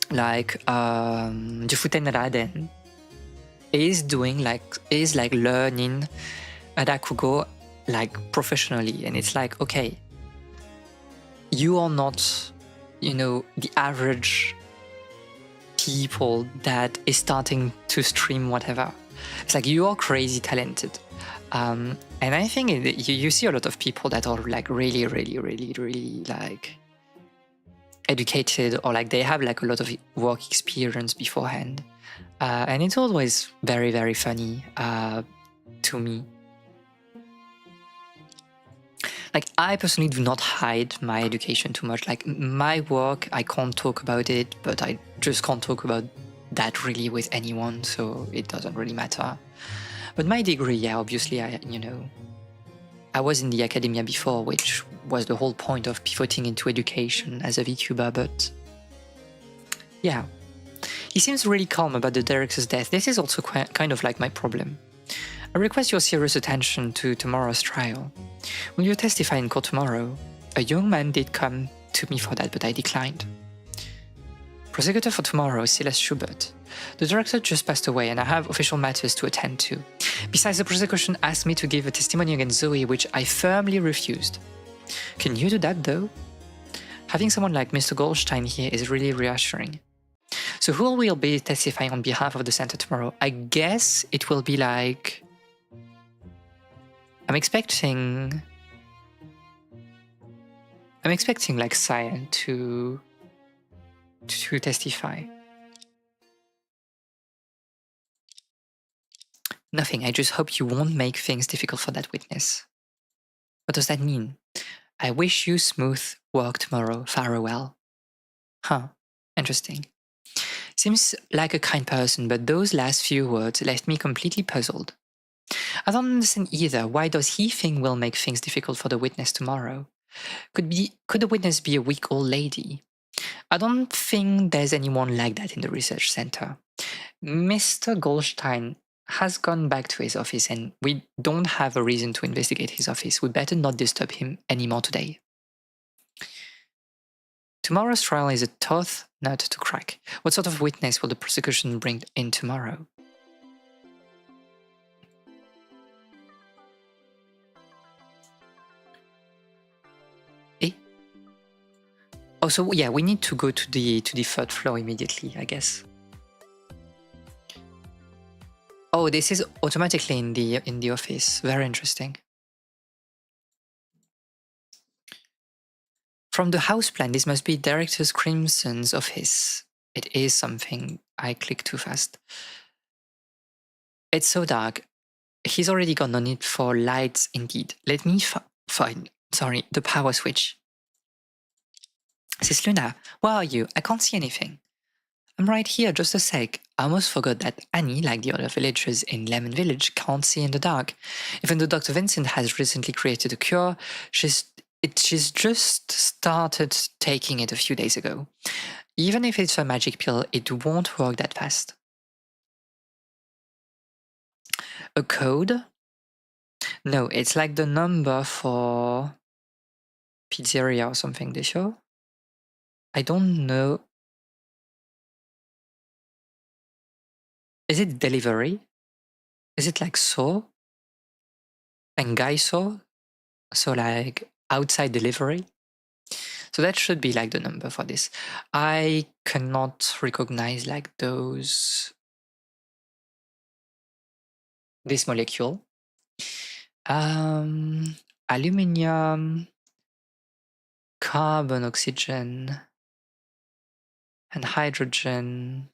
Jufuten Raden is learning Rakugo like professionally, and it's like, okay, you are not, the average people that is starting to stream whatever. It's like you are crazy talented. And I think you see a lot of people that are like really, really, really, really like educated, or like they have like a lot of work experience beforehand. And it's always very, very funny to me. Like, I personally do not hide my education too much. Like, my work, I can't talk about it, but I just can't talk about that really with anyone, so it doesn't really matter. But my degree, yeah, obviously, I was in the academia before, which was the whole point of pivoting into education as a VTuber, but yeah. He seems really calm about the director's death. This is also kind of like my problem. I request your serious attention to tomorrow's trial. Will you testify in court tomorrow? A young man did come to me for that, but I declined. Prosecutor for tomorrow, Silas Schubert. The director just passed away and I have official matters to attend to. Besides, the prosecution asked me to give a testimony against Zoe, which I firmly refused. Can you do that though? Having someone like Mr. Goldstein here is really reassuring. So who will be testifying on behalf of the center tomorrow? I guess it will be like... I'm expecting like Cyan to testify. Nothing. I just hope you won't make things difficult for that witness. What does that mean? I wish you smooth work tomorrow. Farewell. Huh. Interesting. Seems like a kind person, but those last few words left me completely puzzled. I don't understand either. Why does he think we'll make things difficult for the witness tomorrow? Could the witness be a weak old lady? I don't think there's anyone like that in the research center. Mr. Goldstein has gone back to his office and we don't have a reason to investigate his office. We better not disturb him anymore today. Tomorrow's trial is a tough nut to crack. What sort of witness will the prosecution bring in tomorrow? Eh? Oh, so yeah, we need to go to the third floor immediately, I guess. Oh, this is automatically in the office. Very interesting. From the house plan, this must be Director Crimson's office. It is something. I clicked too fast. It's so dark. He's already got no need for lights indeed. Let me find, the power switch. Sis Luna, where are you? I can't see anything. I'm right here, just a sec. I almost forgot that Annie, like the other villagers in Lemon Village, can't see in the dark. Even though Dr. Vincent has recently created a cure, she's just started taking it a few days ago. Even if it's a magic pill, it won't work that fast. A code? No, it's like the number for pizzeria or something, they show? I don't know. Is it delivery? Is it like so? And guy so? So like outside delivery? So that should be like the number for this. I cannot recognize like this molecule. Aluminium, carbon, oxygen, and hydrogen.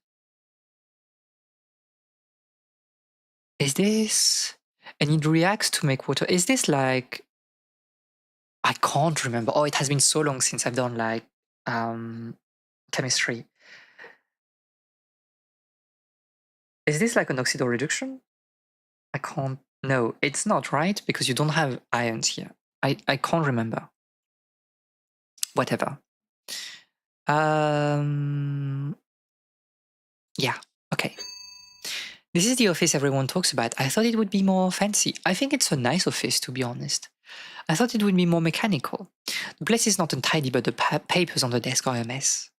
Is this... And it reacts to make water. Is this like... I can't remember. Oh, it has been so long since I've done like chemistry. Is this like an oxidoreduction? I can't... No, it's not, right? Because you don't have ions here. I can't remember. Whatever. Yeah, okay. This is the office everyone talks about. I thought it would be more fancy. I think it's a nice office, to be honest. I thought it would be more mechanical. The place is not untidy, but the papers on the desk are a mess.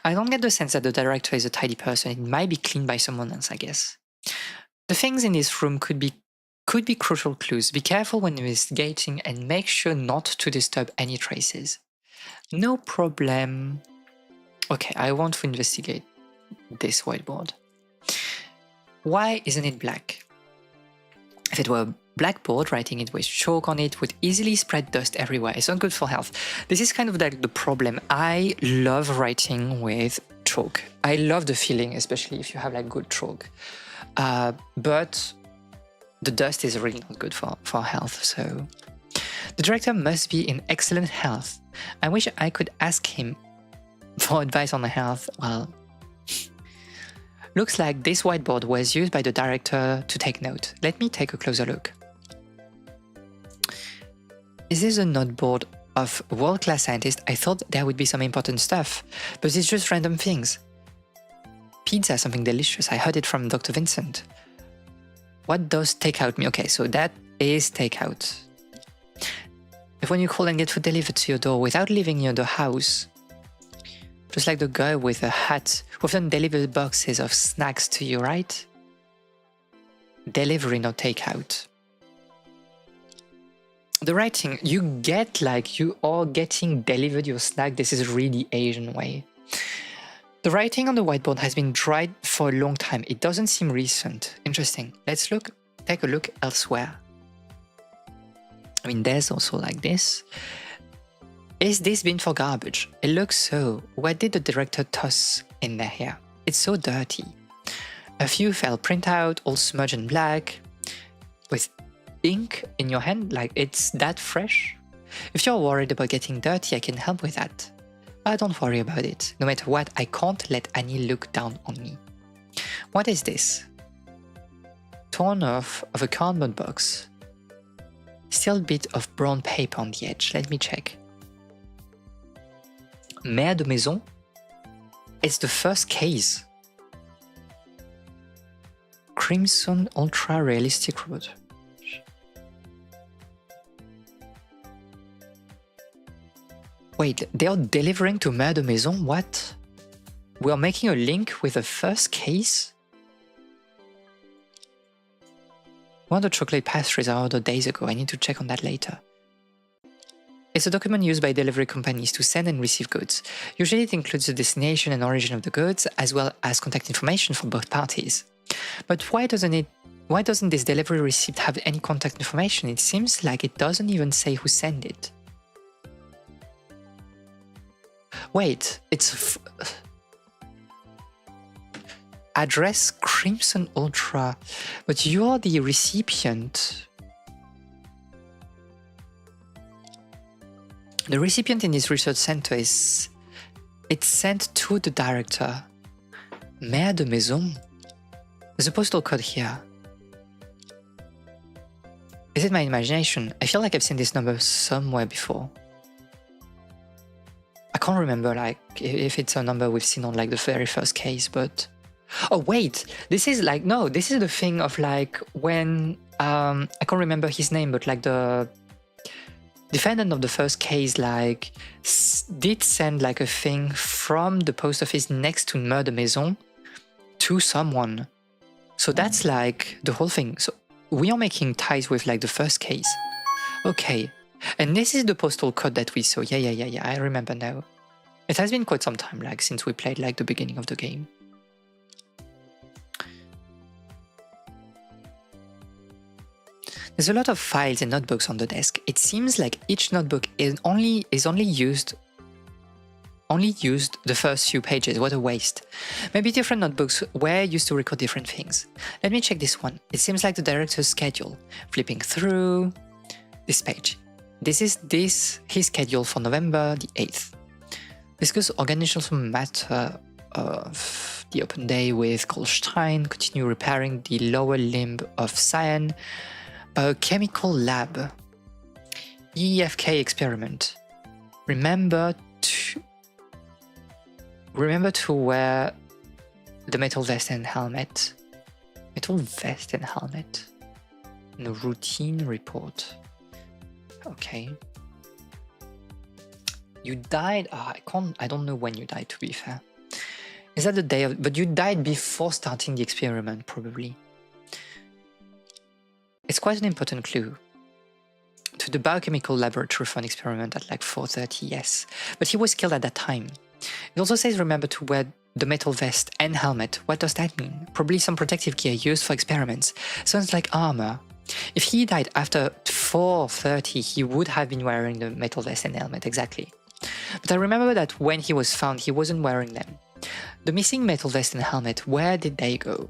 I don't get the sense that the director is a tidy person. It might be cleaned by someone else, I guess. The things in this room could be crucial clues. Be careful when investigating and make sure not to disturb any traces. No problem. Okay, I want to investigate this whiteboard. Why isn't it black? If it were a blackboard, writing it with chalk on it would easily spread dust everywhere. It's not good for health. This is kind of like the problem. I love writing with chalk. I love the feeling, especially if you have like good chalk. But the dust is really not good for health, so... The director must be in excellent health. I wish I could ask him for advice on the health. Well... Looks like this whiteboard was used by the director to take note. Let me take a closer look. Is this a noteboard of world-class scientists? I thought there would be some important stuff, but it's just random things. Pizza, something delicious. I heard it from Dr. Vincent. What does takeout mean? Okay, so that is takeout. If when you call and get food delivered to your door without leaving your house, just like the guy with a hat who often delivers boxes of snacks to you, right? Delivery, not takeout. The writing, you get like you are getting delivered your snack. This is really Asian way. The writing on the whiteboard has been dried for a long time. It doesn't seem recent. Interesting. Let's take a look elsewhere. I mean, there's also like this. Is this bin for garbage? It looks so. What did the director toss in there here? It's so dirty. A few fell printout, all smudged and black. with ink in your hand, like it's that fresh. If you're worried about getting dirty, I can help with that. But don't worry about it. No matter what, I can't let Annie look down on me. What is this? Torn off of a cardboard box. Still a bit of brown paper on the edge. Let me check. Mère de maison? It's the first case. Crimson Ultra Realistic Robot. Wait, they are delivering to Mère de Maison? What? We are making a link with the first case? One of the chocolate pastries I ordered days ago. I need to check on that later. It's a document used by delivery companies to send and receive goods. Usually it includes the destination and origin of the goods, as well as contact information for both parties. But why doesn't this delivery receipt have any contact information? It seems like it doesn't even say who sent it. Wait, it's address Crimson Ultra, but you are the recipient. The recipient in this research center it's sent to the director. Mère de Maison. There's a postal code here. Is it my imagination? I feel like I've seen this number somewhere before. I can't remember like if it's a number we've seen on like the very first case, but oh wait, this is like this is the thing of like when I can't remember his name, but like the defendant of the first case like did send like a thing from the post office next to Mère de Maison to someone. So that's like the whole thing. So we are making ties with like the first case. Okay. And this is the postal code that we saw. Yeah, I remember now. It has been quite some time like since we played like the beginning of the game. There's a lot of files and notebooks on the desk. It seems like each notebook is only used the first few pages. What a waste. Maybe different notebooks were used to record different things. Let me check this one. It seems like the director's schedule. Flipping through this page. This is his schedule for November the 8th. Discuss organizational matter of the open day with Goldstein. Continue repairing the lower limb of Cyan. Biochemical lab. EFK experiment. Remember to wear the metal vest and helmet. Metal vest and helmet. No routine report. Okay. You died. I don't know when you died, to be fair. Is that the day of? But you died before starting the experiment, probably. It's quite an important clue. To the biochemical laboratory for an experiment at like 4:30, yes. But he was killed at that time. It also says remember to wear the metal vest and helmet. What does that mean? Probably some protective gear used for experiments. Sounds like armor. If he died after 4:30, he would have been wearing the metal vest and helmet, exactly. But I remember that when he was found, he wasn't wearing them. The missing metal vest and helmet, where did they go?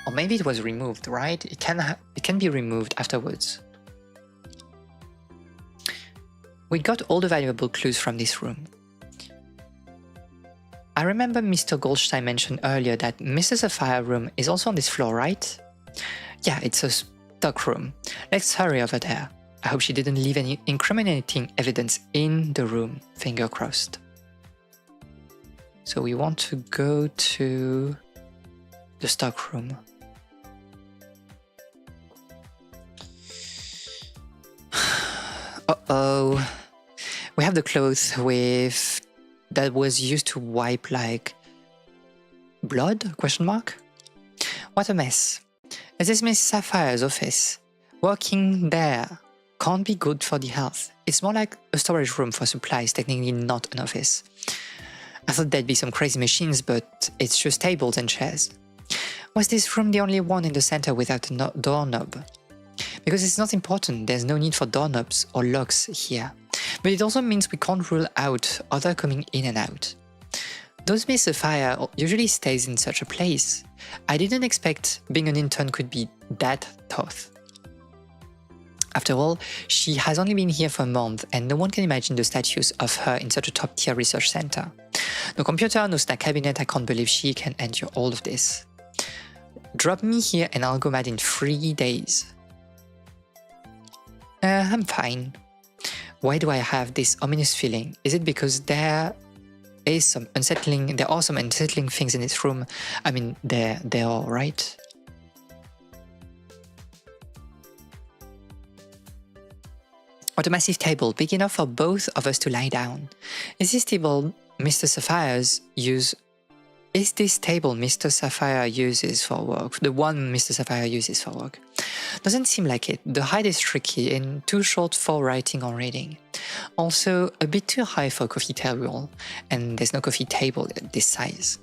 Or maybe it was removed, right? It can be removed afterwards. We got all the valuable clues from this room. I remember Mr. Goldstein mentioned earlier that Mr. Sapphire room is also on this floor, right? Yeah, it's a stock room. Let's hurry over there. I hope she didn't leave any incriminating evidence in the room. Finger crossed. So we want to go to the stock room. Uh-oh. We have the clothes with that was used to wipe like blood? Question mark? What a mess. Is this Miss Sapphire's office? Working there can't be good for the health. It's more like a storage room for supplies, technically not an office. I thought there'd be some crazy machines, but it's just tables and chairs. Was this room the only one in the center without a doorknob? Because it's not important, there's no need for doorknobs or locks here. But it also means we can't rule out other coming in and out. Those Miss Sapphire usually stays in such a place. I didn't expect being an intern could be that tough. After all, she has only been here for a month and no one can imagine the status of her in such a top-tier research center. No computer, no snack cabinet, I can't believe she can endure all of this. Drop me here and I'll go mad in 3 days. I'm fine. Why do I have this ominous feeling? Is it because there are some unsettling things in this room? I mean, they are, right? What a massive table, big enough for both of us to lie down. Is this table Mr. Sapphire uses for work? The one Mr. Sapphire uses for work? Doesn't seem like it. The height is tricky and too short for writing or reading. Also, a bit too high for a coffee table, and there's no coffee table at this size.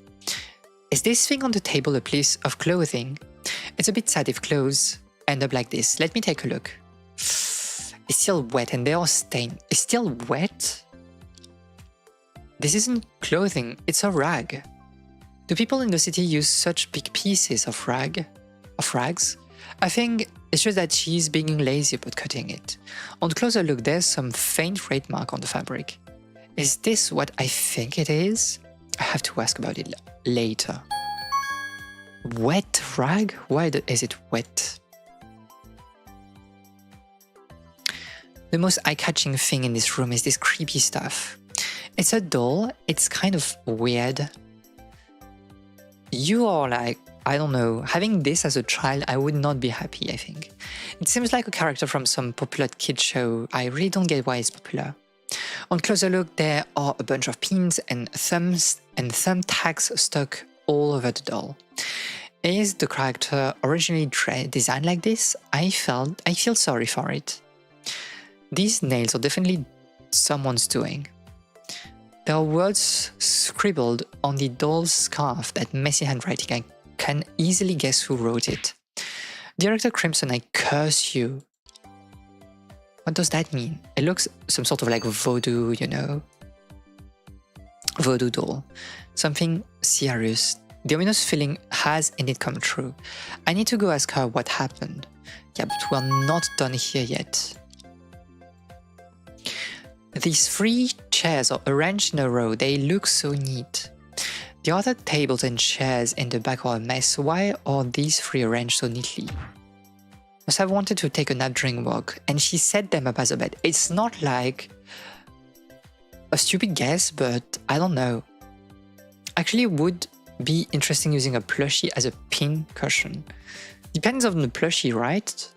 Is this thing on the table a piece of clothing? It's a bit sad if clothes end up like this. Let me take a look. It's still wet and they are stained. It's still wet? This isn't clothing, it's a rag. Do people in the city use such big pieces of rags? I think it's just that she's being lazy about cutting it. On closer look, there's some faint red mark on the fabric. Is this what I think it is? I have to ask about it later. Wet rag? Why is it wet? The most eye-catching thing in this room is this creepy stuff. It's a doll, it's kind of weird. You are like, I don't know, having this as a child, I would not be happy, I think. It seems like a character from some popular kid show. I really don't get why it's popular. On closer look, there are a bunch of pins and thumbtacks stuck all over the doll. Is the character originally designed like this? I feel sorry for it. These nails are definitely someone's doing. There are words scribbled on the doll's scarf, that messy handwriting. I can easily guess who wrote it. Director Crimson, I curse you. What does that mean? It looks some sort of like voodoo, you know? Voodoo doll. Something serious. The ominous feeling has indeed come true. I need to go ask her what happened. Yeah, but we're not done here yet. These 3 chairs are arranged in a row. They look so neat. The other tables and chairs in the back are a mess. Why are these 3 arranged so neatly? Must have wanted to take a nap during work, and she set them up as a bed. It's not like a stupid guess, but I don't know. Actually, it would be interesting using a plushie as a pin cushion. Depends on the plushie, right?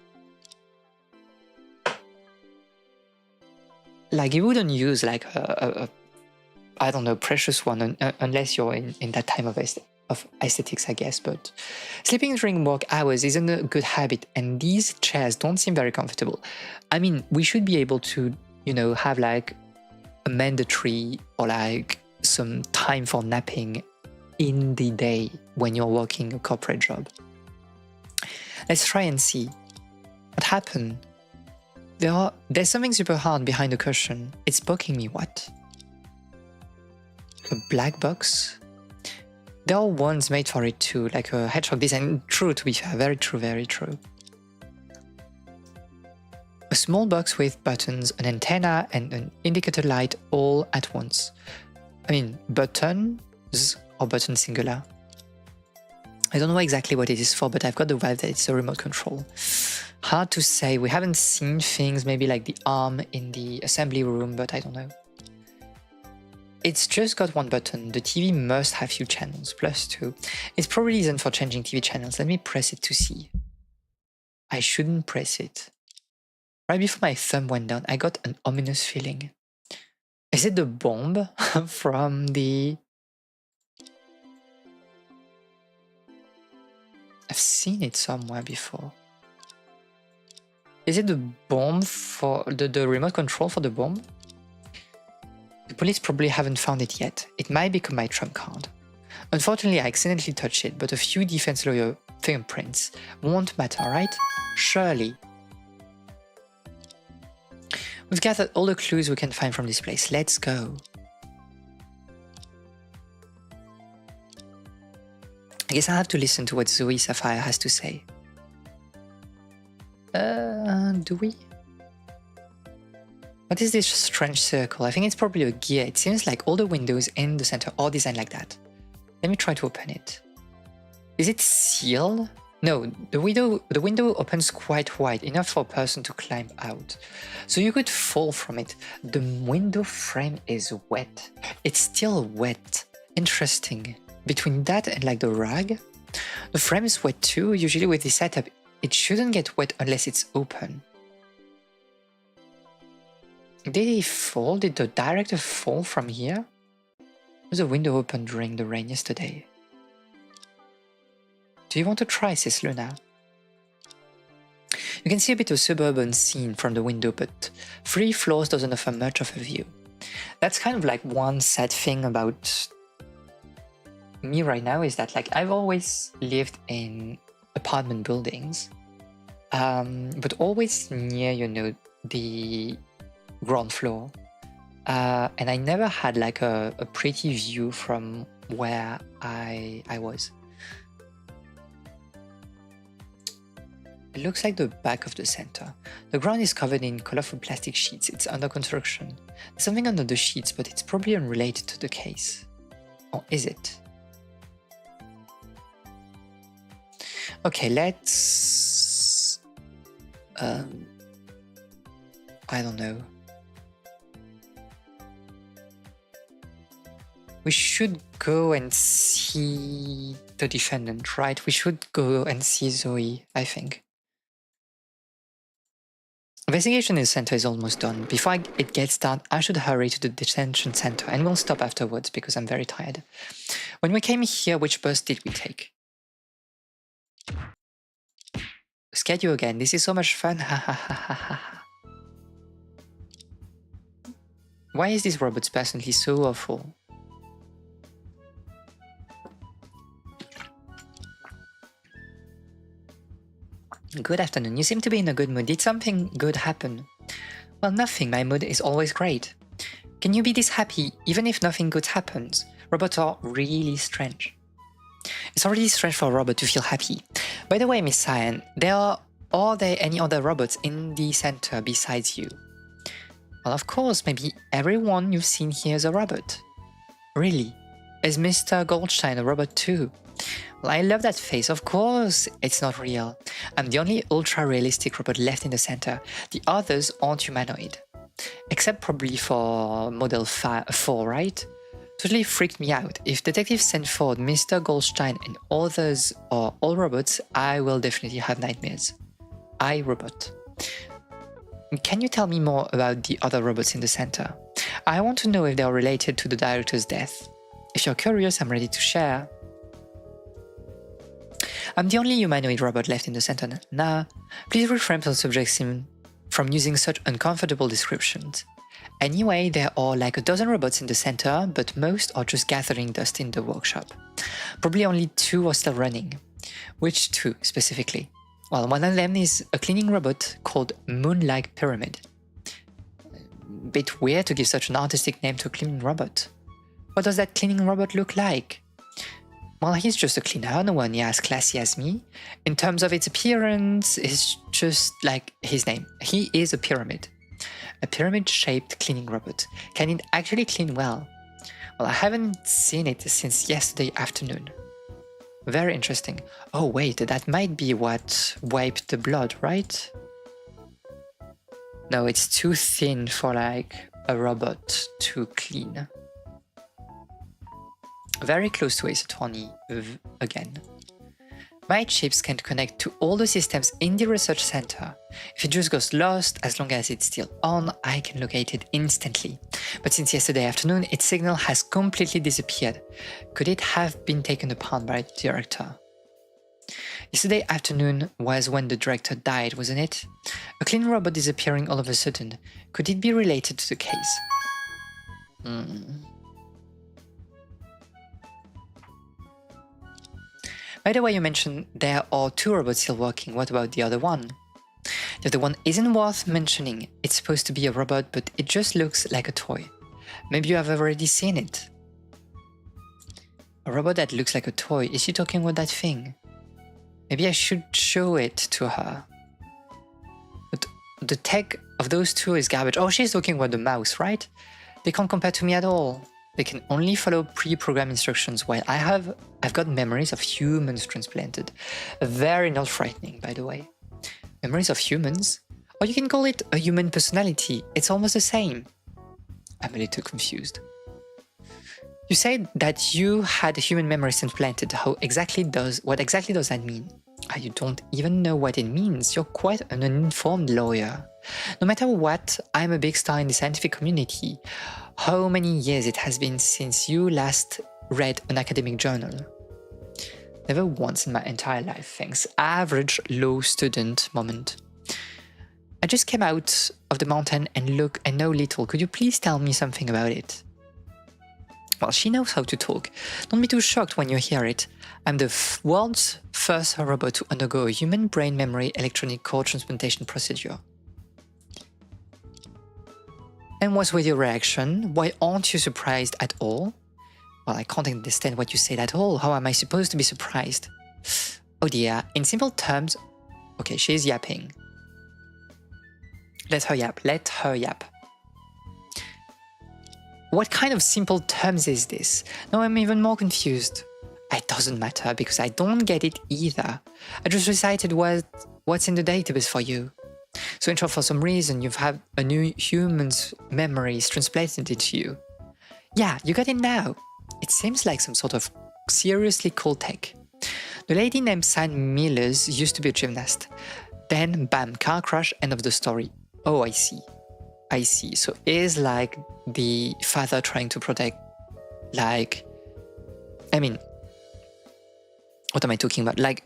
Like, you wouldn't use like I don't know, precious one unless you're in that time of aesthetics, I guess. But sleeping during work hours isn't a good habit, and these chairs don't seem very comfortable. I mean, we should be able to, you know, have like a mandatory or like some time for napping in the day when you're working a corporate job. Let's try and see what happened. There's something super hard behind the cushion. It's poking me. What? A black box? There are ones made for it too, like a hedgehog design. True, to be fair. Very true, very true. A small box with buttons, an antenna, and an indicator light all at once. I mean, buttons or button singular? I don't know exactly what it is for, but I've got the vibe that it's a remote control. Hard to say. We haven't seen things, maybe like the arm in the assembly room, but I don't know. It's just got 1 button. The TV must have few channels, +2. It probably isn't for changing TV channels. Let me press it to see. I shouldn't press it. Right before my thumb went down, I got an ominous feeling. Is it the bomb from the... I've seen it somewhere before. Is it the bomb for the remote control for the bomb? The police probably haven't found it yet. It might become my trump card. Unfortunately, I accidentally touched it, but a few defense lawyer fingerprints won't matter, right? Surely. We've gathered all the clues we can find from this place. Let's go. I guess I have to listen to what Zoe Sapphire has to say. Do we? What is this strange circle? I think it's probably a gear. It seems like all the windows in the center are designed like that. Let me try to open it. Is it sealed? No, the window opens quite wide, enough for a person to climb out. So you could fall from it. The window frame is wet. It's still wet. Interesting. Between that and like the rag, the frame is wet too. Usually with this setup, it shouldn't get wet unless it's open. Did he fall? Did the director fall from here? Was the window open during the rain yesterday? Do you want to try, says Luna? You can see a bit of suburban scene from the window, but 3 floors doesn't offer much of a view. That's kind of like one sad thing about me right now, is that like I've always lived in apartment buildings, but always near, you know, the ground floor. And I never had like a pretty view from where I was. It looks like the back of the center. The ground is covered in colorful plastic sheets. It's under construction. There's something under the sheets, but it's probably unrelated to the case. Or is it? Okay, let's... I don't know. We should go and see the defendant, right? We should go and see Zoe, I think. Investigation in the center is almost done. Before it gets done, I should hurry to the detention center, and we'll stop afterwards because I'm very tired. When we came here, which bus did we take? Scared you again. This is so much fun. Ha ha ha ha ha. Why is this robot personally so awful? Good afternoon. You seem to be in a good mood. Did something good happen? Well, nothing. My mood is always great. Can you be this happy even if nothing good happens? Robots are really strange. It's already strange for a robot to feel happy. By the way, Miss Cyan, are there any other robots in the center besides you? Well, of course, maybe everyone you've seen here is a robot. Really? Is Mr. Goldstein a robot too? Well, I love that face. Of course, it's not real. I'm the only ultra-realistic robot left in the center. The others aren't humanoid. Except probably for Model 4, right? Totally freaked me out. If Detective Sanford, Mr. Goldstein and others are all robots, I will definitely have nightmares. I, Robot. Can you tell me more about the other robots in the center? I want to know if they are related to the director's death. If you're curious, I'm ready to share. I'm the only humanoid robot left in the center. Nah, please refrain from subjecting from using such uncomfortable descriptions. Anyway, there are like a dozen robots in the center, but most are just gathering dust in the workshop. Probably only 2 are still running. Which 2 specifically? Well, one of them is a cleaning robot called Moonlight Pyramid. Bit weird to give such an artistic name to a cleaning robot. What does that cleaning robot look like? Well, he's just a cleaner, no one as classy as me. In terms of its appearance, it's just like his name. He is a pyramid. A pyramid-shaped cleaning robot. Can it actually clean well? Well, I haven't seen it since yesterday afternoon. Very interesting. Oh wait, that might be what wiped the blood, right? No, it's too thin for like a robot to clean. Very close to Ace Attorney again. My chips can connect to all the systems in the research center. If it just goes lost, as long as it's still on, I can locate it instantly. But since yesterday afternoon, its signal has completely disappeared. Could it have been taken upon by the director? Yesterday afternoon was when the director died, wasn't it? A clean robot disappearing all of a sudden. Could it be related to the case? By the way, you mentioned there are 2 robots still working. What about the other one? The other one isn't worth mentioning. It's supposed to be a robot, but it just looks like a toy. Maybe you have already seen it. A robot that looks like a toy. Is she talking about that thing? Maybe I should show it to her. But the tech of those two is garbage. Oh, she's talking about the mouse, right? They can't compare to me at all. They can only follow pre-programmed instructions, while I've got memories of humans transplanted. Very not frightening, by the way. Memories of humans? Or you can call it a human personality. It's almost the same. I'm a little confused. You said that you had human memories implanted. What exactly does that mean? You don't even know what it means. You're quite an uninformed lawyer. No matter what, I'm a big star in the scientific community. How many years it has been since you last read an academic journal? Never once in my entire life, thanks. Average law student moment. I just came out of the mountain and look and know little. Could you please tell me something about it? Well, she knows how to talk. Don't be too shocked when you hear it. I'm the world's first robot to undergo a human brain memory electronic cord transplantation procedure. And what's with your reaction? Why aren't you surprised at all? Well, I can't understand what you said at all. How am I supposed to be surprised? Oh dear, in simple terms... Okay, she's yapping. Let her yap. What kind of simple terms is this? Now I'm even more confused. It doesn't matter because I don't get it either. I just recited what's in the database for you. So in short, for some reason you've had a new human's memories transplanted into you. Yeah, you got it now. It seems like some sort of seriously cool tech. The lady named Sam Millers used to be a gymnast. Then bam, car crash, end of the story. Oh, I see. So is like the father trying to protect, like, I mean, what am I talking about? Like,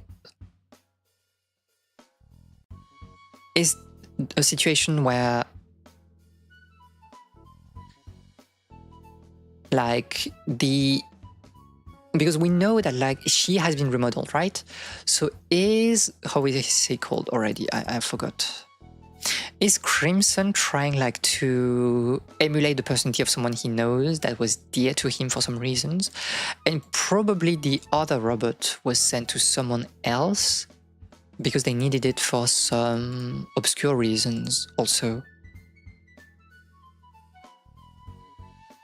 is a situation where, like, because we know that, like, she has been remodeled, right? So how is it called already? I forgot. Is Crimson trying, like, to emulate the personality of someone he knows that was dear to him for some reasons? And probably the other robot was sent to someone else because they needed it for some obscure reasons also.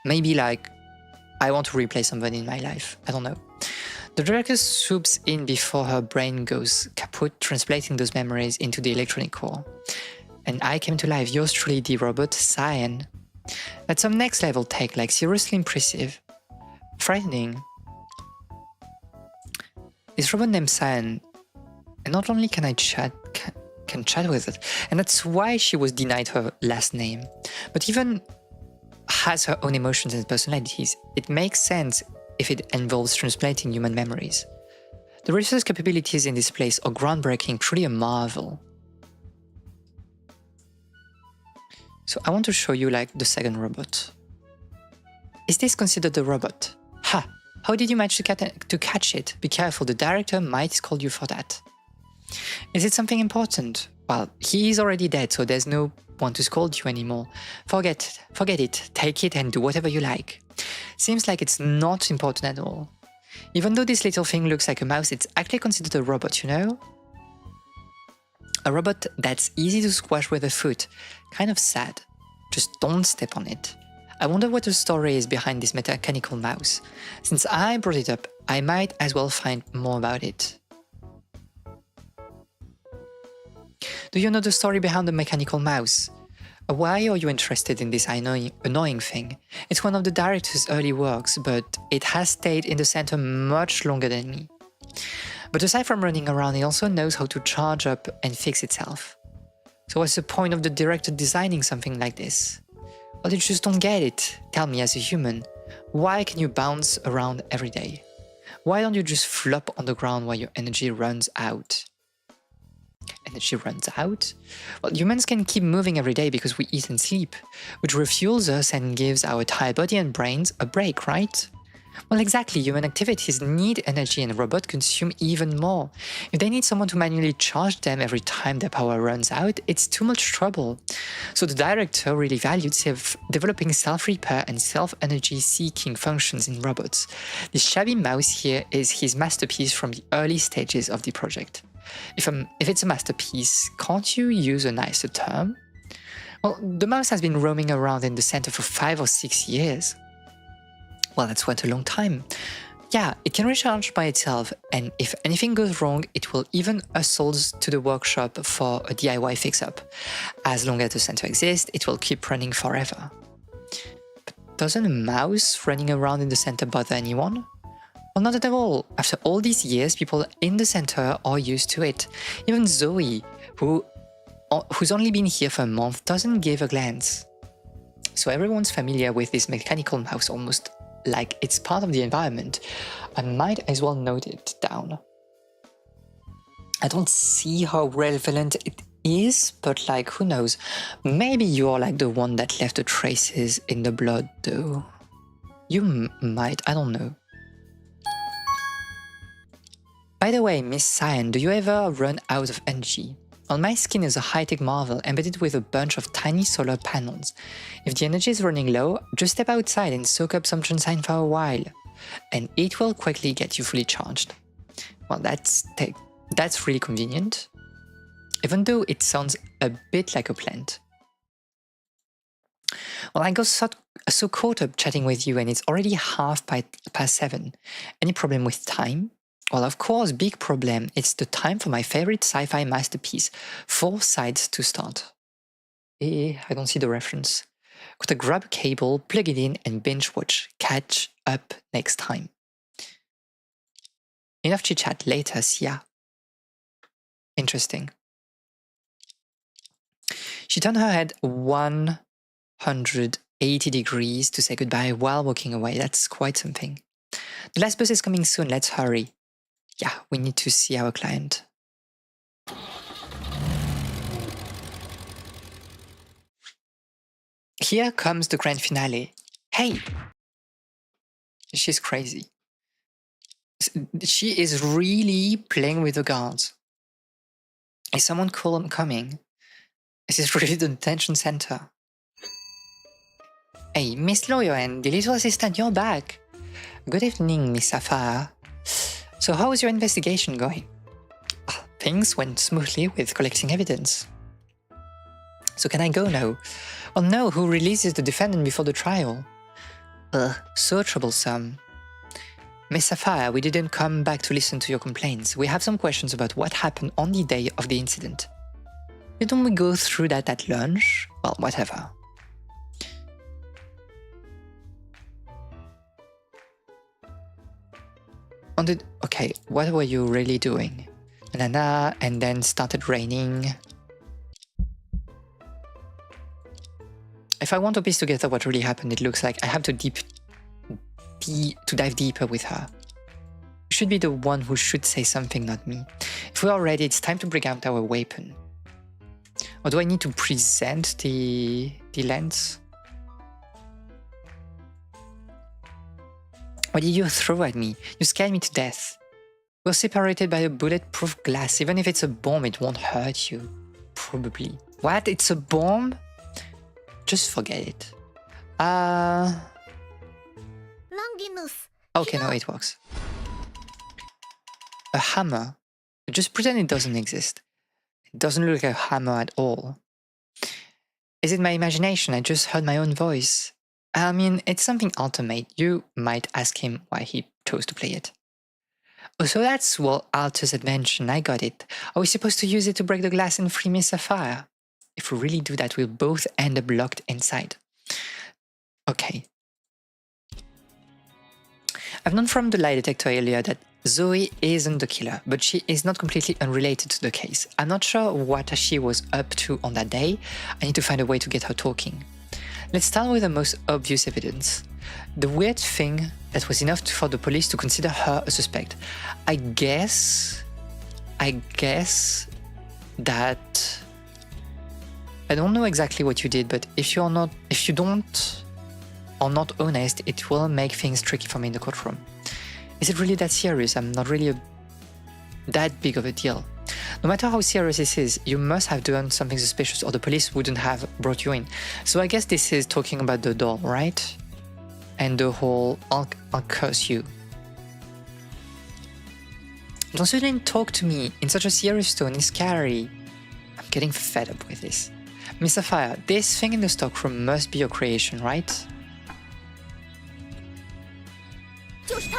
Maybe, like, I want to replay somebody in my life. I don't know. The director swoops in before her brain goes kaput, translating those memories into the electronic core. And I came to life, yours truly, the robot Cyan. That's some next level tech, like seriously impressive. Frightening. This robot named Cyan, and not only can I chat with it, and that's why she was denied her last name, but even has her own emotions and personalities. It makes sense if it involves transplanting human memories. The research capabilities in this place are groundbreaking, truly a marvel. So I want to show you, like, the second robot. Is this considered a robot? Ha! How did you manage to catch it? Be careful, the director might scold you for that. Is it something important? Well, he is already dead, so there's no one to scold you anymore. Forget it, take it and do whatever you like. Seems like it's not important at all. Even though this little thing looks like a mouse, it's actually considered a robot, you know? A robot that's easy to squash with a foot. Kind of sad. Just don't step on it. I wonder what the story is behind this mechanical mouse. Since I brought it up, I might as well find more about it. Do you know the story behind the mechanical mouse? Why are you interested in this annoying thing? It's one of the director's early works, but it has stayed in the center much longer than me. But aside from running around, it also knows how to charge up and fix itself. So what's the point of the director designing something like this? Well, you just don't get it. Tell me, as a human, why can you bounce around every day? Why don't you just flop on the ground while your energy runs out? Energy runs out? Well, humans can keep moving every day because we eat and sleep, which refuels us and gives our tired body and brains a break, right? Well, exactly, human activities need energy and robots consume even more. If they need someone to manually charge them every time their power runs out, it's too much trouble. So the director really valued developing self-repair and self-energy seeking functions in robots. This shabby mouse here is his masterpiece from the early stages of the project. If it's a masterpiece, can't you use a nicer term? Well, the mouse has been roaming around in the center for 5 or 6 years. Well, that's quite a long time. Yeah, it can recharge by itself, and if anything goes wrong, it will even hustle to the workshop for a DIY fix-up. As long as the center exists, it will keep running forever. But doesn't a mouse running around in the center bother anyone? Well, not at all. After all these years, people in the center are used to it. Even Zoe, who's only been here for a month, doesn't give a glance. So everyone's familiar with this mechanical mouse, almost like it's part of the environment. I might as well note it down. I don't see how relevant it is, but like, who knows? Maybe you're like the one that left the traces in the blood, though. You might, I don't know. By the way, Miss Cyan, do you ever run out of energy? Well, my skin is a high-tech marvel embedded with a bunch of tiny solar panels. If the energy is running low, just step outside and soak up some sunshine for a while, and it will quickly get you fully charged. Well, that's really convenient, even though it sounds a bit like a plant. Well, I got so caught up chatting with you, and it's already past 7. Any problem with time? Well, of course, big problem. It's the time for my favorite sci-fi masterpiece. 4 sides to start. I don't see the reference. Gotta grab a cable, plug it in, and binge watch. Catch up next time. Enough chit-chat, later, see ya. Interesting. She turned her head 180 degrees to say goodbye while walking away. That's quite something. The last bus is coming soon, let's hurry. Yeah, we need to see our client. Here comes the grand finale. Hey! She's crazy. She is really playing with the guards. Is someone coming? Is this really the detention center? Hey, Miss Lawyer and the little assistant, you're back. Good evening, Miss Sapphire. So how is your investigation going? Things went smoothly with collecting evidence. So can I go now? Oh no, who releases the defendant before the trial? So troublesome. Miss Sapphire, we didn't come back to listen to your complaints. We have some questions about what happened on the day of the incident. Didn't we go through that at lunch? Well, whatever. Okay, what were you really doing? And then started raining. If I want to piece together what really happened, it looks like I have to dive deeper with her. You should be the one who should say something, not me. If we are ready, it's time to bring out our weapon. Or do I need to present the lens? What did you throw at me? You scared me to death. We're separated by a bulletproof glass. Even if it's a bomb, it won't hurt you. Probably. What? It's a bomb? Just forget it. Longinus. Okay, no, it works. A hammer. Just pretend it doesn't exist. It doesn't look like a hammer at all. Is it my imagination? I just heard my own voice. I mean, it's something ultimate. You might ask him why he chose to play it. Oh, so that's what Altus had mentioned. I got it. Are we supposed to use it to break the glass and free Miss Sapphire? If we really do that, we'll both end up locked inside. Okay. I've known from the lie detector earlier that Zoe isn't the killer, but she is not completely unrelated to the case. I'm not sure what she was up to on that day. I need to find a way to get her talking. Let's start with the most obvious evidence. The weird thing that was enough for the police to consider her a suspect. I guess that I don't know exactly what you did, but if you don't are not honest, it will make things tricky for me in the courtroom. Is it really that serious? I'm not really that big of a deal. No matter how serious this is, you must have done something suspicious or the police wouldn't have brought you in. So I guess this is talking about the doll, right? And the whole, I'll curse you. Don't suddenly talk to me in such a serious tone, it's scary. I'm getting fed up with this. Miss Sapphire, this thing in the stockroom must be your creation, right? 就是他。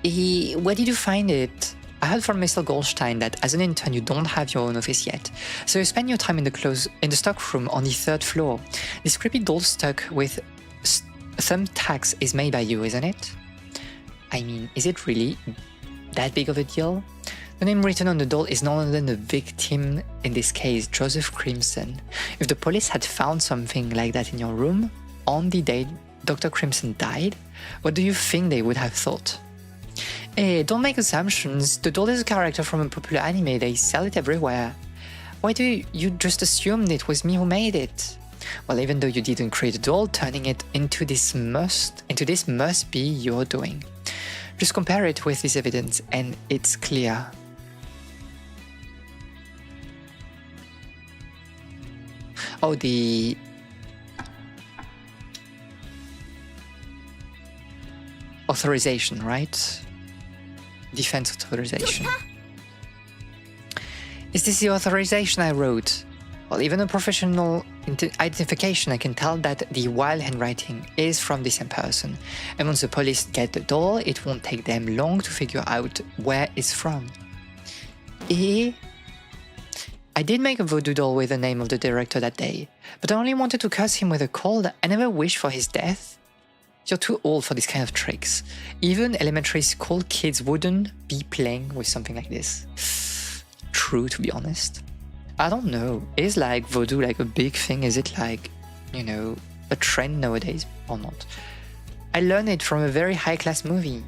Where did you find it? I heard from Mr. Goldstein that as an intern you don't have your own office yet, so you spend your time in the stockroom on the 3rd floor. This creepy doll stuck with thumbtacks is made by you, isn't it? I mean, is it really that big of a deal? The name written on the doll is none other than the victim, in this case, Joseph Crimson. If the police had found something like that in your room on the day Dr. Crimson died, what do you think they would have thought? Hey, don't make assumptions. The doll is a character from a popular anime, they sell it everywhere. Why do you just assume it was me who made it? Well, even though you didn't create a doll, turning it into this must be your doing. Just compare it with this evidence and it's clear. Oh, the authorization, right? Defense authorization. Is this the authorization I wrote? Well, even a professional identification, I can tell that the wild handwriting is from the same person. And once the police get the doll, it won't take them long to figure out where it's from. I did make a voodoo doll with the name of the director that day, but I only wanted to curse him with a cold. I never wished for his death. You're too old for this kind of tricks. Even elementary school kids wouldn't be playing with something like this. True, to be honest. I don't know. Is like voodoo like a big thing? Is it like, you know, a trend nowadays or not? I learned it from a very high-class movie.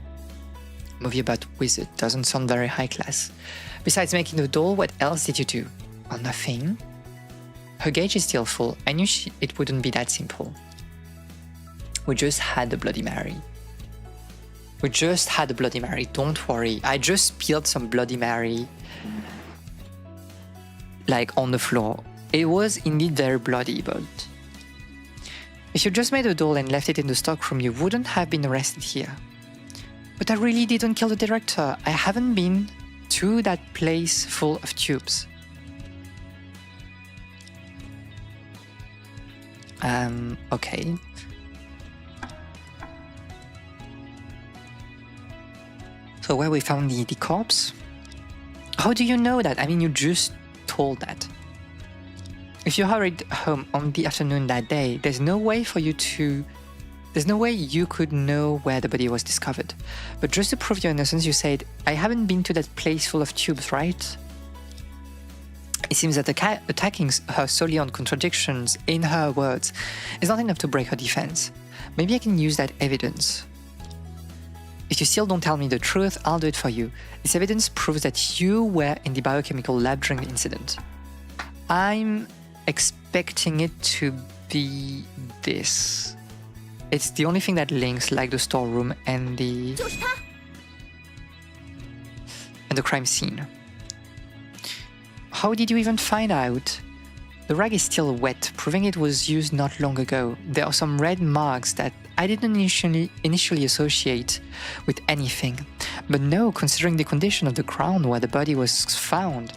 Movie about wizard doesn't sound very high-class. Besides making the doll, what else did you do? Well, nothing. Her gauge is still full. I knew it wouldn't be that simple. We just had the Bloody Mary. Don't worry. I just spilled some Bloody Mary like on the floor. It was indeed very bloody, but if you just made a doll and left it in the stockroom, you wouldn't have been arrested here. But I really didn't kill the director. I haven't been to that place full of tubes. Okay. So where we found the corpse? How do you know that? I mean, you just told that. If you hurried home on the afternoon that day, there's no way you could know where the body was discovered. But just to prove your innocence, you said, I haven't been to that place full of tubes, right? It seems that attacking her solely on contradictions in her words is not enough to break her defense. Maybe I can use that evidence. If you still don't tell me the truth, I'll do it for you. This evidence proves that you were in the biochemical lab during the incident. I'm expecting it to be this. It's the only thing that links, like the storeroom and the crime scene. How did you even find out? The rag is still wet, proving it was used not long ago. There are some red marks that I didn't initially associate with anything. But no, considering the condition of the ground where the body was found.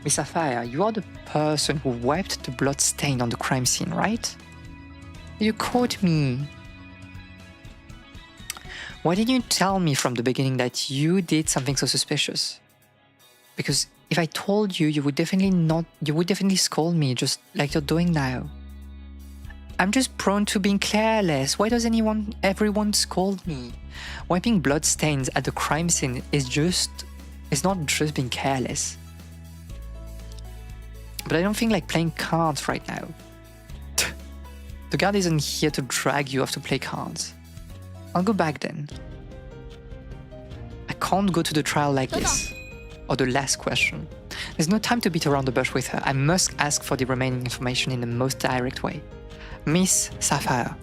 Miss Sapphire, you are the person who wiped the blood stain on the crime scene, right? You caught me. Why didn't you tell me from the beginning that you did something so suspicious? Because if I told you, you would definitely scold me just like you're doing now. I'm just prone to being careless. Why does everyone scold me? Wiping blood stains at the crime scene is not just being careless. But I don't think like playing cards right now. The guard isn't here to drag you off to play cards. I'll go back then. I can't go to the trial like this. Or the last question. There's no time to beat around the bush with her. I must ask for the remaining information in the most direct way. Miss Sapphire,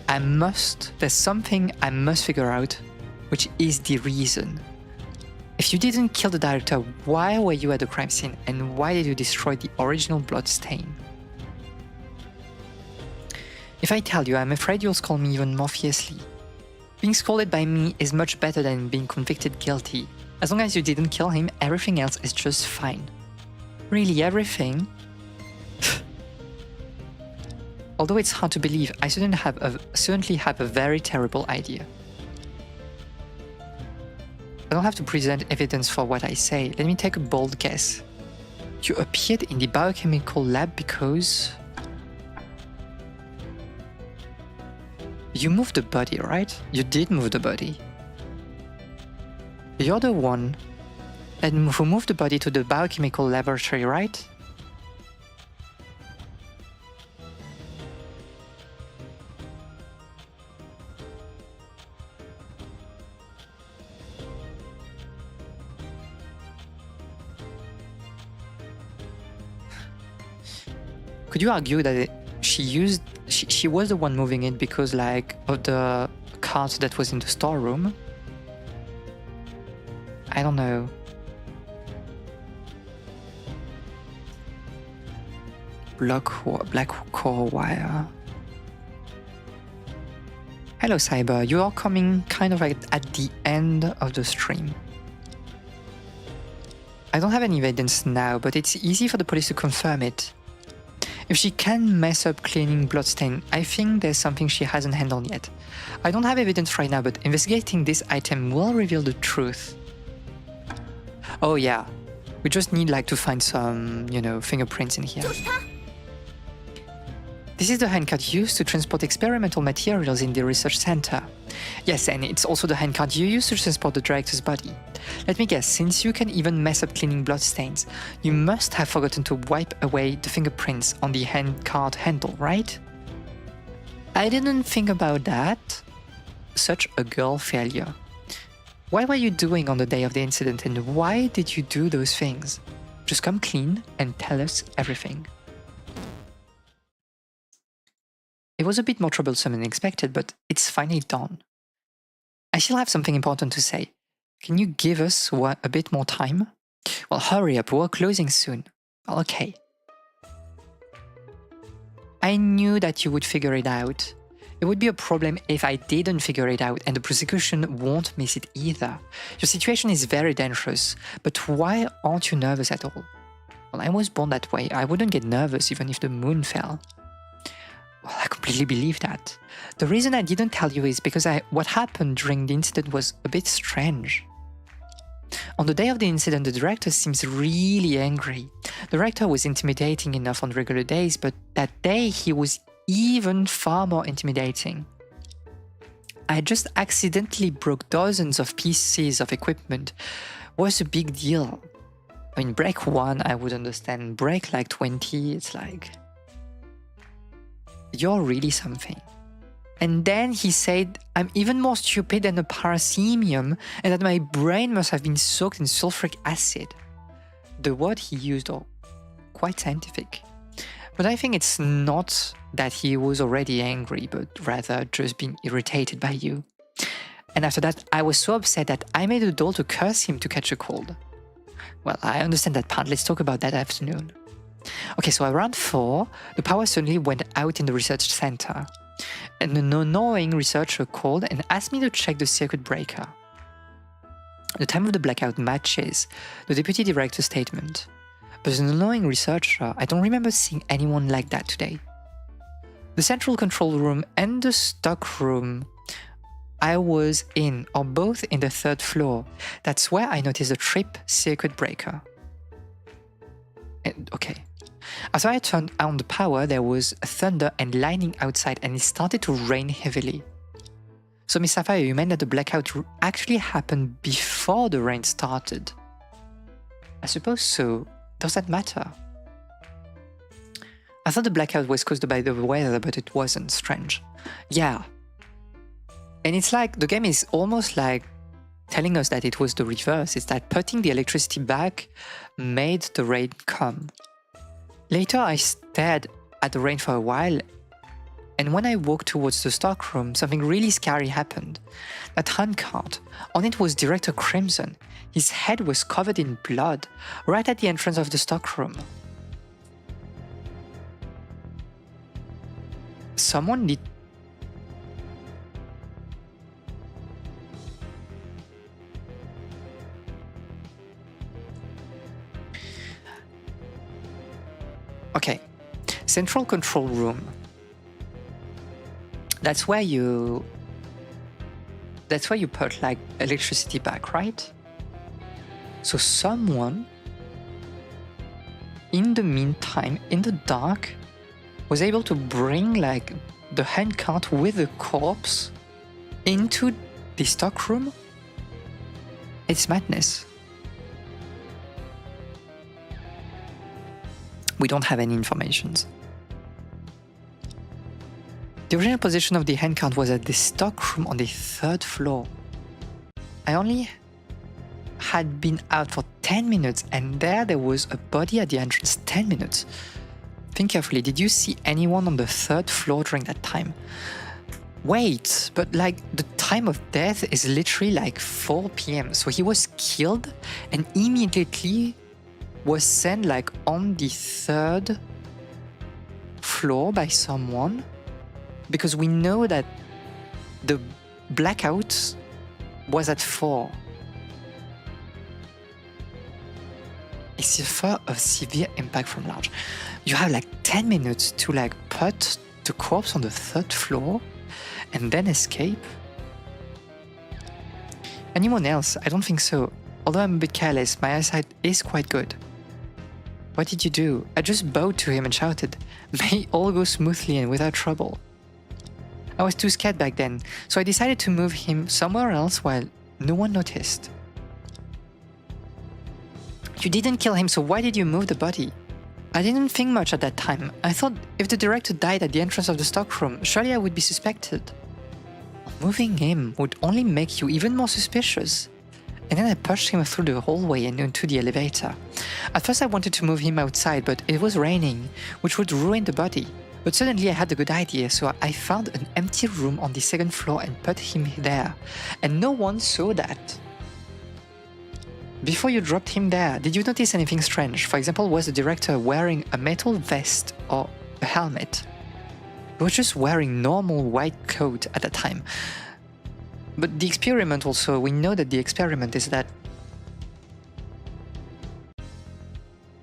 there's something I must figure out, which is the reason. If you didn't kill the director, why were you at the crime scene and why did you destroy the original blood stain? If I tell you, I'm afraid you'll scold me even more fiercely. Being scolded by me is much better than being convicted guilty. As long as you didn't kill him, everything else is just fine. Really, everything? Although it's hard to believe, I certainly have a very terrible idea. I don't have to present evidence for what I say. Let me take a bold guess. You appeared in the biochemical lab because... You moved the body, right? You did move the body. You're the one who moved the body to the biochemical laboratory, right? Could you argue that she was the one moving it because like of the cart that was in the storeroom? I don't know. Black core wire. Hello Cyber, you are coming kind of like at the end of the stream. I don't have any evidence now, but it's easy for the police to confirm it. If she can mess up cleaning bloodstain, I think there's something she hasn't handled yet. I don't have evidence right now, but investigating this item will reveal the truth. Oh yeah, we just need like to find some, you know, fingerprints in here. This is the handcart used to transport experimental materials in the research center. Yes, and it's also the handcart you use to transport the director's body. Let me guess, since you can even mess up cleaning bloodstains, you must have forgotten to wipe away the fingerprints on the handcart handle, right? I didn't think about that. Such a girl failure. What were you doing on the day of the incident and why did you do those things? Just come clean and tell us everything. It was a bit more troublesome than expected, but it's finally done. I still have something important to say. Can you give us a bit more time? Well, hurry up, we're closing soon. Well, okay. I knew that you would figure it out. It would be a problem if I didn't figure it out, and the prosecution won't miss it either. Your situation is very dangerous, but why aren't you nervous at all? Well, I was born that way. I wouldn't get nervous even if the moon fell. Well, I completely believe that. The reason I didn't tell you is because what happened during the incident was a bit strange. On the day of the incident, the director seems really angry. The director was intimidating enough on regular days, but that day he was even far more intimidating. I just accidentally broke dozens of pieces of equipment. What's a big deal? I mean, break 1, I would understand. Break like 20, it's like... You're really something. And then he said, I'm even more stupid than a parathemium and that my brain must have been soaked in sulfuric acid. The word he used are quite scientific. But I think it's not that he was already angry, but rather just being irritated by you. And after that, I was so upset that I made a doll to curse him to catch a cold. Well, I understand that part. Let's talk about that afternoon. Okay, so around 4, the power suddenly went out in the research center. And an annoying researcher called and asked me to check the circuit breaker. The time of the blackout matches the deputy director's statement. But as an annoying researcher, I don't remember seeing anyone like that today. The central control room and the stock room I was in are both in the 3rd floor. That's where I noticed the trip circuit breaker. And, okay. After I turned on the power, there was thunder and lightning outside and it started to rain heavily. So Miss Sapphire, you meant that the blackout actually happened before the rain started? I suppose so. Does that matter? I thought the blackout was caused by the weather, but it wasn't. Strange. Yeah. And it's like, the game is almost like telling us that it was the reverse. It's that putting the electricity back made the rain come. Later, I stared at the rain for a while, and when I walked towards the stockroom, something really scary happened. That handcart, on it was Director Crimson. His head was covered in blood, right at the entrance of the stockroom. Someone did... Okay, central control room. That's where you put like electricity back, right? So someone in the meantime, in the dark, was able to bring like the hand cart with the corpse into the stock room. It's madness. We don't have any informations. The original position of the hand cart was at the stock room on the 3rd floor. I only had been out for 10 minutes and there was a body at the entrance 10 minutes. Think carefully, did you see anyone on the 3rd floor during that time? Wait, but like the time of death is literally like 4 p.m. So he was killed and immediately was sent like on the 3rd floor by someone, because we know that the blackout was at 4. I suffer a severe impact from large. You have like 10 minutes to like put the corpse on the 3rd floor and then escape. Anyone else? I don't think so. Although I'm a bit careless, my eyesight is quite good. What did you do? I just bowed to him and shouted, "May all go smoothly and without trouble." I was too scared back then, so I decided to move him somewhere else while no one noticed. You didn't kill him, so why did you move the body? I didn't think much at that time. I thought if the director died at the entrance of the stockroom, surely I would be suspected. Moving him would only make you even more suspicious. And then I pushed him through the hallway and into the elevator. At first I wanted to move him outside, but it was raining, which would ruin the body. But suddenly I had a good idea, so I found an empty room on the 2nd floor and put him there. And no one saw that. Before you dropped him there, did you notice anything strange? For example, was the director wearing a metal vest or a helmet? He was just wearing normal white coat at the time. But the experiment also, we know that the experiment is that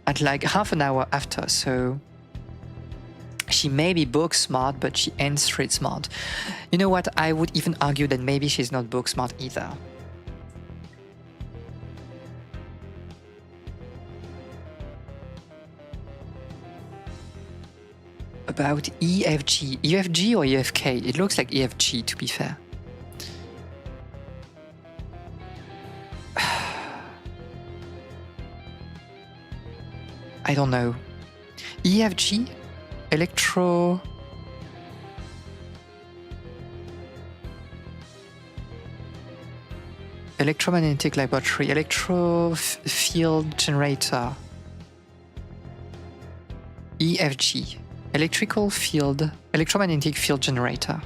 at like half an hour after, so she may be book smart, but she ain't street smart. You know what, I would even argue that maybe she's not book smart either. About EFG. EFG or EFK? It looks like EFG, to be fair. I don't know. EFG? Electromagnetic laboratory, field generator. EFG, electromagnetic field generator.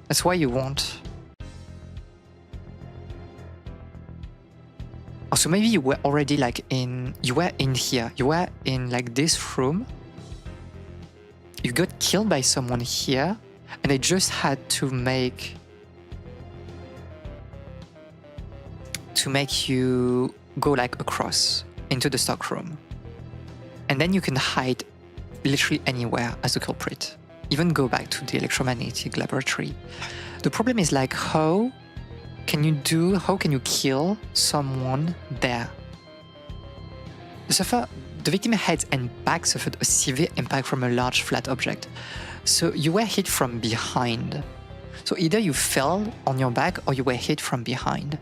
That's why you want. Oh, so maybe you were already like you were in here, you were in like this room. You got killed by someone here, and they just had to make you go like across into the stockroom. And then you can hide literally anywhere as a culprit. Even go back to the electromagnetic laboratory. The problem is like how can you kill someone there? The victim's head and back suffered a severe impact from a large flat object. So you were hit from behind. So either you fell on your back or you were hit from behind.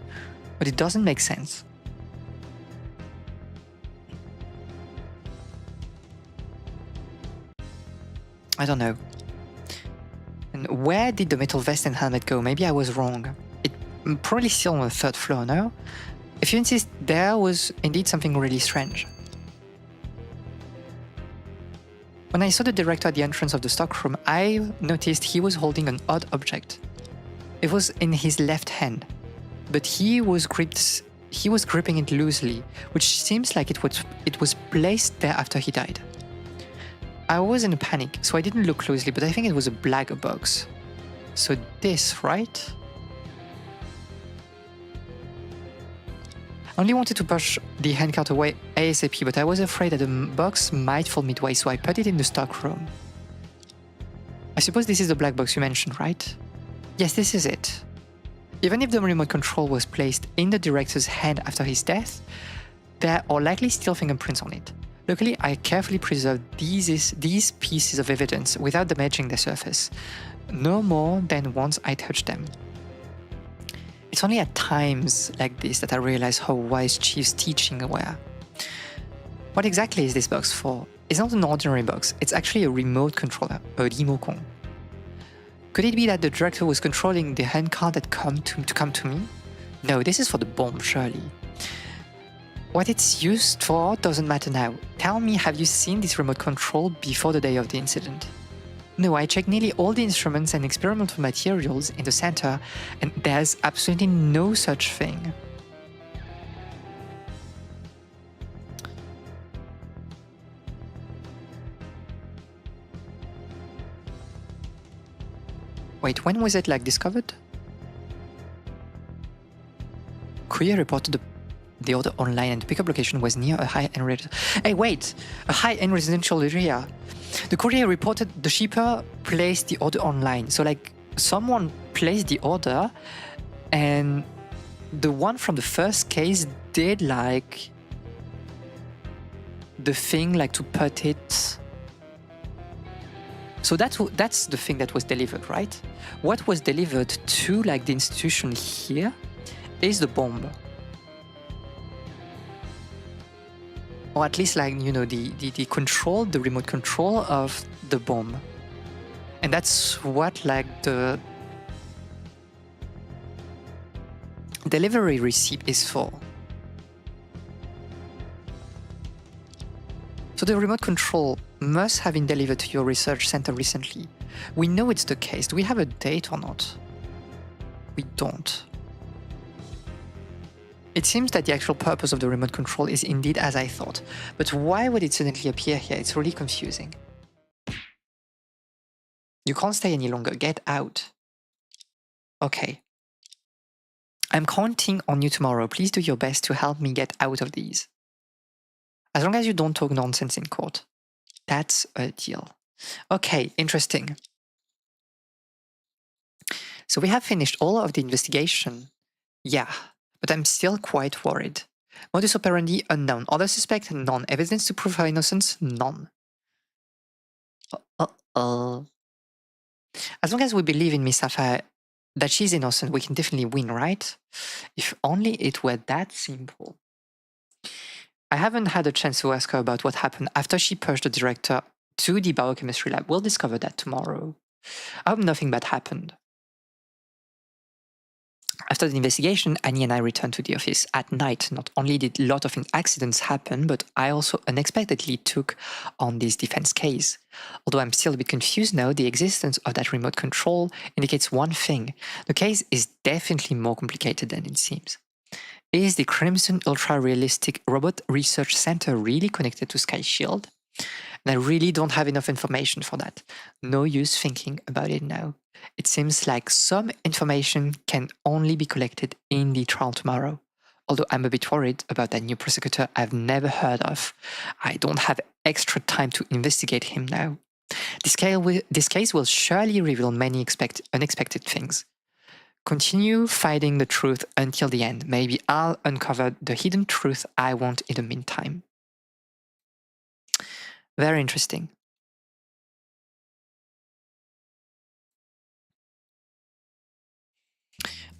But it doesn't make sense. I don't know. And where did the metal vest and helmet go? Maybe I was wrong. It probably still on the 3rd floor, no? If you insist, there was indeed something really strange. When I saw the director at the entrance of the stockroom, I noticed he was holding an odd object. It was in his left hand, but he was gripping it loosely, which seems like it was placed there after he died. I was in a panic, so I didn't look closely, but I think it was a black box. So this, right? Only wanted to push the handcart away ASAP, but I was afraid that the box might fall midway, so I put it in the stockroom. I suppose this is the black box you mentioned, right? Yes, this is it. Even if the remote control was placed in the director's hand after his death, there are likely still fingerprints on it. Luckily, I carefully preserved these pieces of evidence without damaging the surface. No more than once I touched them. It's only at times like this that I realize how wise Chief's teaching were. What exactly is this box for? It's not an ordinary box, it's actually a remote controller, a remocon. Could it be that the director was controlling the handcart that come to me? No, this is for the bomb, surely. What it's used for doesn't matter now. Tell me, have you seen this remote control before the day of the incident? No, I checked nearly all the instruments and experimental materials in the center, and there's absolutely no such thing. Wait, when was it discovered? Courier reported the order online and the pickup location was near a high-end residential area. The courier reported the shipper placed the order online. So someone placed the order and the one from the first case did the thing to put it. So that's the thing that was delivered, right? What was delivered to the institution here is the bomb. Or at least the control, the remote control of the bomb. And that's what the delivery receipt is for. So the remote control must have been delivered to your research center recently. We know it's the case. Do we have a date or not? We don't. It seems that the actual purpose of the remote control is indeed as I thought, but why would it suddenly appear here? It's really confusing. You can't stay any longer, get out. Okay. I'm counting on you tomorrow. Please do your best to help me get out of these. As long as you don't talk nonsense in court. That's a deal. Okay, interesting. So we have finished all of the investigation. Yeah. But I'm still quite worried. Modus operandi unknown. Other suspect none. Evidence to prove her innocence none. As long as we believe in Miss Sapphire that she's innocent, we can definitely win, right? If only it were that simple. I haven't had a chance to ask her about what happened after she pushed the director to the biochemistry lab. We'll discover that tomorrow. I hope nothing bad happened. After the investigation, Annie and I returned to the office at night. Not only did a lot of accidents happen, but I also unexpectedly took on this defense case. Although I'm still a bit confused now, the existence of that remote control indicates one thing. The case is definitely more complicated than it seems. Is the Crimson Ultra-Realistic Robot Research Center really connected to Sky Shield? And I really don't have enough information for that. No use thinking about it now. It seems like some information can only be collected in the trial tomorrow. Although I'm a bit worried about that new prosecutor I've never heard of. I don't have extra time to investigate him now. This case will surely reveal many unexpected things. Continue finding the truth until the end. Maybe I'll uncover the hidden truth I want in the meantime. Very interesting.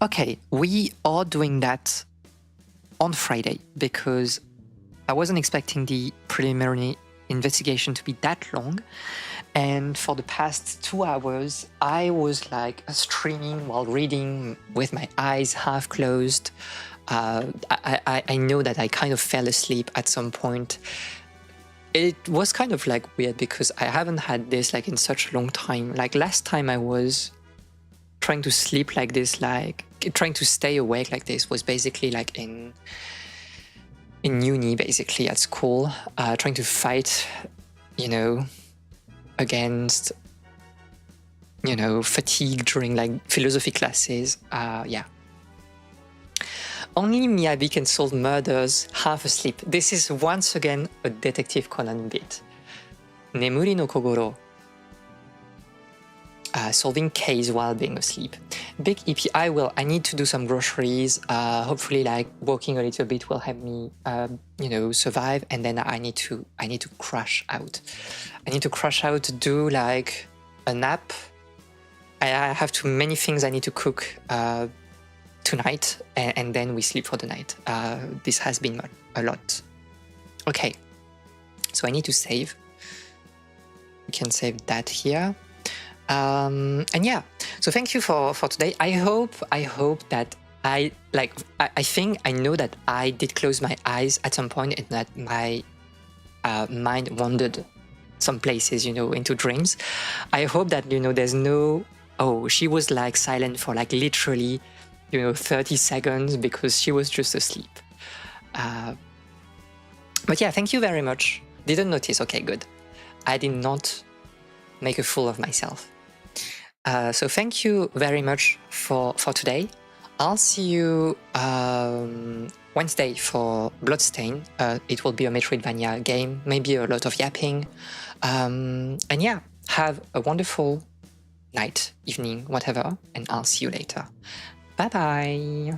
Okay, we are doing that on Friday because I wasn't expecting the preliminary investigation to be that long. And for the past 2 hours, I was streaming while reading with my eyes half closed. I know that I kind of fell asleep at some point. It was kind of weird because I haven't had this in such a long time. Last time I was trying to sleep like this, trying to stay awake like this was basically in uni, basically at school, trying to fight, against, fatigue during philosophy classes. Yeah. Only Miyabi can solve murders half asleep. This is once again a Detective Conan bit. Nemuri no Kogoro. Solving case while being asleep. Big EP, I need to do some groceries. Hopefully, like walking a little bit will help me, survive. And then I need to crash out. I need to crash out to do like a nap. I have too many things I need to cook tonight, and then we sleep for the night. This has been a lot. Okay, so I need to save. We can save that here. And yeah, so thank you for today. I hope that I think I know that I did close my eyes at some point and that my mind wandered some places, into dreams. I hope that, there's no, oh, she was like silent for like literally, 30 seconds because she was just asleep. But yeah, thank you very much. Didn't notice. Okay, good. I did not make a fool of myself. So thank you very much for today. I'll see you Wednesday for Bloodstain. It will be a Metroidvania game, maybe a lot of yapping. And yeah, have a wonderful night, evening, whatever, and I'll see you later. Bye bye!